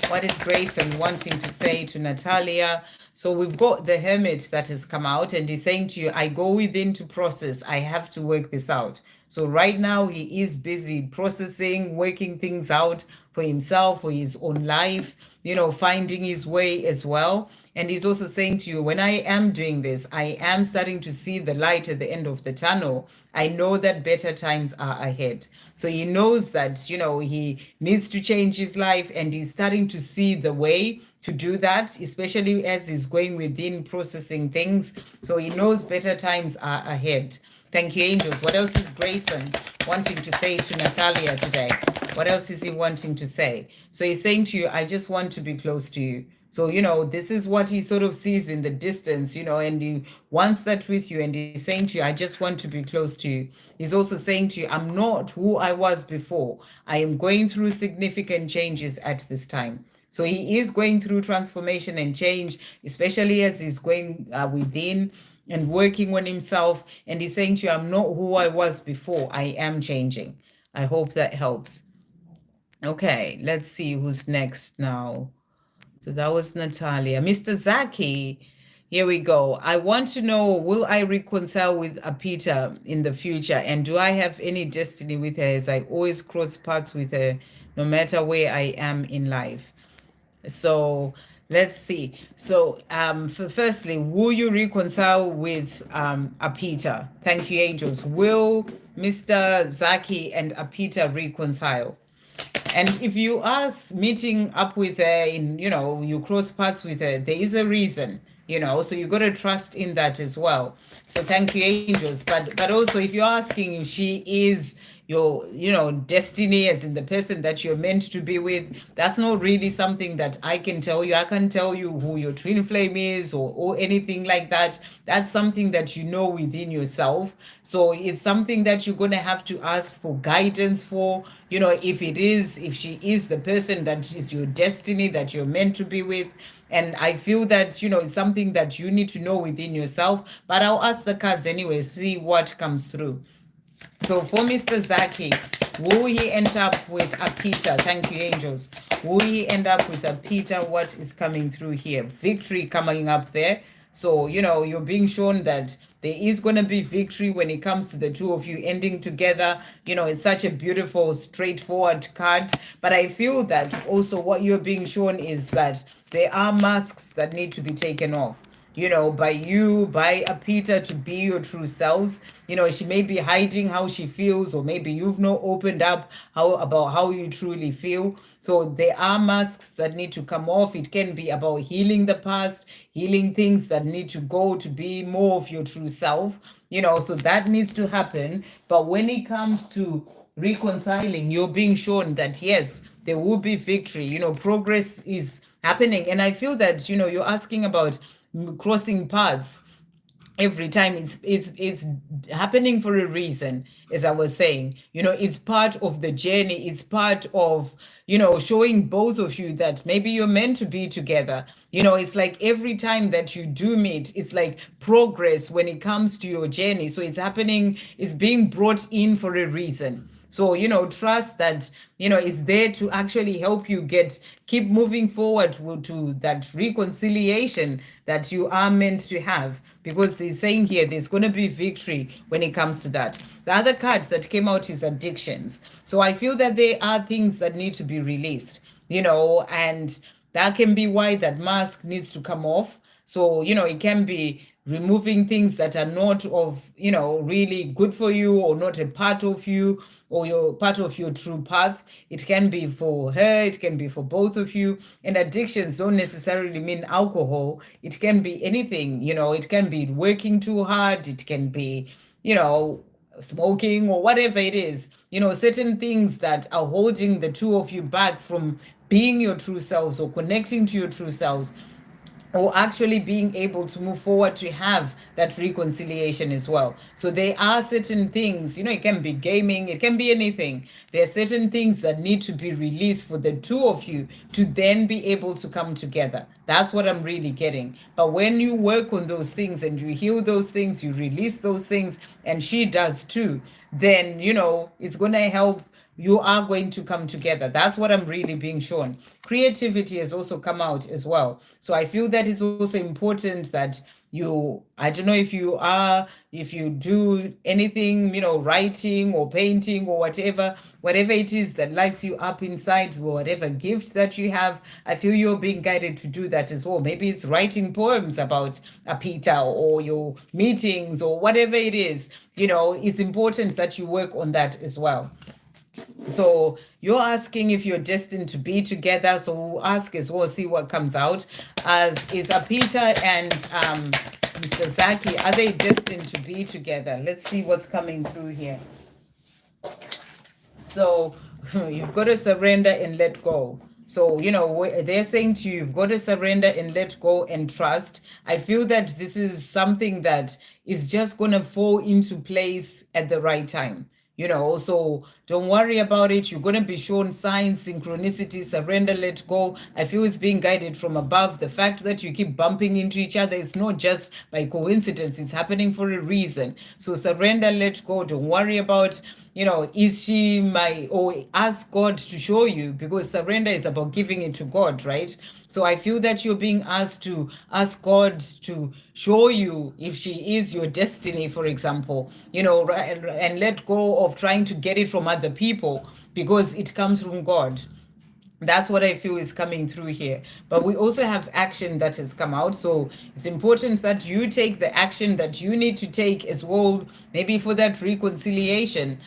[SPEAKER 1] What is Grayson wanting to say to Natalia? So we've got the hermit that has come out and he's saying to you, I go within to process. I have to work this out. So right now he is busy processing, working things out for himself, for his own life, finding his way as well. And he's also saying to you, when I am doing this, I am starting to see the light at the end of the tunnel. I know that better times are ahead. So he knows that, he needs to change his life and he's starting to see the way to do that, especially as he's going within processing things. So he knows better times are ahead. Thank you, angels. What else is Grayson wanting to say to Natalia today? What else is he wanting to say? So he's saying to you, I just want to be close to you. So, this is what he sort of sees in the distance, and he wants that with you. And he's saying to you, I just want to be close to you. He's also saying to you, I'm not who I was before. I am going through significant changes at this time. So he is going through transformation and change, especially as he's going within and working on himself. And he's saying to you, I'm not who I was before. I am changing. I hope that helps. Okay, let's see who's next now. So that was Natalia. Mr. Zaki, here we go. I want to know, will I reconcile with Apita in the future? And do I have any destiny with her as I always cross paths with her, no matter where I am in life? So let's see. So firstly, will you reconcile with Apita? Thank you, angels. Will Mr. Zaki and Apita reconcile? And if you are meeting up with her you cross paths with her, there is a reason, so you got to trust in that as well. So thank you, angels. But also, if you're asking if she is your destiny, as in the person that you're meant to be with, that's not really something that I can tell you. I can't tell you who your twin flame is or anything like that. That's something that you know within yourself. So it's something that you're going to have to ask for guidance for, if she is the person that is your destiny, that you're meant to be with. And I feel that, it's something that you need to know within yourself. But I'll ask the cards anyway, see what comes through. So for Mr. Zaki, will he end up with Apita? Thank you, angels. Will he end up with Apita? What is coming through here? Victory coming up there. So, you're being shown that there is going to be victory when it comes to the two of you ending together. It's such a beautiful, straightforward card. But I feel that also what you're being shown is that there are masks that need to be taken off, by Apita, to be your true selves. She may be hiding how she feels, or maybe you've not opened up about how you truly feel. So there are masks that need to come off. It can be about healing the past, healing things that need to go to be more of your true self, so that needs to happen. But when it comes to reconciling, you're being shown that yes, there will be victory. Progress is happening. And I feel that you're asking about crossing paths every time. It's happening for a reason. As I was saying, it's part of the journey. It's part of showing both of you that maybe you're meant to be together. It's like every time that you do meet, it's like progress when it comes to your journey. So it's happening, it's being brought in for a reason. So, trust that, is there to actually help you keep moving forward to that reconciliation that you are meant to have. Because they're saying here, there's going to be victory when it comes to that. The other card that came out is addictions. So I feel that there are things that need to be released, and that can be why that mask needs to come off. So, it can be removing things that are not of, really good for you, or not a part of you, or your part of your true path. It can be for her, it can be for both of you. And addictions don't necessarily mean alcohol. It can be anything, it can be working too hard, it can be, smoking, or whatever it is, certain things that are holding the two of you back from being your true selves, or connecting to your true selves, or actually being able to move forward to have that reconciliation as well. So there are certain things, it can be gaming, it can be anything. There are certain things that need to be released for the two of you to then be able to come together. That's what I'm really getting. But when you work on those things and you heal those things, you release those things, and she does too, then, it's going to help. You are going to come together. That's what I'm really being shown. Creativity has also come out as well. So I feel that it's also important that I don't know if you do anything, writing or painting or whatever it is that lights you up inside, or whatever gift that you have, I feel you're being guided to do that as well. Maybe it's writing poems about a Peter, or your meetings, or whatever it is. It's important that you work on that as well. So you're asking if you're destined to be together. So we'll ask as well, see what comes out. As is Apita and Mr. Zaki, are they destined to be together? Let's see what's coming through here. So you've got to surrender and let go. So, they're saying to you, you've got to surrender and let go and trust. I feel that this is something that is just going to fall into place at the right time. So don't worry about it. You're going to be shown signs, synchronicity, surrender, let go. I feel it's being guided from above. The fact that you keep bumping into each other is not just by coincidence. It's happening for a reason. So surrender, let go. Don't worry about, is she or ask God to show you, because surrender is about giving it to God, right? So I feel that you're being asked to ask God to show you if she is your destiny, for example, and let go of trying to get it from other people, because it comes from God. That's what I feel is coming through here. But we also have action that has come out. So it's important that you take the action that you need to take as well, maybe for that reconciliation,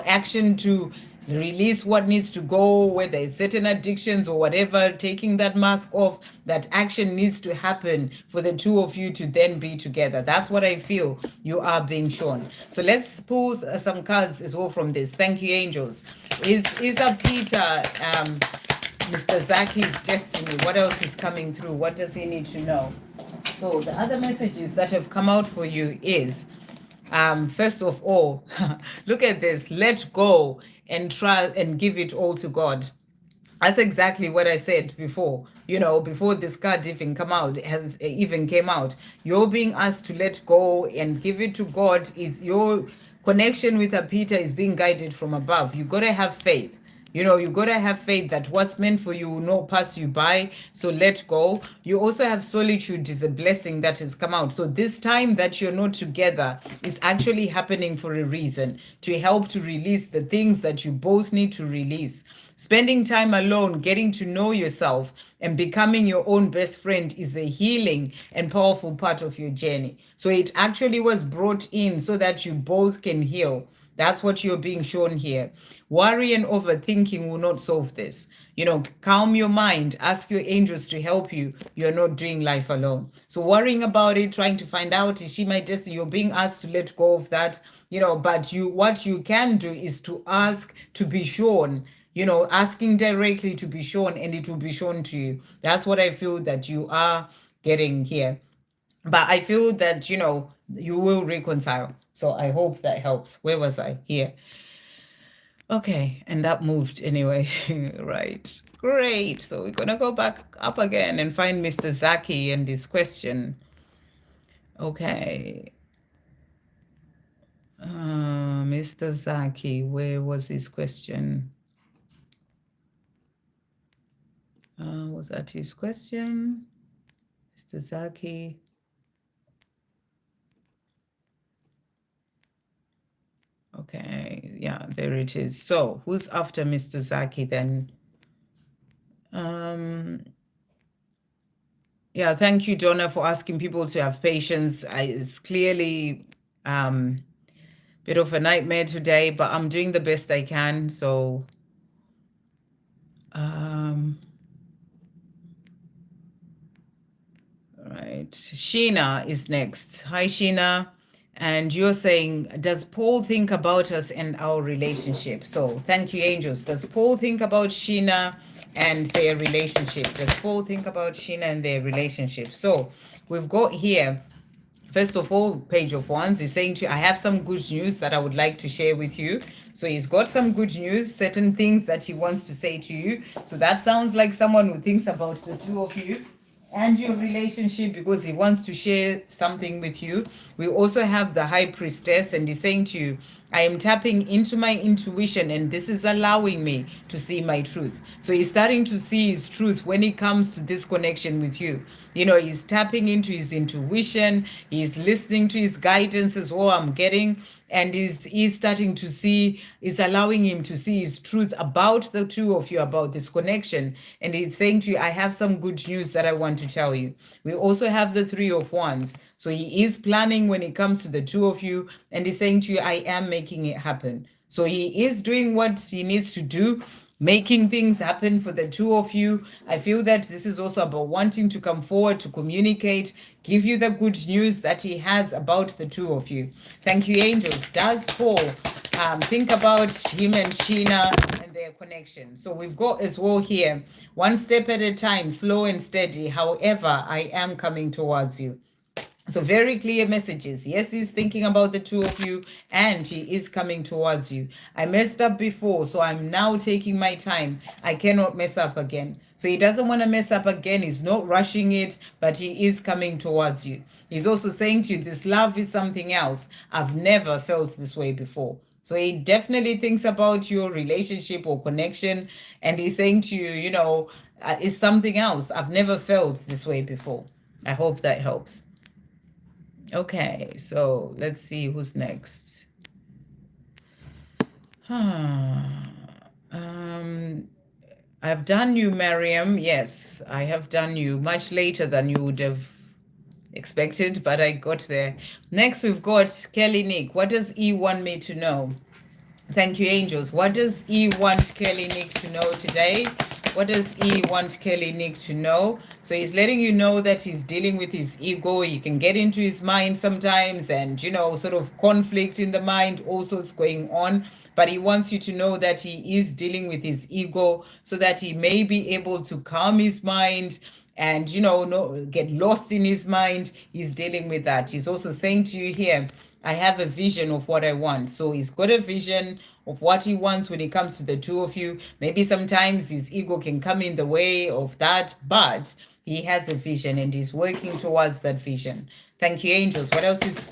[SPEAKER 1] action to release what needs to go, whether it's certain addictions or whatever, taking that mask off. That action needs to happen for the two of you to then be together. That's what I feel you are being shown. So let's pull some cards as well from this. Thank you, angels. Is a Peter Mr. Zaki's destiny? What else is coming through? What does he need to know? So the other messages that have come out for you is, first of all, look at this. Let go and try and give it all to God. That's exactly what I said before. Before this card even came out. You're being asked to let go and give it to God. It's your connection with Peter is being guided from above. You got to have faith. You got to have faith that what's meant for you will not pass you by. So let go. You also have solitude is a blessing that has come out. So this time that you're not together is actually happening for a reason, to help to release the things that you both need to release. Spending time alone, getting to know yourself, and becoming your own best friend is a healing and powerful part of your journey. So it actually was brought in so that you both can heal. That's what you're being shown here. Worry and overthinking will not solve this. Calm your mind, ask your angels to help you. You're not doing life alone. So worrying about it, trying to find out, is she my destiny? You're being asked to let go of that, but what you can do is to ask to be shown, asking directly to be shown, and it will be shown to you. That's what I feel that you are getting here. But I feel that, you will reconcile. So I hope that helps. Where was I? Here. Okay. And that moved anyway. Right. Great. So we're going to go back up again and find Mr. Zaki and his question. Okay. Mr. Zaki, where was his question? Was that his question? Mr. Zaki. Okay, yeah, there it is. So who's after Mr. Zaki then? Yeah, thank you, Donna, for asking people to have patience. It's clearly bit of a nightmare today, but I'm doing the best I can. So right, Sheena is next. Hi, Sheena. And you're saying, does Paul think about us and our relationship? So thank you, angels. Does Paul think about Sheena and their relationship? Does Paul think about Sheena and their relationship? So we've got here, first of all, page of wands is saying to you, I have some good news that I would like to share with you. So he's got some good news, certain things that he wants to say to you. So that sounds like someone who thinks about the two of you and your relationship, because he wants to share something with you. We also have the high priestess, and he's saying to you, I am tapping into my intuition, and this is allowing me to see my truth. So he's starting to see his truth when it comes to this connection with you. You know, he's tapping into his intuition, he's listening to his guidance as well, I'm getting, and he's starting to see, is allowing him to see his truth about the two of you, about this connection. And he's saying to you, I have some good news that I want to tell you. We also have the Three of Wands. So he is planning when it comes to the two of you, and he's saying to you, I am making it happen. So he is doing what he needs to do, making things happen for the two of you. I feel that this is also about wanting to come forward to communicate, give you the good news that he has about the two of you. Thank you, angels. Does Paul think about him and Sheena and their connection? So we've got as well here, one step at a time, slow and steady. However, I am coming towards you. So very clear messages. Yes, he's thinking about the two of you and he is coming towards you. I messed up before, so I'm now taking my time. I cannot mess up again. So he doesn't want to mess up again. He's not rushing it, but he is coming towards you. He's also saying to you, this love is something else. I've never felt this way before. So he definitely thinks about your relationship or connection. And he's saying to you, you know, it's something else. I've never felt this way before. I hope that helps. Okay, so let's see who's next. I've done you, Miriam. Yes, I have done you much later than you would have expected, but I got there. Next, we've got Kelly Nick. What does E want me to know? Thank you, angels. What does E want Kelly Nick to know today? What does E want Kelly Nick to know? So he's letting you know that he's dealing with his ego. He can get into his mind sometimes and, you know, sort of conflict in the mind, all sorts going on. But he wants you to know that he is dealing with his ego so that he may be able to calm his mind and, you know, not get lost in his mind. He's dealing with that. He's also saying to you here, I have a vision of what I want. So he's got a vision of what he wants when it comes to the two of you. Maybe sometimes his ego can come in the way of that, but he has a vision and he's working towards that vision. Thank you, angels. What else is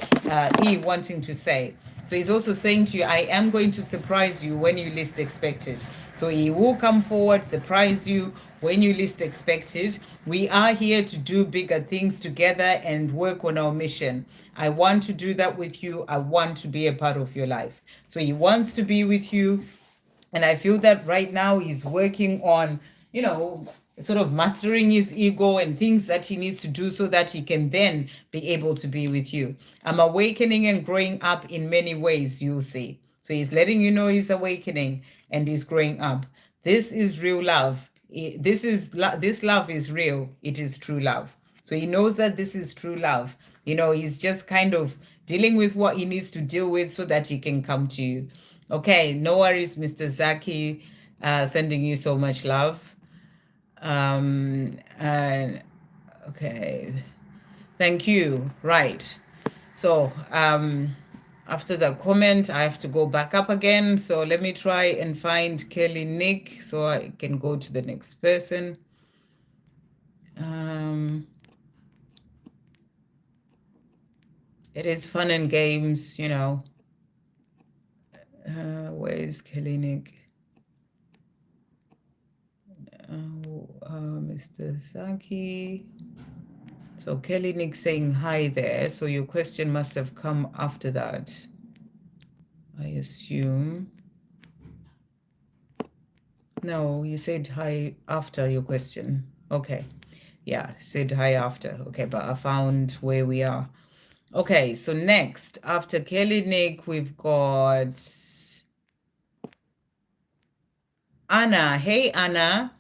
[SPEAKER 1] he wanting to say? So he's also saying to you, I am going to surprise you when you least expect it. So he will come forward, surprise you when you least expect it. We are here to do bigger things together and work on our mission. I want to do that with you. I want to be a part of your life. So he wants to be with you. And I feel that right now he's working on, you know, sort of mastering his ego and things that he needs to do so that he can then be able to be with you. I'm awakening and growing up in many ways, you'll see. So he's letting you know he's awakening and he's growing up. This is real love. This love is real. It is true love. So he knows that this is true love. You know, he's just kind of dealing with what he needs to deal with so that he can come to you. Okay, no worries, Mr. Zaki. Sending you so much love. And okay, thank you. Right. So after the comment, I have to go back up again. So let me try and find Kelly Nick so I can go to the next person. It is fun and games, you know. Where is Kelinik? Mr. Saki. So Kelinik saying hi there. So your question must have come after that, I assume. No, you said hi after your question. Okay. Yeah, said hi after. Okay, but I found where we are. Okay, so next, after Kelinik, we've got Anna. Hey, Anna.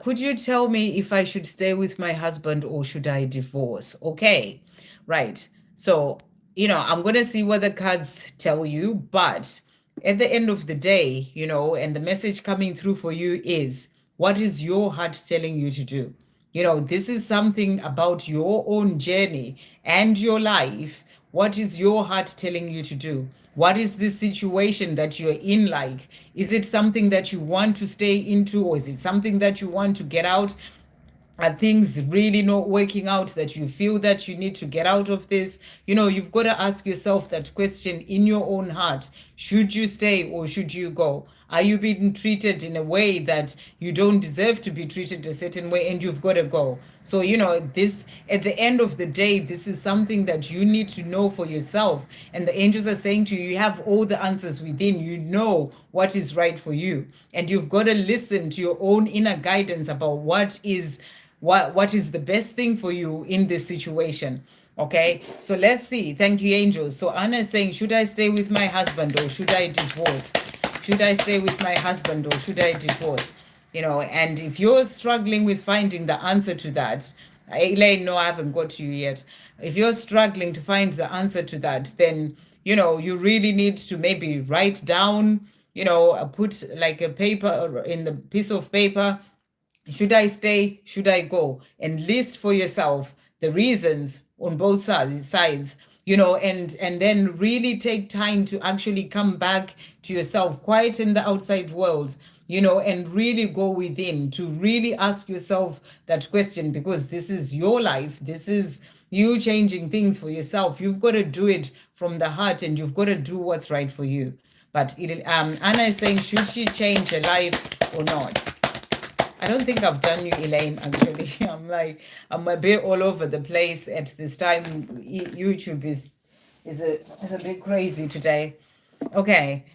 [SPEAKER 1] Could you tell me if I should stay with my husband or should I divorce? Okay, right. So, I'm going to see what the cards tell you, but at the end of the day, and the message coming through for you is what is your heart telling you to do? This is something about your own journey and your life. What is your heart telling you to do? What is this situation that you're in like? Is it something that you want to stay into, or is it something that you want to get out? Are things really not working out that you feel that you need to get out of this? You've got to ask yourself that question in your own heart. Should you stay or should you go? Are you being treated in a way that you don't deserve to be treated a certain way and you've got to go? So, this, at the end of the day, this is something that you need to know for yourself. And the angels are saying to you, you have all the answers within. You know what is right for you. And you've got to listen to your own inner guidance about what is the best thing for you in this situation. Okay, so let's see. Thank you, angels. So Anna is saying, should I stay with my husband or should I divorce? Should I stay with my husband or should I divorce? And if you're struggling with finding the answer to that, Elaine, no, I haven't got to you yet. If you're struggling to find the answer to that, then you really need to maybe write down, put like a paper in the piece of paper. Should I stay? Should I go? And list for yourself the reasons on both sides, and then really take time to actually come back to yourself, quieten the outside world, and really go within to really ask yourself that question, because this is your life. This is you changing things for yourself. You've got to do it from the heart and you've got to do what's right for you. But Anna is saying, should she change her life or not? I don't think I've done you, Elaine, actually. I'm a bit all over the place at this time. YouTube is a bit crazy today. Okay.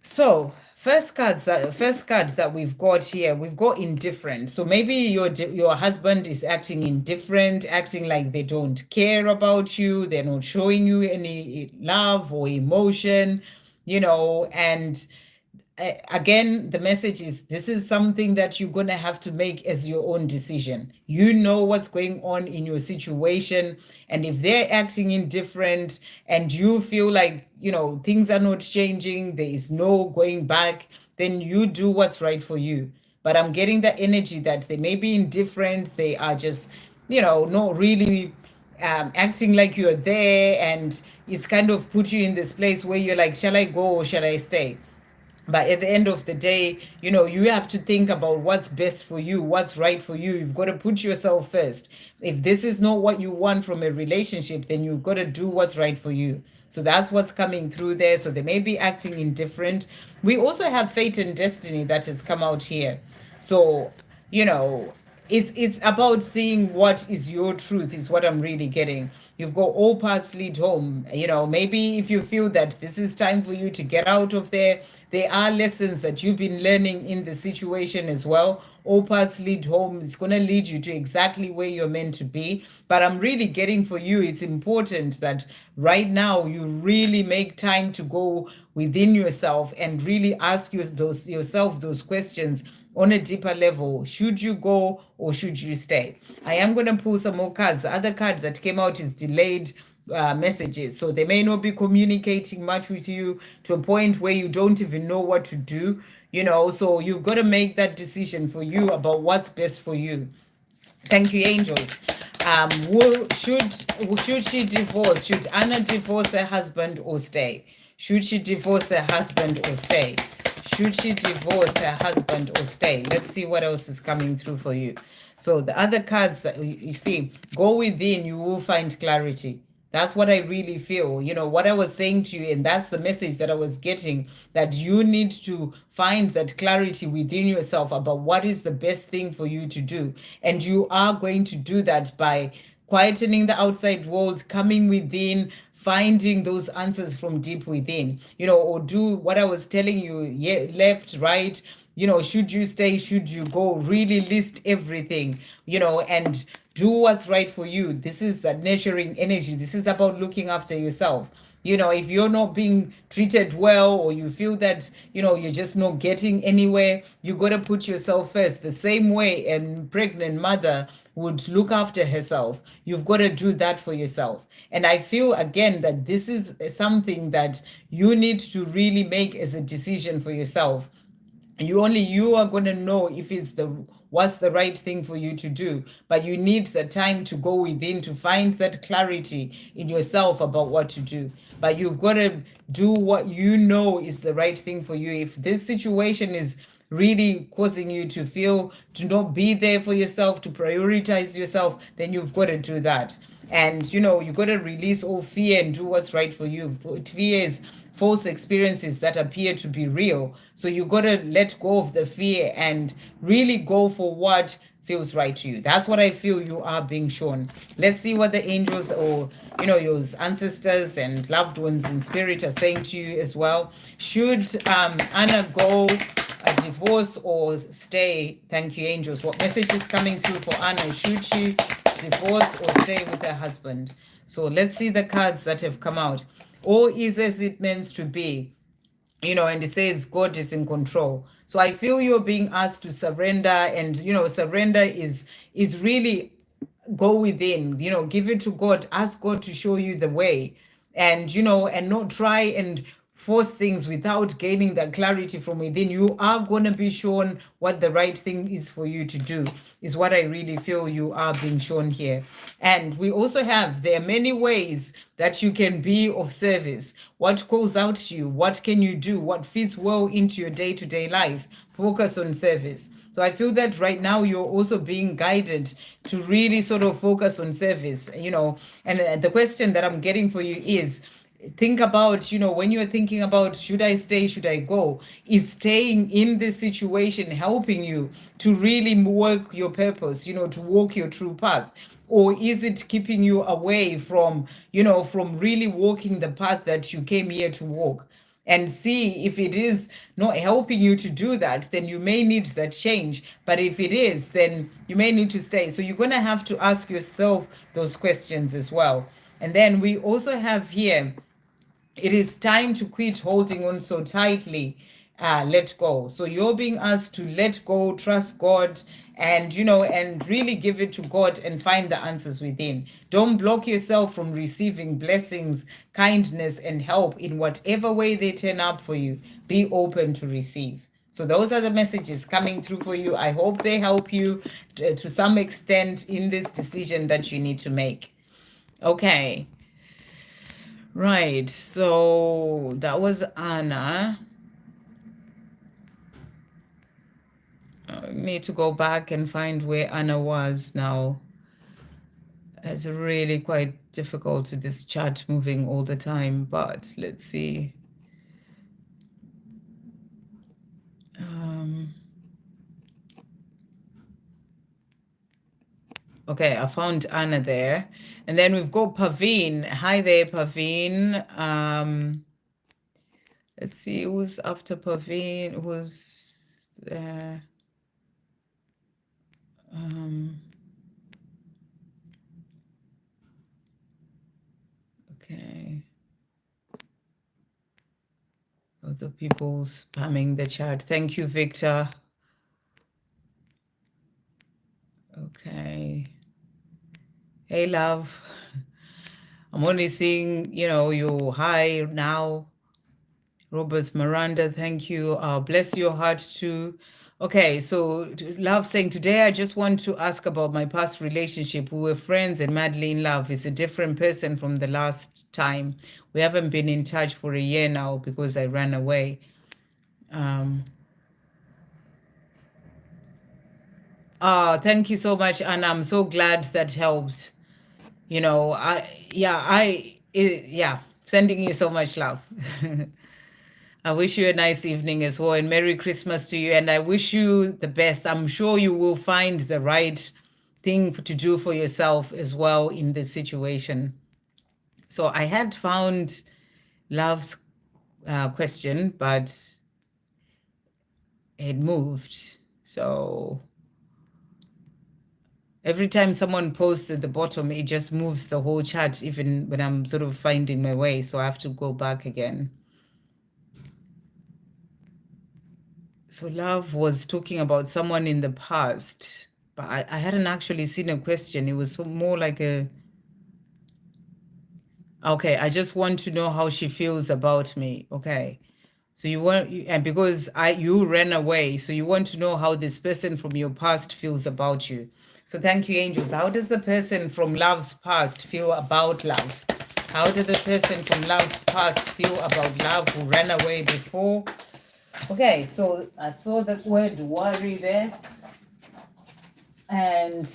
[SPEAKER 1] So first card that we've got here, we've got indifferent. So maybe your husband is acting indifferent, acting like they don't care about you. They're not showing you any love or emotion, and again, the message is this is something that you're going to have to make as your own decision. You know what's going on in your situation. And if they're acting indifferent and you feel like, things are not changing, there is no going back, then you do what's right for you. But I'm getting the energy that they may be indifferent. They are just, not really acting like you're there. And it's kind of put you in this place where you're like, shall I go or shall I stay? But at the end of the day, you have to think about what's best for you, what's right for you. You've got to put yourself first. If this is not what you want from a relationship, then you've got to do what's right for you. So that's what's coming through there. So they may be acting indifferent. We also have fate and destiny that has come out here. So, it's about seeing what is your truth is what I'm really getting. You've got all paths lead home. Maybe if you feel that this is time for you to get out of there are lessons that you've been learning in the situation as well. All paths lead home. It's going to lead you to exactly where you're meant to be. But I'm really getting for you, it's important that right now you really make time to go within yourself and really ask yourself those questions on a deeper level. Should you go or should you stay? I am going to pull some more cards. The other card that came out is delayed messages. So they may not be communicating much with you to a point where you don't even know what to do. So you've got to make that decision for you about what's best for you. Thank you, angels. Should she divorce? Should Anna divorce her husband or stay? Should she divorce her husband or stay? Should she divorce her husband or stay? Let's see what else is coming through for you. So the other cards that you see, go within, you will find clarity. That's what I really feel. What I was saying to you, and that's the message that I was getting, that you need to find that clarity within yourself about what is the best thing for you to do. And you are going to do that by quietening the outside world, coming within, finding those answers from deep within, or do what I was telling you, yeah, left, right, should you stay, should you go, really list everything, and do what's right for you. This is that nurturing energy. This is about looking after yourself. If you're not being treated well, or you feel that, you're just not getting anywhere, you got to put yourself first. The same way a pregnant mother would look after herself, you've got to do that for yourself. And I feel again that this is something that you need to really make as a decision for yourself. You are going to know if it's what's the right thing for you to do, but you need the time to go within to find that clarity in yourself about what to do. But you've got to do what you know is the right thing for you. If this situation is really causing you to feel to not be there for yourself, to prioritize yourself, then you've got to do that. And you got to release all fear and do what's right for you. Fear is false experiences that appear to be real. So you got to let go of the fear and really go for what feels right to you. That's what I feel you are being shown. Let's see what the angels, or your ancestors and loved ones in spirit, are saying to you as well. Should Anna go a divorce or stay? Thank you, angels. What message is coming through for Anna? Should she divorce or stay with her husband? So let's see the cards that have come out. All is as it meant to be, and it says God is in control. So I feel you're being asked to surrender, and surrender is really go within, give it to God, ask God to show you the way, and and not try and force things without gaining that clarity from within. You are going to be shown what the right thing is for you to do, is what I really feel you are being shown here. And we also have, there are many ways that you can be of service. What calls out to you? What can you do? What fits well into your day-to-day life? Focus on service. So I feel that right now you're also being guided to really sort of focus on service, and the question that I'm getting for you is, think about, when you're thinking about, should I stay, should I go, is staying in this situation helping you to really work your purpose, to walk your true path? Or is it keeping you away from, from really walking the path that you came here to walk? And see if it is not helping you to do that, then you may need that change. But if it is, then you may need to stay. So you're going to have to ask yourself those questions as well. And then we also have here, it is time to quit holding on so tightly. Let go. So you're being asked to let go, trust God, and and really give it to God and find the answers within. Don't block yourself from receiving blessings, kindness, and help in whatever way they turn up for you. Be open to receive. So those are the messages coming through for you. I hope they help you to some extent in this decision that you need to make. Okay. Right, so that was Anna. I need to go back and find where Anna was now. It's really quite difficult with this chat moving all the time, but let's see. Okay, I found Anna there. And then we've got Paveen. Hi there, Paveen. Let's see who's after Paveen, who's there. Okay. Lots of people spamming the chat. Thank you, Victor. Okay. Hey, love. I'm only seeing, your hi now. Roberts Miranda, thank you. Bless your heart too. Okay, so love saying, today I just want to ask about my past relationship. We were friends and madly in love. It's a different person from the last time. We haven't been in touch for a year now because I ran away. Thank you so much, Anna. I'm so glad that helped. yeah, sending you so much love. I wish you a nice evening as well, and Merry Christmas to you. And I wish you the best. I'm sure you will find the right thing to do for yourself as well in this situation. So I had found love's question, but it moved. So every time someone posts at the bottom, it just moves the whole chart, even when I'm sort of finding my way. So I have to go back again. So love was talking about someone in the past, but I hadn't actually seen a question. It was more like okay, I just want to know how she feels about me. Okay. So and because you ran away, so you want to know how this person from your past feels about you. So thank you, angels. How does the person from love's past feel about love? How did the person from love's past feel about love who ran away before? Okay, so I saw the word worry there. And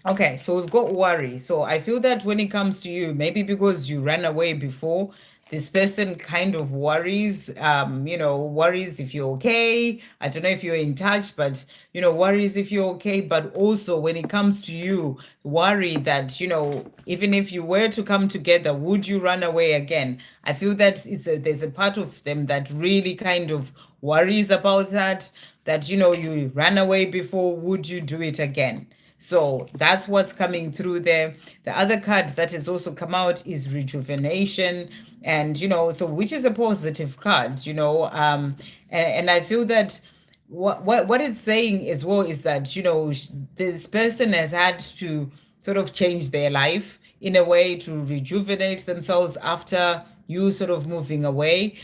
[SPEAKER 1] okay, so we've got worry. So I feel that when it comes to you, maybe because you ran away before, this person kind of worries, worries if you're okay. I don't know if you're in touch, but, worries if you're okay. But also when it comes to you, worry that, even if you were to come together, would you run away again? I feel that there's a part of them that really kind of worries about that, you ran away before, would you do it again? So that's what's coming through there. The other card that has also come out is rejuvenation. And, so which is a positive card, and I feel that what it's saying as well is that, this person has had to sort of change their life in a way to rejuvenate themselves after you sort of moving away.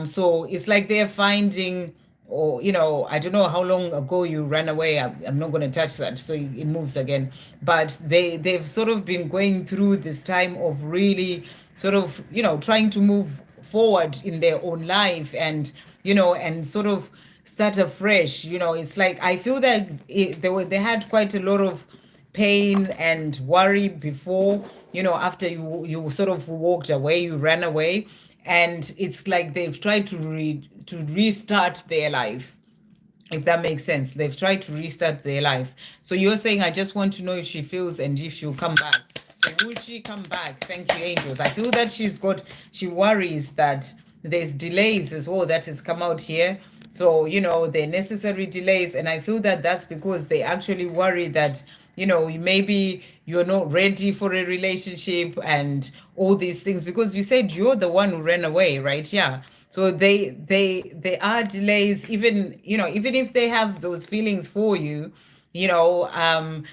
[SPEAKER 1] So it's like they're finding, or I don't know how long ago you ran away. I'm not going to touch that, so it moves again. But they've sort of been going through this time of really sort of trying to move forward in their own life, and and sort of start afresh. It's like I feel that they had quite a lot of pain and worry before, after you sort of walked away, you ran away, and it's like they've tried to restart their life, if that makes sense. They've tried to restart their life. So you're saying, I just want to know if she feels and if she'll come back. So will she come back? Thank you, angels. I feel that she worries that there's delays as well that has come out here. So, the necessary delays. And I feel that that's because they actually worry that, maybe you're not ready for a relationship and all these things, because you said you're the one who ran away, right? Yeah. So they are delays, even, even if they have those feelings for you, you know, um,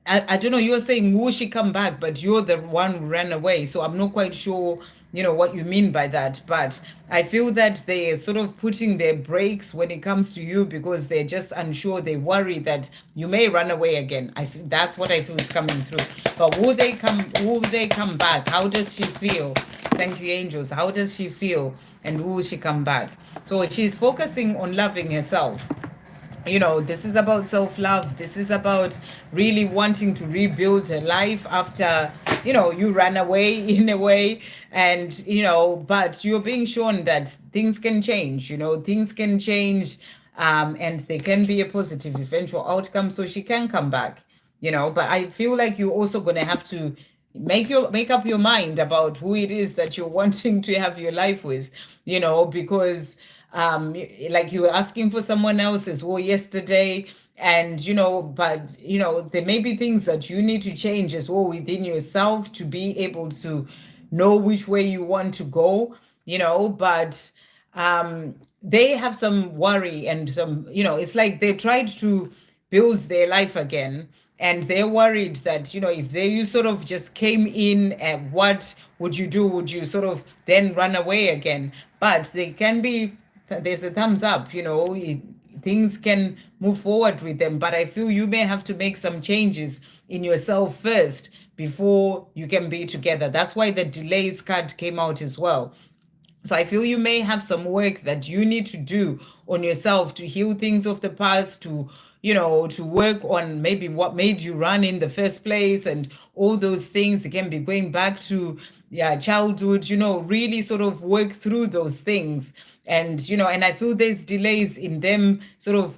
[SPEAKER 1] I don't know, you're saying will she come back, but you're the one who ran away. So I'm not quite sure, what you mean by that. But I feel that they're sort of putting their brakes when it comes to you because they're just unsure. They worry that you may run away again. I feel that's what I feel is coming through. But will they come? Will they come back? How does she feel? Thank you, angels. How does she feel? And will she come back? So she's focusing on loving herself. This is about self-love. This is about really wanting to rebuild her life after you ran away in a way. And but you're being shown that things can change. Things can change, and there can be a positive eventual outcome, so she can come back. But I feel like you're also going to have to make up your mind about who it is that you're wanting to have your life with, because like you were asking for someone else as well yesterday. And but there may be things that you need to change as well within yourself to be able to know which way you want to go. But they have some worry and some, it's like they tried to build their life again, and they're worried that if you sort of just came in, and what would you do? Would you sort of then run away again? But they can be, there's a thumbs up, things can move forward with them. But I feel you may have to make some changes in yourself first before you can be together. That's why the delays card came out as well. So I feel you may have some work that you need to do on yourself to heal things of the past, to to work on maybe what made you run in the first place and all those things. It can be going back to childhood, really sort of work through those things. And I feel there's delays in them sort of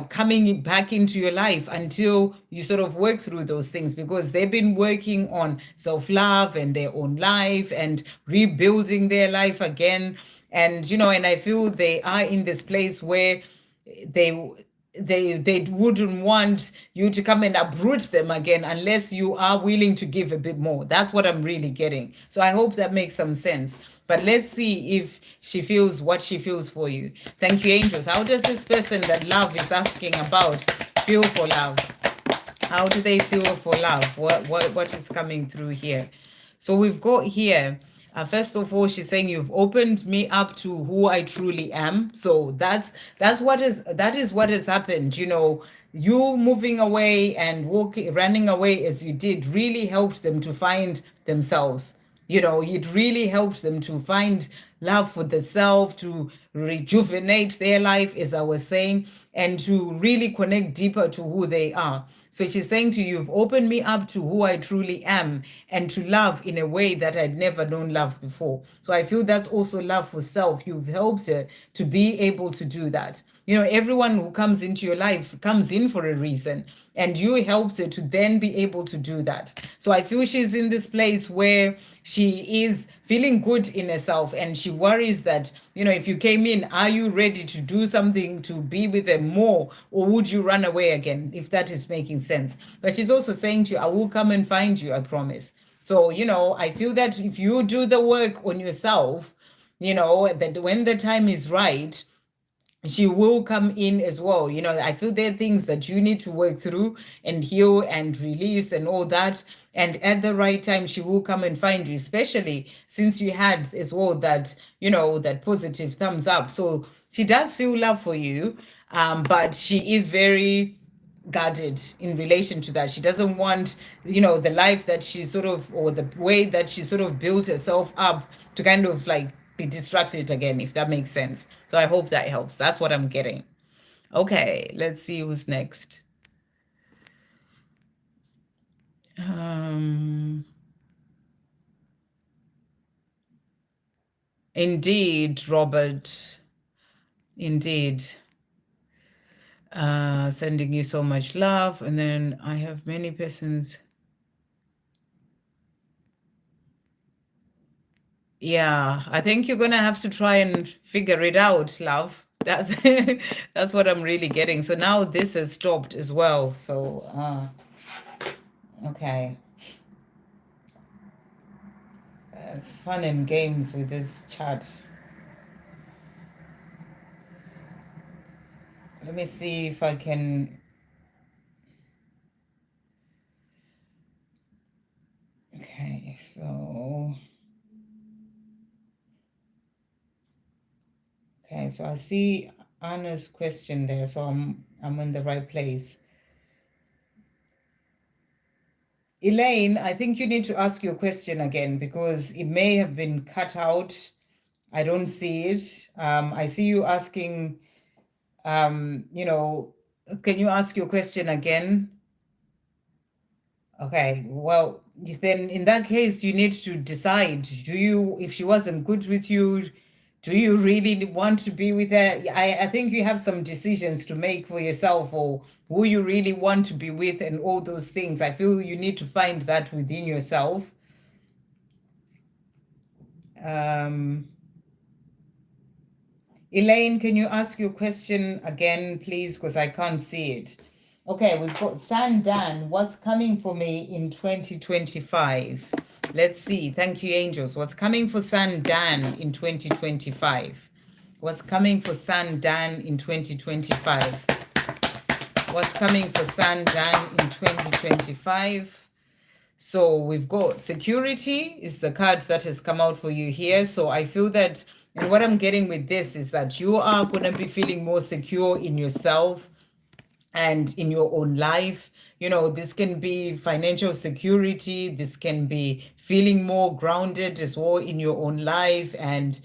[SPEAKER 1] coming back into your life until you sort of work through those things, because they've been working on self-love and their own life and rebuilding their life again. And I feel they are in this place where they they wouldn't want you to come and uproot them again unless you are willing to give a bit more. That's what I'm really getting. So I hope that makes some sense. But let's see if she feels what she feels for you. Thank you, angels. How does this person that love is asking about feel for love? How do they feel for love? What is coming through here? So we've got here, first of all, she's saying you've opened me up to who I truly am. So that is what has happened. You moving away and running away as you did really helped them to find themselves. It really helps them to find love for the self, to rejuvenate their life, as I was saying, and to really connect deeper to who they are. So she's saying to you, you've opened me up to who I truly am and to love in a way that I'd never known love before. So I feel that's also love for self. You've helped her to be able to do that. Everyone who comes into your life comes in for a reason, and you helped her to then be able to do that. So I feel she's in this place where she is feeling good in herself, and she worries that, if you came in, are you ready to do something to be with them more, or would you run away again, if that is making sense? But she's also saying to you, I will come and find you, I promise. So, I feel that if you do the work on yourself, that when the time is right, she will come in as well. I feel there are things that you need to work through and heal and release and all that. And at the right time, she will come and find you, especially since you had as well that, that positive thumbs up. So she does feel love for you, but she is very guarded in relation to that. She doesn't want, the life that she sort of, or the way that she sort of built herself up to kind of like be distracted again, if that makes sense. So I hope that helps. That's what I'm getting. Okay, let's see who's next. Indeed, Robert. Indeed. Sending you so much love. And then I have many persons. Yeah, I think you're gonna have to try and figure it out, love. That's what I'm really getting. So now this has stopped as well. So okay. It's fun and games with this chat. Let me see if I can. Okay, so. Okay, so I see Anna's question there, so I'm in the right place. Elaine, I think you need to ask your question again because it may have been cut out. I don't see it. I see you asking, can you ask your question again? Okay, well, then in that case, you need to decide, if she wasn't good with you, do you really want to be with her? I think you have some decisions to make for yourself, or who you really want to be with and all those things. I feel you need to find that within yourself. Elaine, can you ask your question again, please? Because I can't see it. Okay, we've got Sudan. What's coming for me in 2025? Let's see. Thank you, angels. What's coming for Sudan in 2025? What's coming for Sudan in 2025? What's coming for Sudan in 2025? So we've got security is the card that has come out for you here. So I feel that, and what I'm getting with this is that you are going to be feeling more secure in yourself and in your own life. This can be financial security. This can be feeling more grounded as well in your own life. And,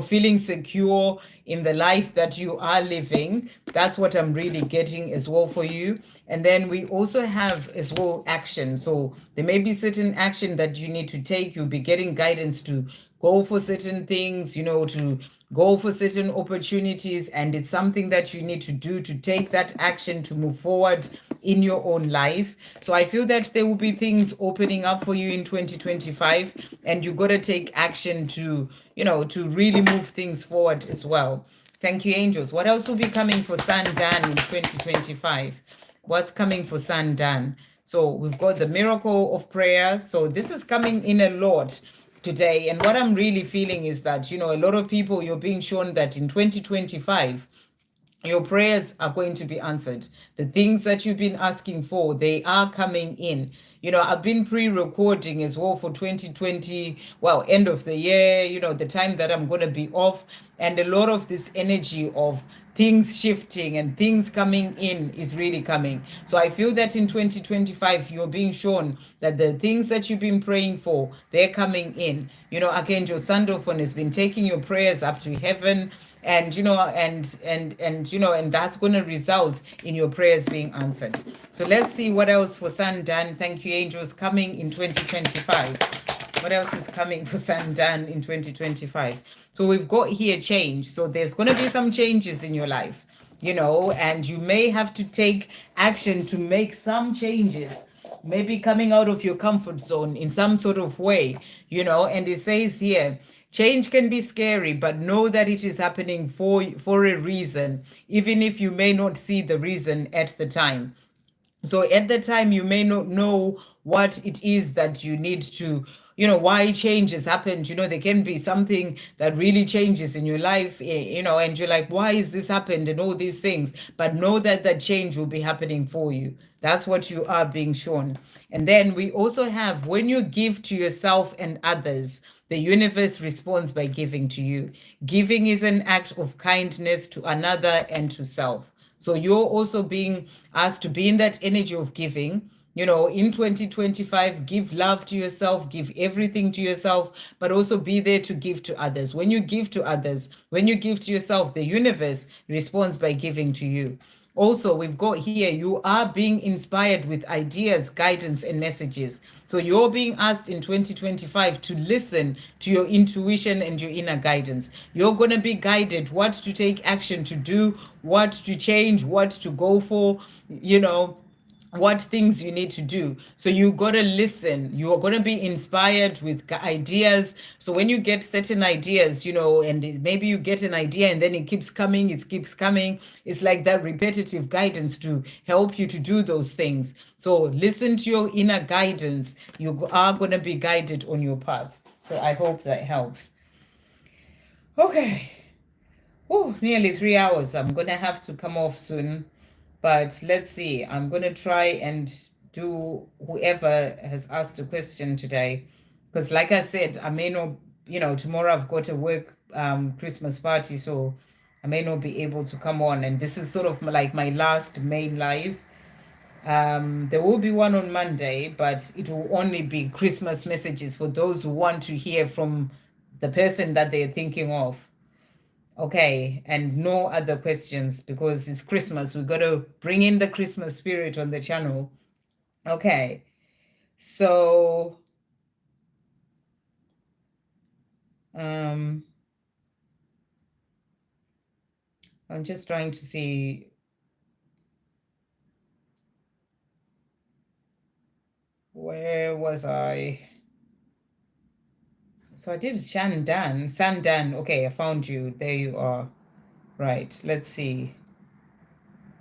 [SPEAKER 1] feeling secure in the life that you are living. That's what I'm really getting as well for you. And then we also have as well action. So there may be certain action that you need to take. You'll be getting guidance to go for certain things, to go for certain opportunities. And it's something that you need to do to take that action to move forward in your own life. So I feel that there will be things opening up for you in 2025, and you got to take action to, to really move things forward as well. Thank you, angels. What else will be coming for Sandan in 2025? What's coming for Sandan? So we've got the miracle of prayer. So this is coming in a lot today. And what I'm really feeling is that, a lot of people, you're being shown that in 2025, your prayers are going to be answered. The things that you've been asking for, they are coming in. I've been pre-recording as well for 2020, well, end of the year, the time that I'm going to be off. And a lot of this energy of things shifting and things coming in is really coming. So I feel that in 2025, you're being shown that the things that you've been praying for, they're coming in. Archangel Sandalphon has been taking your prayers up to heaven, and and that's going to result in your prayers being answered. So let's see what else for Sandan. Thank you, angels, coming in 2025. What else is coming for Sandan in 2025? So we've got here change. So there's going to be some changes in your life, and you may have to take action to make some changes, maybe coming out of your comfort zone in some sort of way, and it says here, change can be scary, but know that it is happening for a reason, even if you may not see the reason at the time. So at the time, you may not know what it is that you need to, why change has happened. There can be something that really changes in your life, and you're like, why is this happened and all these things? But know that that change will be happening for you. That's what you are being shown. And then we also have, when you give to yourself and others, the universe responds by giving to you. Giving is an act of kindness to another and to self. So you're also being asked to be in that energy of giving. In 2025, give love to yourself, give everything to yourself, but also be there to give to others. When you give to others, when you give to yourself, the universe responds by giving to you. Also, we've got here, you are being inspired with ideas, guidance, and messages. So you're being asked in 2025 to listen to your intuition and your inner guidance. You're going to be guided what to take action to do, what to change, what to go for, what things you need to do. So you got to listen. You're going to be inspired with ideas. So when you get certain ideas, and maybe you get an idea and then it keeps coming, it's like that repetitive guidance to help you to do those things. So listen to your inner guidance. You are going to be guided on your path. So I hope that helps. Okay. Oh, nearly 3 hours. I'm going to have to come off soon. But let's see, I'm going to try and do whoever has asked a question today. Because like I said, I may not, tomorrow I've got a work Christmas party, so I may not be able to come on. And this is sort of like my last main live. There will be one on Monday, but it will only be Christmas messages for those who want to hear from the person that they're thinking of. Okay, and no other questions because it's Christmas. We've got to bring in the Christmas spirit on the channel. Okay, so I'm just trying to see. Where was I? So I did Sandan. Okay, I found you. There you are. Right, let's see.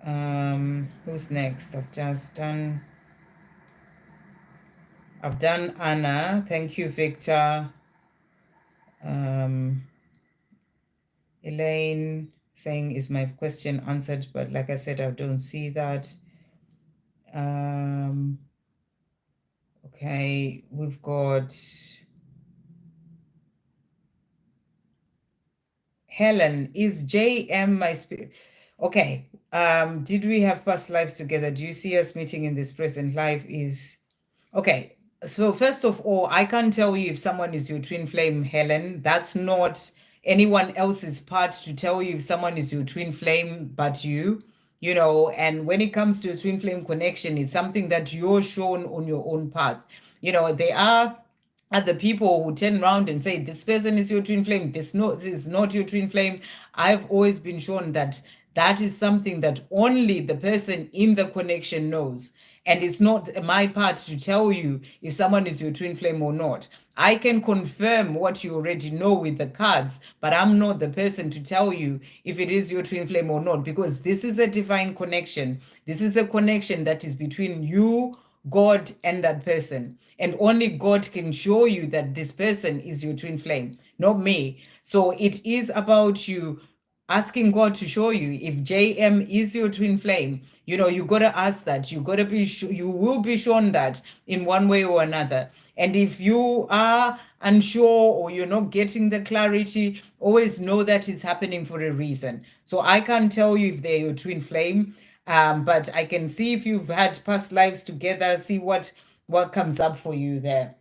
[SPEAKER 1] Who's next? I've done Anna. Thank you, Victor. Elaine saying, is my question answered? But like I said, I don't see that. Okay, we've got Helen. Is JM my spirit? Okay. Did we have past lives together? Do you see us meeting in this present life? Is okay. So first of all, I can't tell you if someone is your twin flame, Helen. That's not anyone else's part to tell you if someone is your twin flame but you. And when it comes to a twin flame connection, it's something that you're shown on your own path. There are other people who turn around and say this person is your twin flame, this is not your twin flame. I've always been shown that that is something that only the person in the connection knows, and it's not my part to tell you if someone is your twin flame or not. I can confirm what you already know with the cards, but I'm not the person to tell you if it is your twin flame or not, because this is a divine connection. This is a connection that is between you, God, and that person. And only God can show you that this person is your twin flame, not me. So it is about you asking God to show you if JM is your twin flame. You got to ask that. You got to be sure, you will be shown that in one way or another. And if you are unsure or you're not getting the clarity, always know that it's happening for a reason. So I can't tell you if they're your twin flame, but I can see if you've had past lives together, see what comes up for you there.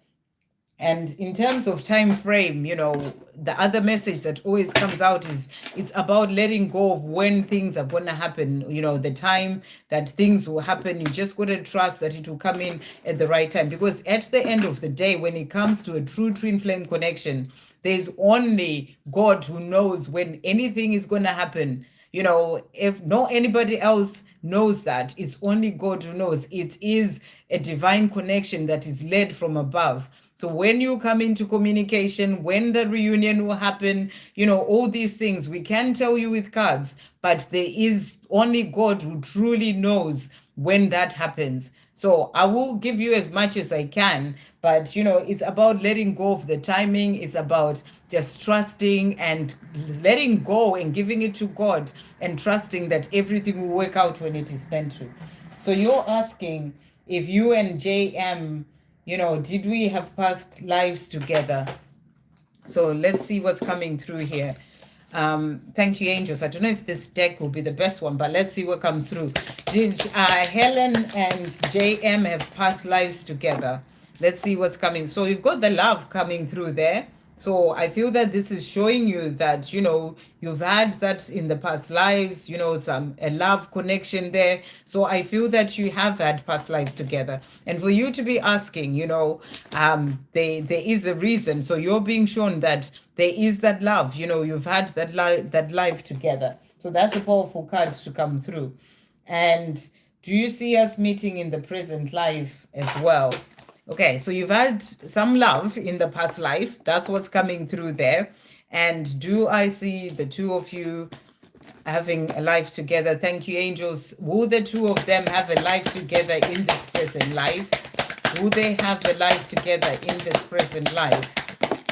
[SPEAKER 1] And in terms of time frame, the other message that always comes out is it's about letting go of when things are going to happen, the time that things will happen. You just got to trust that it will come in at the right time, because at the end of the day, when it comes to a true twin flame connection, there's only God who knows when anything is going to happen. If not anybody else knows that, it's only God who knows. It is a divine connection that is led from above. So when you come into communication, when the reunion will happen, all these things, we can tell you with cards, but there is only God who truly knows when that happens. So I will give you as much as I can, but it's about letting go of the timing. It's about just trusting and letting go and giving it to God and trusting that everything will work out when it is meant to. So you're asking if you and JM, did we have past lives together? So let's see what's coming through here. Thank you, angels. I don't know if this deck will be the best one, but let's see what comes through. Did Helen and JM have past lives together? Let's see what's coming. So you've got the love coming through there. So I feel that this is showing you that, you've had that in the past lives, it's a love connection there. So I feel that you have had past lives together. And for you to be asking, there is a reason. So you're being shown that there is that love, you've had that life together. So that's a powerful card to come through. And do you see us meeting in the present life as well? Okay, so you've had some love in the past life. That's what's coming through there. And do I see the two of you having a life together? Thank you, angels. Will the two of them have a life together in this present life? Will they have a life together in this present life?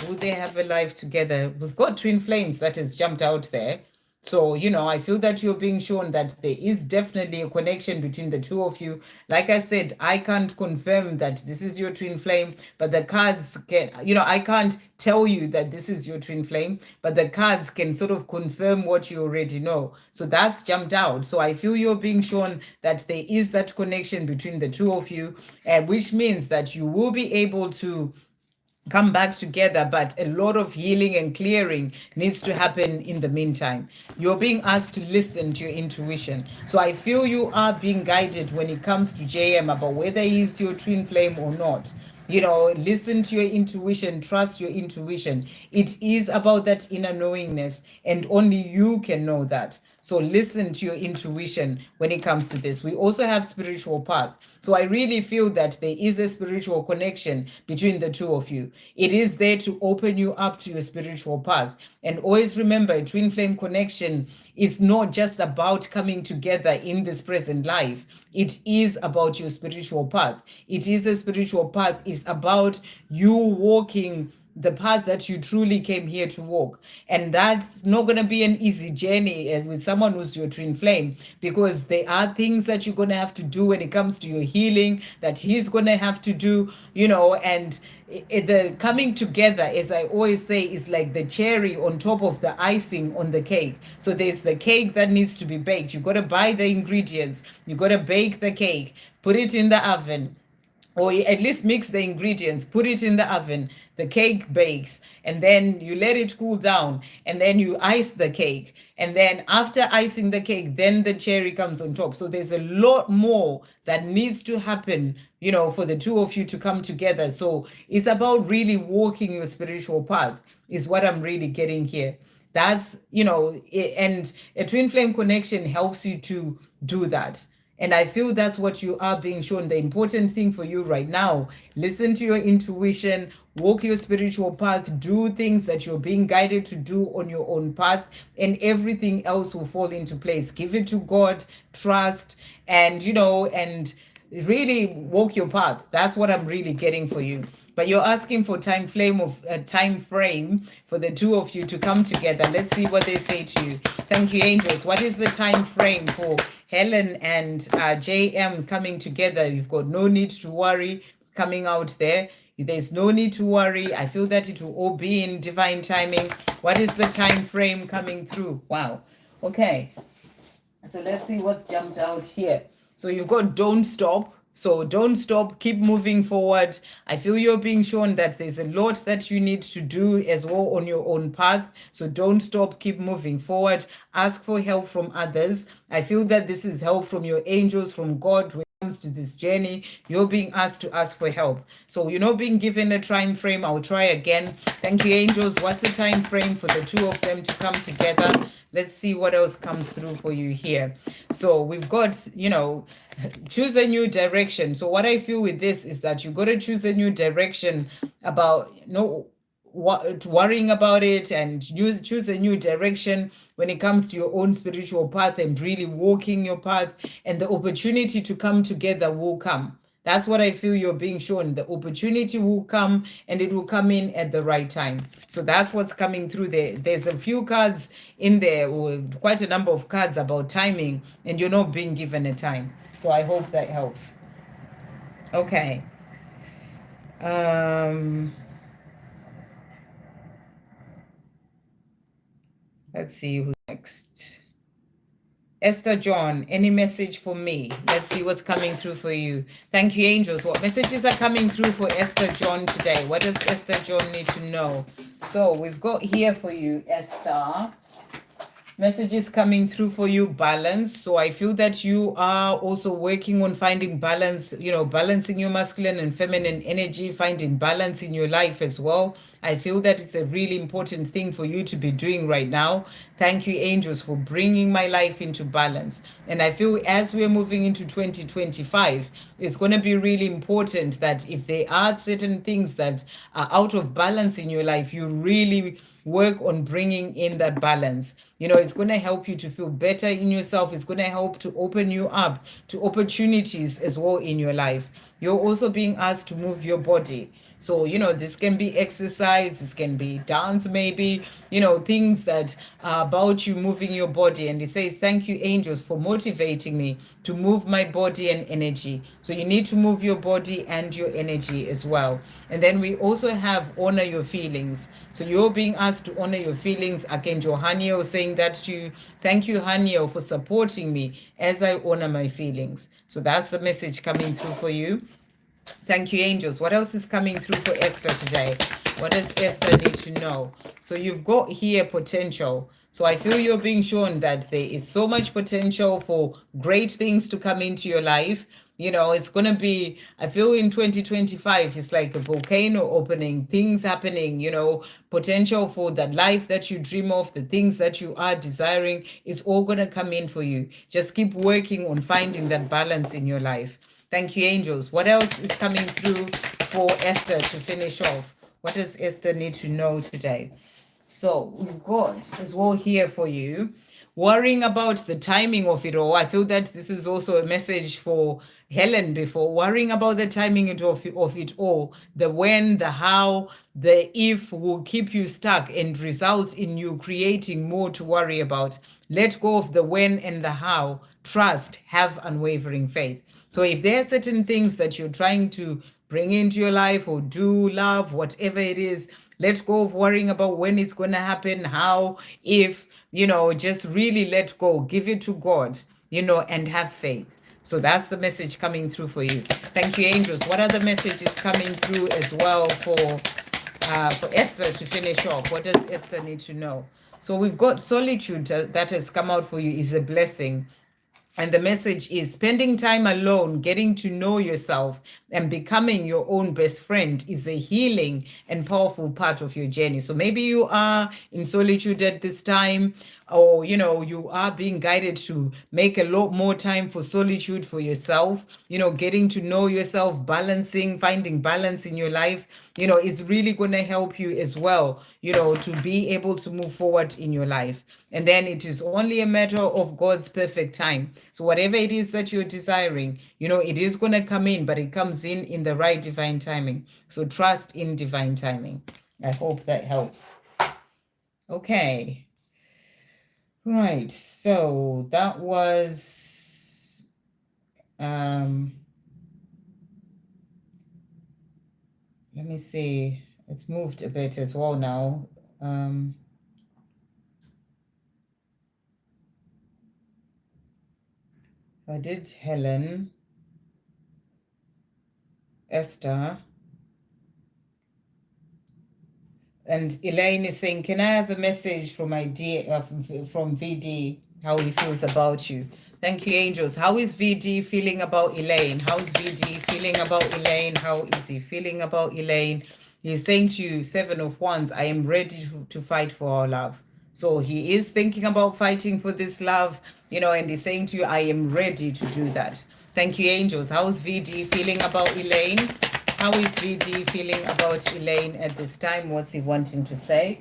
[SPEAKER 1] Will they have a life together? We've got twin flames that has jumped out there. So, I feel that you're being shown that there is definitely a connection between the two of you. Like I said, I can't confirm that this is your twin flame, but the cards can, I can't tell you that this is your twin flame, but the cards can sort of confirm what you already know. So that's jumped out. So I feel you're being shown that there is that connection between the two of you, which means that you will be able to come back together, but a lot of healing and clearing needs to happen in the meantime. You're being asked to listen to your intuition. So I feel you are being guided when it comes to JM about whether he's your twin flame or not. Listen to your intuition, trust your intuition. It is about that inner knowingness, and only you can know that. So listen to your intuition when it comes to this. We also have spiritual path. So I really feel that there is a spiritual connection between the two of you. It is there to open you up to your spiritual path. And always remember, a twin flame connection is not just about coming together in this present life. It is about your spiritual path. It is a spiritual path. It's about you walking the path that you truly came here to walk. And that's not going to be an easy journey with someone who's your twin flame, because there are things that you're going to have to do when it comes to your healing that he's going to have to do, and the coming together, as I always say, is like the cherry on top of the icing on the cake. So there's the cake that needs to be baked. You got to buy the ingredients. You got to bake the cake, put it in the oven, or at least mix the ingredients, put it in the oven, the cake bakes, and then you let it cool down, and then you ice the cake, and then after icing the cake, then the cherry comes on top. So there's a lot more that needs to happen, for the two of you to come together. So it's about really walking your spiritual path, is what I'm really getting here. That's, and a twin flame connection helps you to do that. And I feel that's what you are being shown. The important thing for you right now, listen to your intuition, walk your spiritual path, do things that you're being guided to do on your own path, and everything else will fall into place. Give it to God, trust, and, and really walk your path. That's what I'm really getting for you. But you're asking for time frame for the two of you to come together. Let's see what they say to you. Thank you, angels. What is the time frame for Helen and JM coming together? You've got no need to worry coming out there. There's no need to worry. I feel that it will all be in divine timing. What is the time frame coming through? Wow. Okay. So let's see what's jumped out here. So you've got don't stop. So don't stop, keep moving forward. I feel you're being shown that there's a lot that you need to do as well on your own path. So don't stop, keep moving forward. Ask for help from others. I feel that this is help from your angels, from God. When it comes to this journey, you're being asked to ask for help. So you're not being given a time frame. I'll try again. Thank you, angels. What's the time frame for the two of them to come together? Let's see what else comes through for you here. So we've got, choose a new direction. So what I feel with this is that you got to choose a new direction about worrying about it, and choose a new direction when it comes to your own spiritual path and really walking your path, and the opportunity to come together will come. That's what I feel you're being shown. The opportunity will come, and it will come in at the right time. So that's what's coming through there. There's a few cards in there, or quite a number of cards about timing, and you're not being given a time. So I hope that helps. Okay. Let's see who's next. Esther John, any message for me? Let's see what's coming through for you. Thank you, angels. What messages are coming through for Esther John today? What does Esther John need to know? So we've got here for you, Esther. Messages coming through for you, balance. So I feel that you are also working on finding balance, balancing your masculine and feminine energy, finding balance in your life as well. I feel that it's a really important thing for you to be doing right now. Thank you, angels, for bringing my life into balance. And I feel as we're moving into 2025, it's going to be really important that if there are certain things that are out of balance in your life, you really work on bringing in that balance. It's going to help you to feel better in yourself. It's going to help to open you up to opportunities as well in your life. You're also being asked to move your body. So, this can be exercise, this can be dance, maybe, things that are about you moving your body. And it says, thank you, angels, for motivating me to move my body and energy. So you need to move your body and your energy as well. And then we also have honor your feelings. So you're being asked to honor your feelings. Archangel Haniel saying that to you. Thank you, Haniel, for supporting me as I honor my feelings. So that's the message coming through for you. Thank you, angels. What else is coming through for Esther today? What does Esther need to know? So you've got here potential. So I feel you're being shown that there is so much potential for great things to come into your life. It's going to be, I feel in 2025, it's like a volcano opening, things happening, potential for that life that you dream of, the things that you are desiring, is all going to come in for you. Just keep working on finding that balance in your life. Thank you, angels. What else is coming through for Esther to finish off? What does Esther need to know today? So we've got as well here for you, worrying about the timing of it all. I feel that this is also a message for Helen before, worrying about the timing of it all. The when, the how, the if will keep you stuck and result in you creating more to worry about. Let go of the when and the how. Trust, have unwavering faith. So if there are certain things that you're trying to bring into your life or do, love, whatever it is, let go of worrying about when it's going to happen, how, if, just really let go, give it to God, and have faith. So that's the message coming through for you. Thank you, angels. What other message is coming through as well for Esther to finish off? What does Esther need to know? So we've got solitude that has come out for you is a blessing. And the message is spending time alone, getting to know yourself and becoming your own best friend is a healing and powerful part of your journey. So maybe you are in solitude at this time, or you are being guided to make a lot more time for solitude for yourself, getting to know yourself, finding balance in your life, is really going to help you as well, to be able to move forward in your life. And then it is only a matter of God's perfect time. So whatever it is that you're desiring, it is going to come in, but it comes in the right divine timing. So trust in divine timing. I hope that helps. Okay. Right. So that was let me see. It's moved a bit as well now. I did Helen, Esther, and Elaine is saying, can I have a message from from VD, how he feels about you? Thank you, angels. How is VD feeling about Elaine? How's VD feeling about Elaine? How is he feeling about Elaine? He's saying to you, Seven of Wands, I am ready to fight for our love. So he is thinking about fighting for this love, and he's saying to you, I am ready to do that. Thank you, angels. How's VD feeling about Elaine? How is VD feeling about Elaine at this time? What's he wanting to say?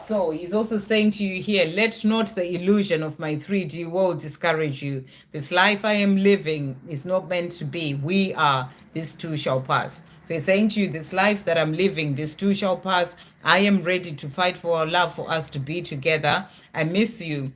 [SPEAKER 1] So he's also saying to you here, let not the illusion of my 3D world discourage you. This life I am living is not meant to be. We are. This too shall pass. So he's saying to you, this life that I'm living, this too shall pass. I am ready to fight for our love, for us to be together. I miss you.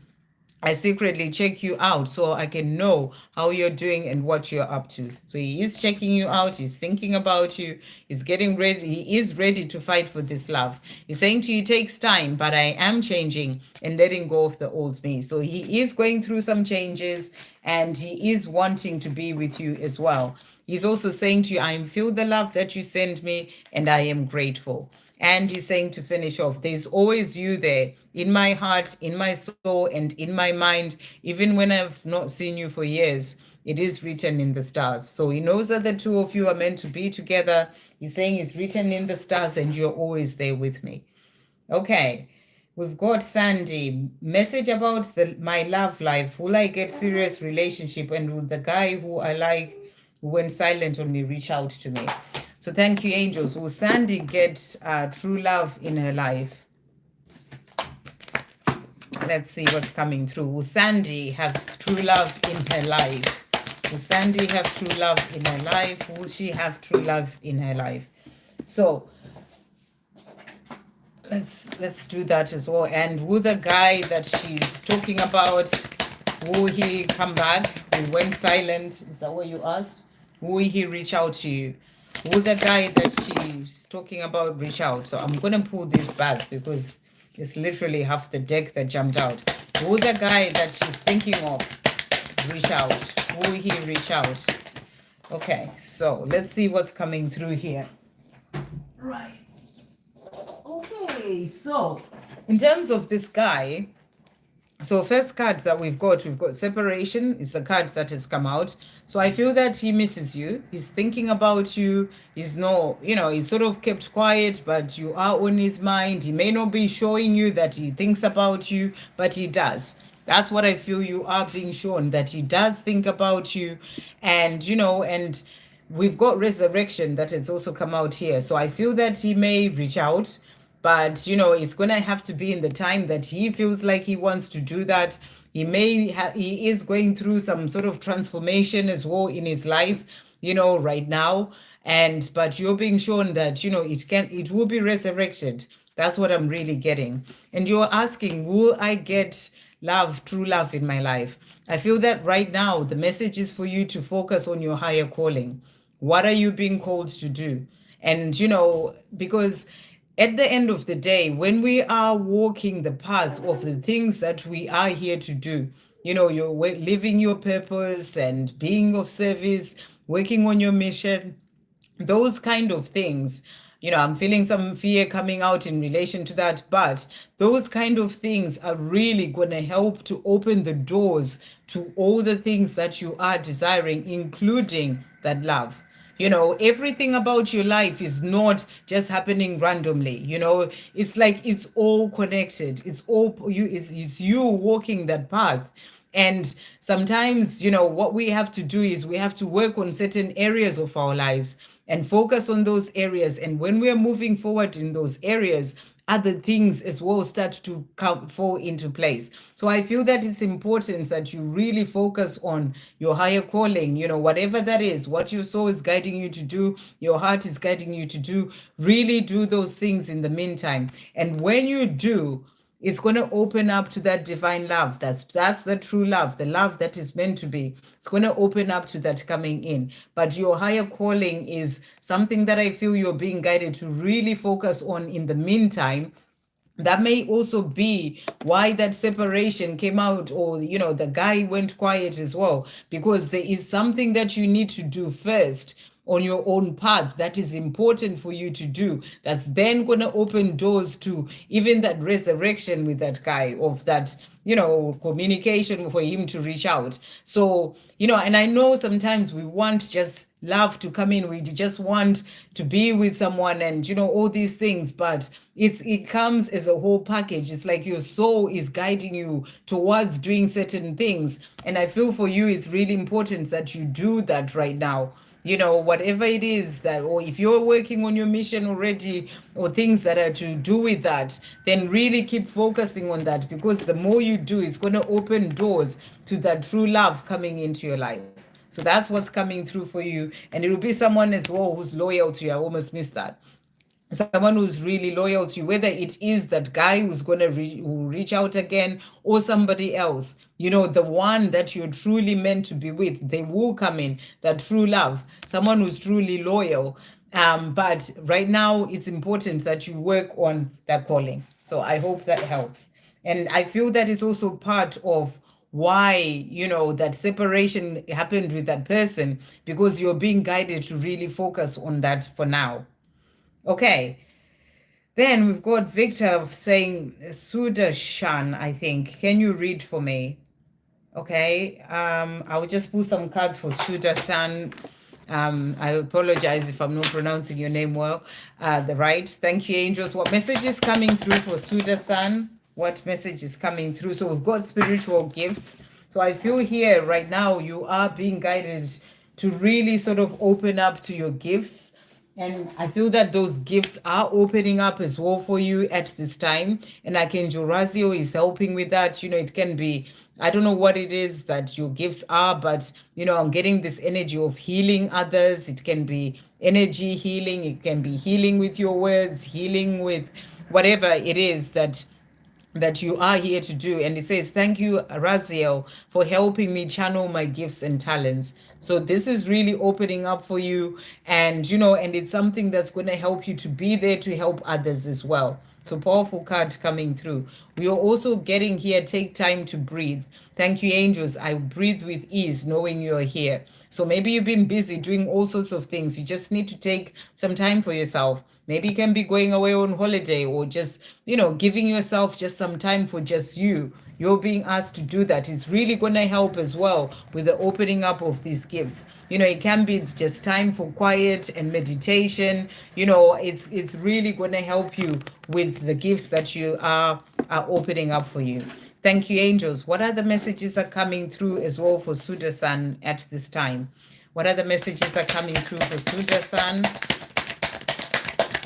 [SPEAKER 1] I secretly check you out so I can know how you're doing and what you're up to. So he is checking you out. He's thinking about you. He's getting ready. He is ready to fight for this love. He's saying to you, it takes time, but I am changing and letting go of the old me. So he is going through some changes and he is wanting to be with you as well. He's also saying to you, I feel the love that you send me and I am grateful. And he's saying to finish off, there's always you there in my heart, in my soul, and in my mind, even when I've not seen you for years. It is written in the stars. So he knows that the two of you are meant to be together. He's saying it's written in the stars and you're always there with me. Okay. We've got Sandy. Message about my love life. Will I get serious relationship? And will the guy who I like, who went silent on me, reach out to me? So thank you, angels. Will Sandy get true love in her life? Let's see what's coming through. Will Sandy have true love in her life? Will Sandy have true love in her life? Will she have true love in her life? So let's do that as well. And will the guy that she's talking about, will he come back? He went silent. Is that what you asked? Will he reach out to you? Will the guy that she's talking about reach out? So I'm going to pull this back because it's literally half the deck that jumped out. Will the guy that she's thinking of reach out? Will he reach out? Okay, so let's see what's coming through here. Right. Okay, so in terms of this guy, so first card that we've got separation. It's a card that has come out. So I feel that he misses you. He's thinking about you. He's he's sort of kept quiet, but you are on his mind. He may not be showing you that he thinks about you, but he does. That's what I feel you are being shown, that he does think about you. And, and we've got resurrection that has also come out here. So I feel that he may reach out. But, it's going to have to be in the time that he feels like he wants to do that. He is going through some sort of transformation as well in his life, right now. But you're being shown that, it will be resurrected. That's what I'm really getting. And you're asking, will I get love, true love in my life? I feel that right now, the message is for you to focus on your higher calling. What are you being called to do? And, because at the end of the day, when we are walking the path of the things that we are here to do, you're living your purpose and being of service, working on your mission, those kind of things. I'm feeling some fear coming out in relation to that, but those kind of things are really going to help to open the doors to all the things that you are desiring, including that love. Everything about your life is not just happening randomly. It's like it's all connected. It's you walking that path. And sometimes, what we have to do is we have to work on certain areas of our lives and focus on those areas. And when we are moving forward in those areas, other things as well start to fall into place. So I feel that it's important that you really focus on your higher calling, whatever that is, what your soul is guiding you to do, your heart is guiding you to do. Really do those things in the meantime. And when you do, it's going to open up to that divine love. That's the true love, the love that is meant to be. It's going to open up to that coming in. But your higher calling is something that I feel you're being guided to really focus on in the meantime. That may also be why that separation came out, or the guy went quiet as well, because there is something that you need to do first on your own path that is important for you to do, that's then going to open doors to even that resurrection with that guy, of that communication for him to reach out. So and I know sometimes we want just love to come in, we just want to be with someone and all these things, but it comes as a whole package. It's like your soul is guiding you towards doing certain things, and I feel for you it's really important that you do that right now. Whatever it is that, or if you're working on your mission already, or things that are to do with that, then really keep focusing on that, because the more you do, it's going to open doors to that true love coming into your life. So that's what's coming through for you. And it will be someone as well who's loyal to you. I almost missed that. Someone who's really loyal to you, whether it is that guy who's going to reach out again, or somebody else, the one that you're truly meant to be with, they will come in, that true love, someone who's truly loyal. But right now it's important that you work on that calling. So I hope that helps. And I feel that it's also part of why that separation happened with that person, because you're being guided to really focus on that for now. Okay, then we've got Victor saying Sudan, I think. Can you read for me? Okay, I'll just pull some cards for Sudan. I apologize if I'm not pronouncing your name well. The right. Thank you, angels. What message is coming through for Sudan? What message is coming through? So we've got spiritual gifts. So I feel here right now you are being guided to really sort of open up to your gifts. And I feel that those gifts are opening up as well for you at this time. And Archangel Raziel is helping with that. It can be, I don't know what it is that your gifts are, but, I'm getting this energy of healing others. It can be energy healing. It can be healing with your words, healing with whatever it is that you are here to do. And it says, thank you, Raziel, for helping me channel my gifts and talents. So this is really opening up for you. And, and it's something that's going to help you to be there to help others as well. So powerful card coming through. We are also getting here, take time to breathe. Thank you, angels. I breathe with ease, knowing you're here. So maybe you've been busy doing all sorts of things. You just need to take some time for yourself. Maybe you can be going away on holiday, or just, giving yourself just some time for just you. You're being asked to do that. It's really going to help as well with the opening up of these gifts. It can be just time for quiet and meditation. It's really going to help you with the gifts that you are opening up for you. Thank you, angels. What other messages are coming through as well for Sudan at this time? What other messages are coming through for Sudan?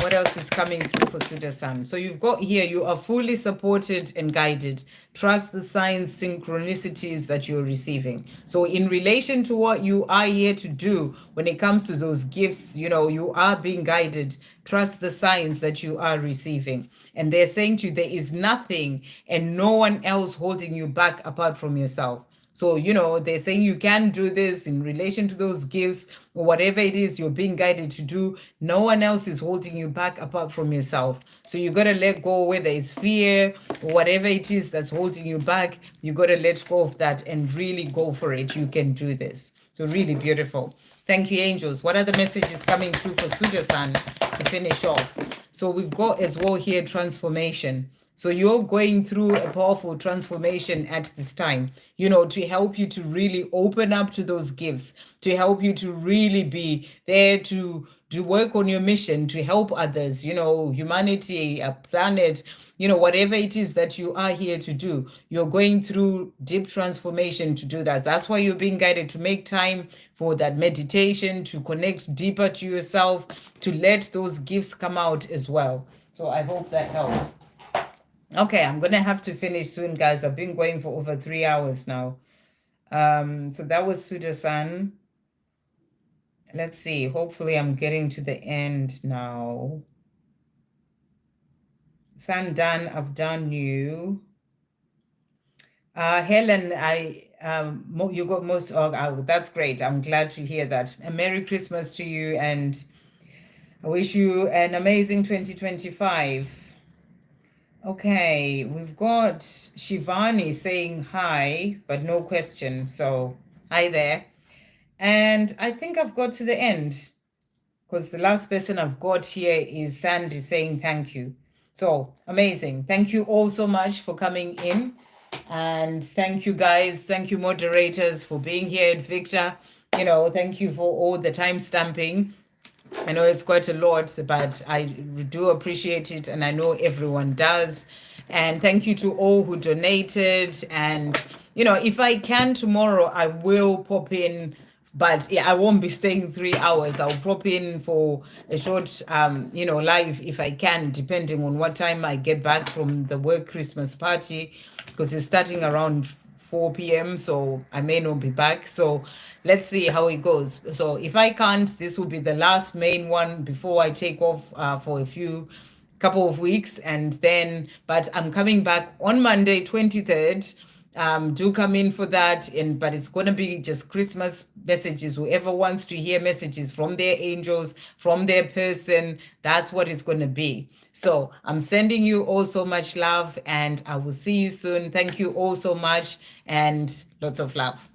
[SPEAKER 1] What else is coming through for Sudan? So you've got here, you are fully supported and guided. Trust the signs, synchronicities that you're receiving. So in relation to what you are here to do, when it comes to those gifts, you are being guided. Trust the signs that you are receiving. And they're saying to you, there is nothing and no one else holding you back apart from yourself. So, they're saying you can do this in relation to those gifts or whatever it is you're being guided to do. No one else is holding you back apart from yourself. So you got to let go, whether it's fear or whatever it is that's holding you back. You got to let go of that and really go for it. You can do this. So really beautiful. Thank you, angels. What are the messages coming through for Suja-san to finish off? So we've got as well here transformation. So you're going through a powerful transformation at this time, to help you to really open up to those gifts, to help you to really be there to work on your mission, to help others, humanity, a planet, whatever it is that you are here to do. You're going through deep transformation to do that. That's why you're being guided to make time for that meditation, to connect deeper to yourself, to let those gifts come out as well. So I hope that helps. Okay, I'm gonna have to finish soon, guys. I've been going for over 3 hours now. So that was Suda-san. Let's see. Hopefully I'm getting to the end now. Sandan, I've done you. Helen, you got most. Oh, that's great. I'm glad to hear that. A Merry Christmas to you, and I wish you an amazing 2025. Okay, we've got Shivani saying hi, but no question. So hi there. And I think I've got to the end, because the last person I've got here is Sandy saying thank you. So amazing. Thank you all so much for coming in. And thank you, guys. Thank you, moderators, for being here. And Victor, thank you for all the time stamping. I know it's quite a lot, but I do appreciate it, and I know everyone does. And thank you to all who donated. And, if I can tomorrow, I will pop in, but yeah, I won't be staying 3 hours. I'll pop in for a short, live if I can, depending on what time I get back from the work Christmas party, because it's starting around 4 p.m. So I may not be back. So let's see how it goes. So if I can't, this will be the last main one before I take off for a couple of weeks. And then, but I'm coming back on Monday, 23rd. Do come in for that. But it's going to be just Christmas messages. Whoever wants to hear messages from their angels, from their person, that's what it's going to be. So I'm sending you all so much love, and I will see you soon. Thank you all so much, and lots of love.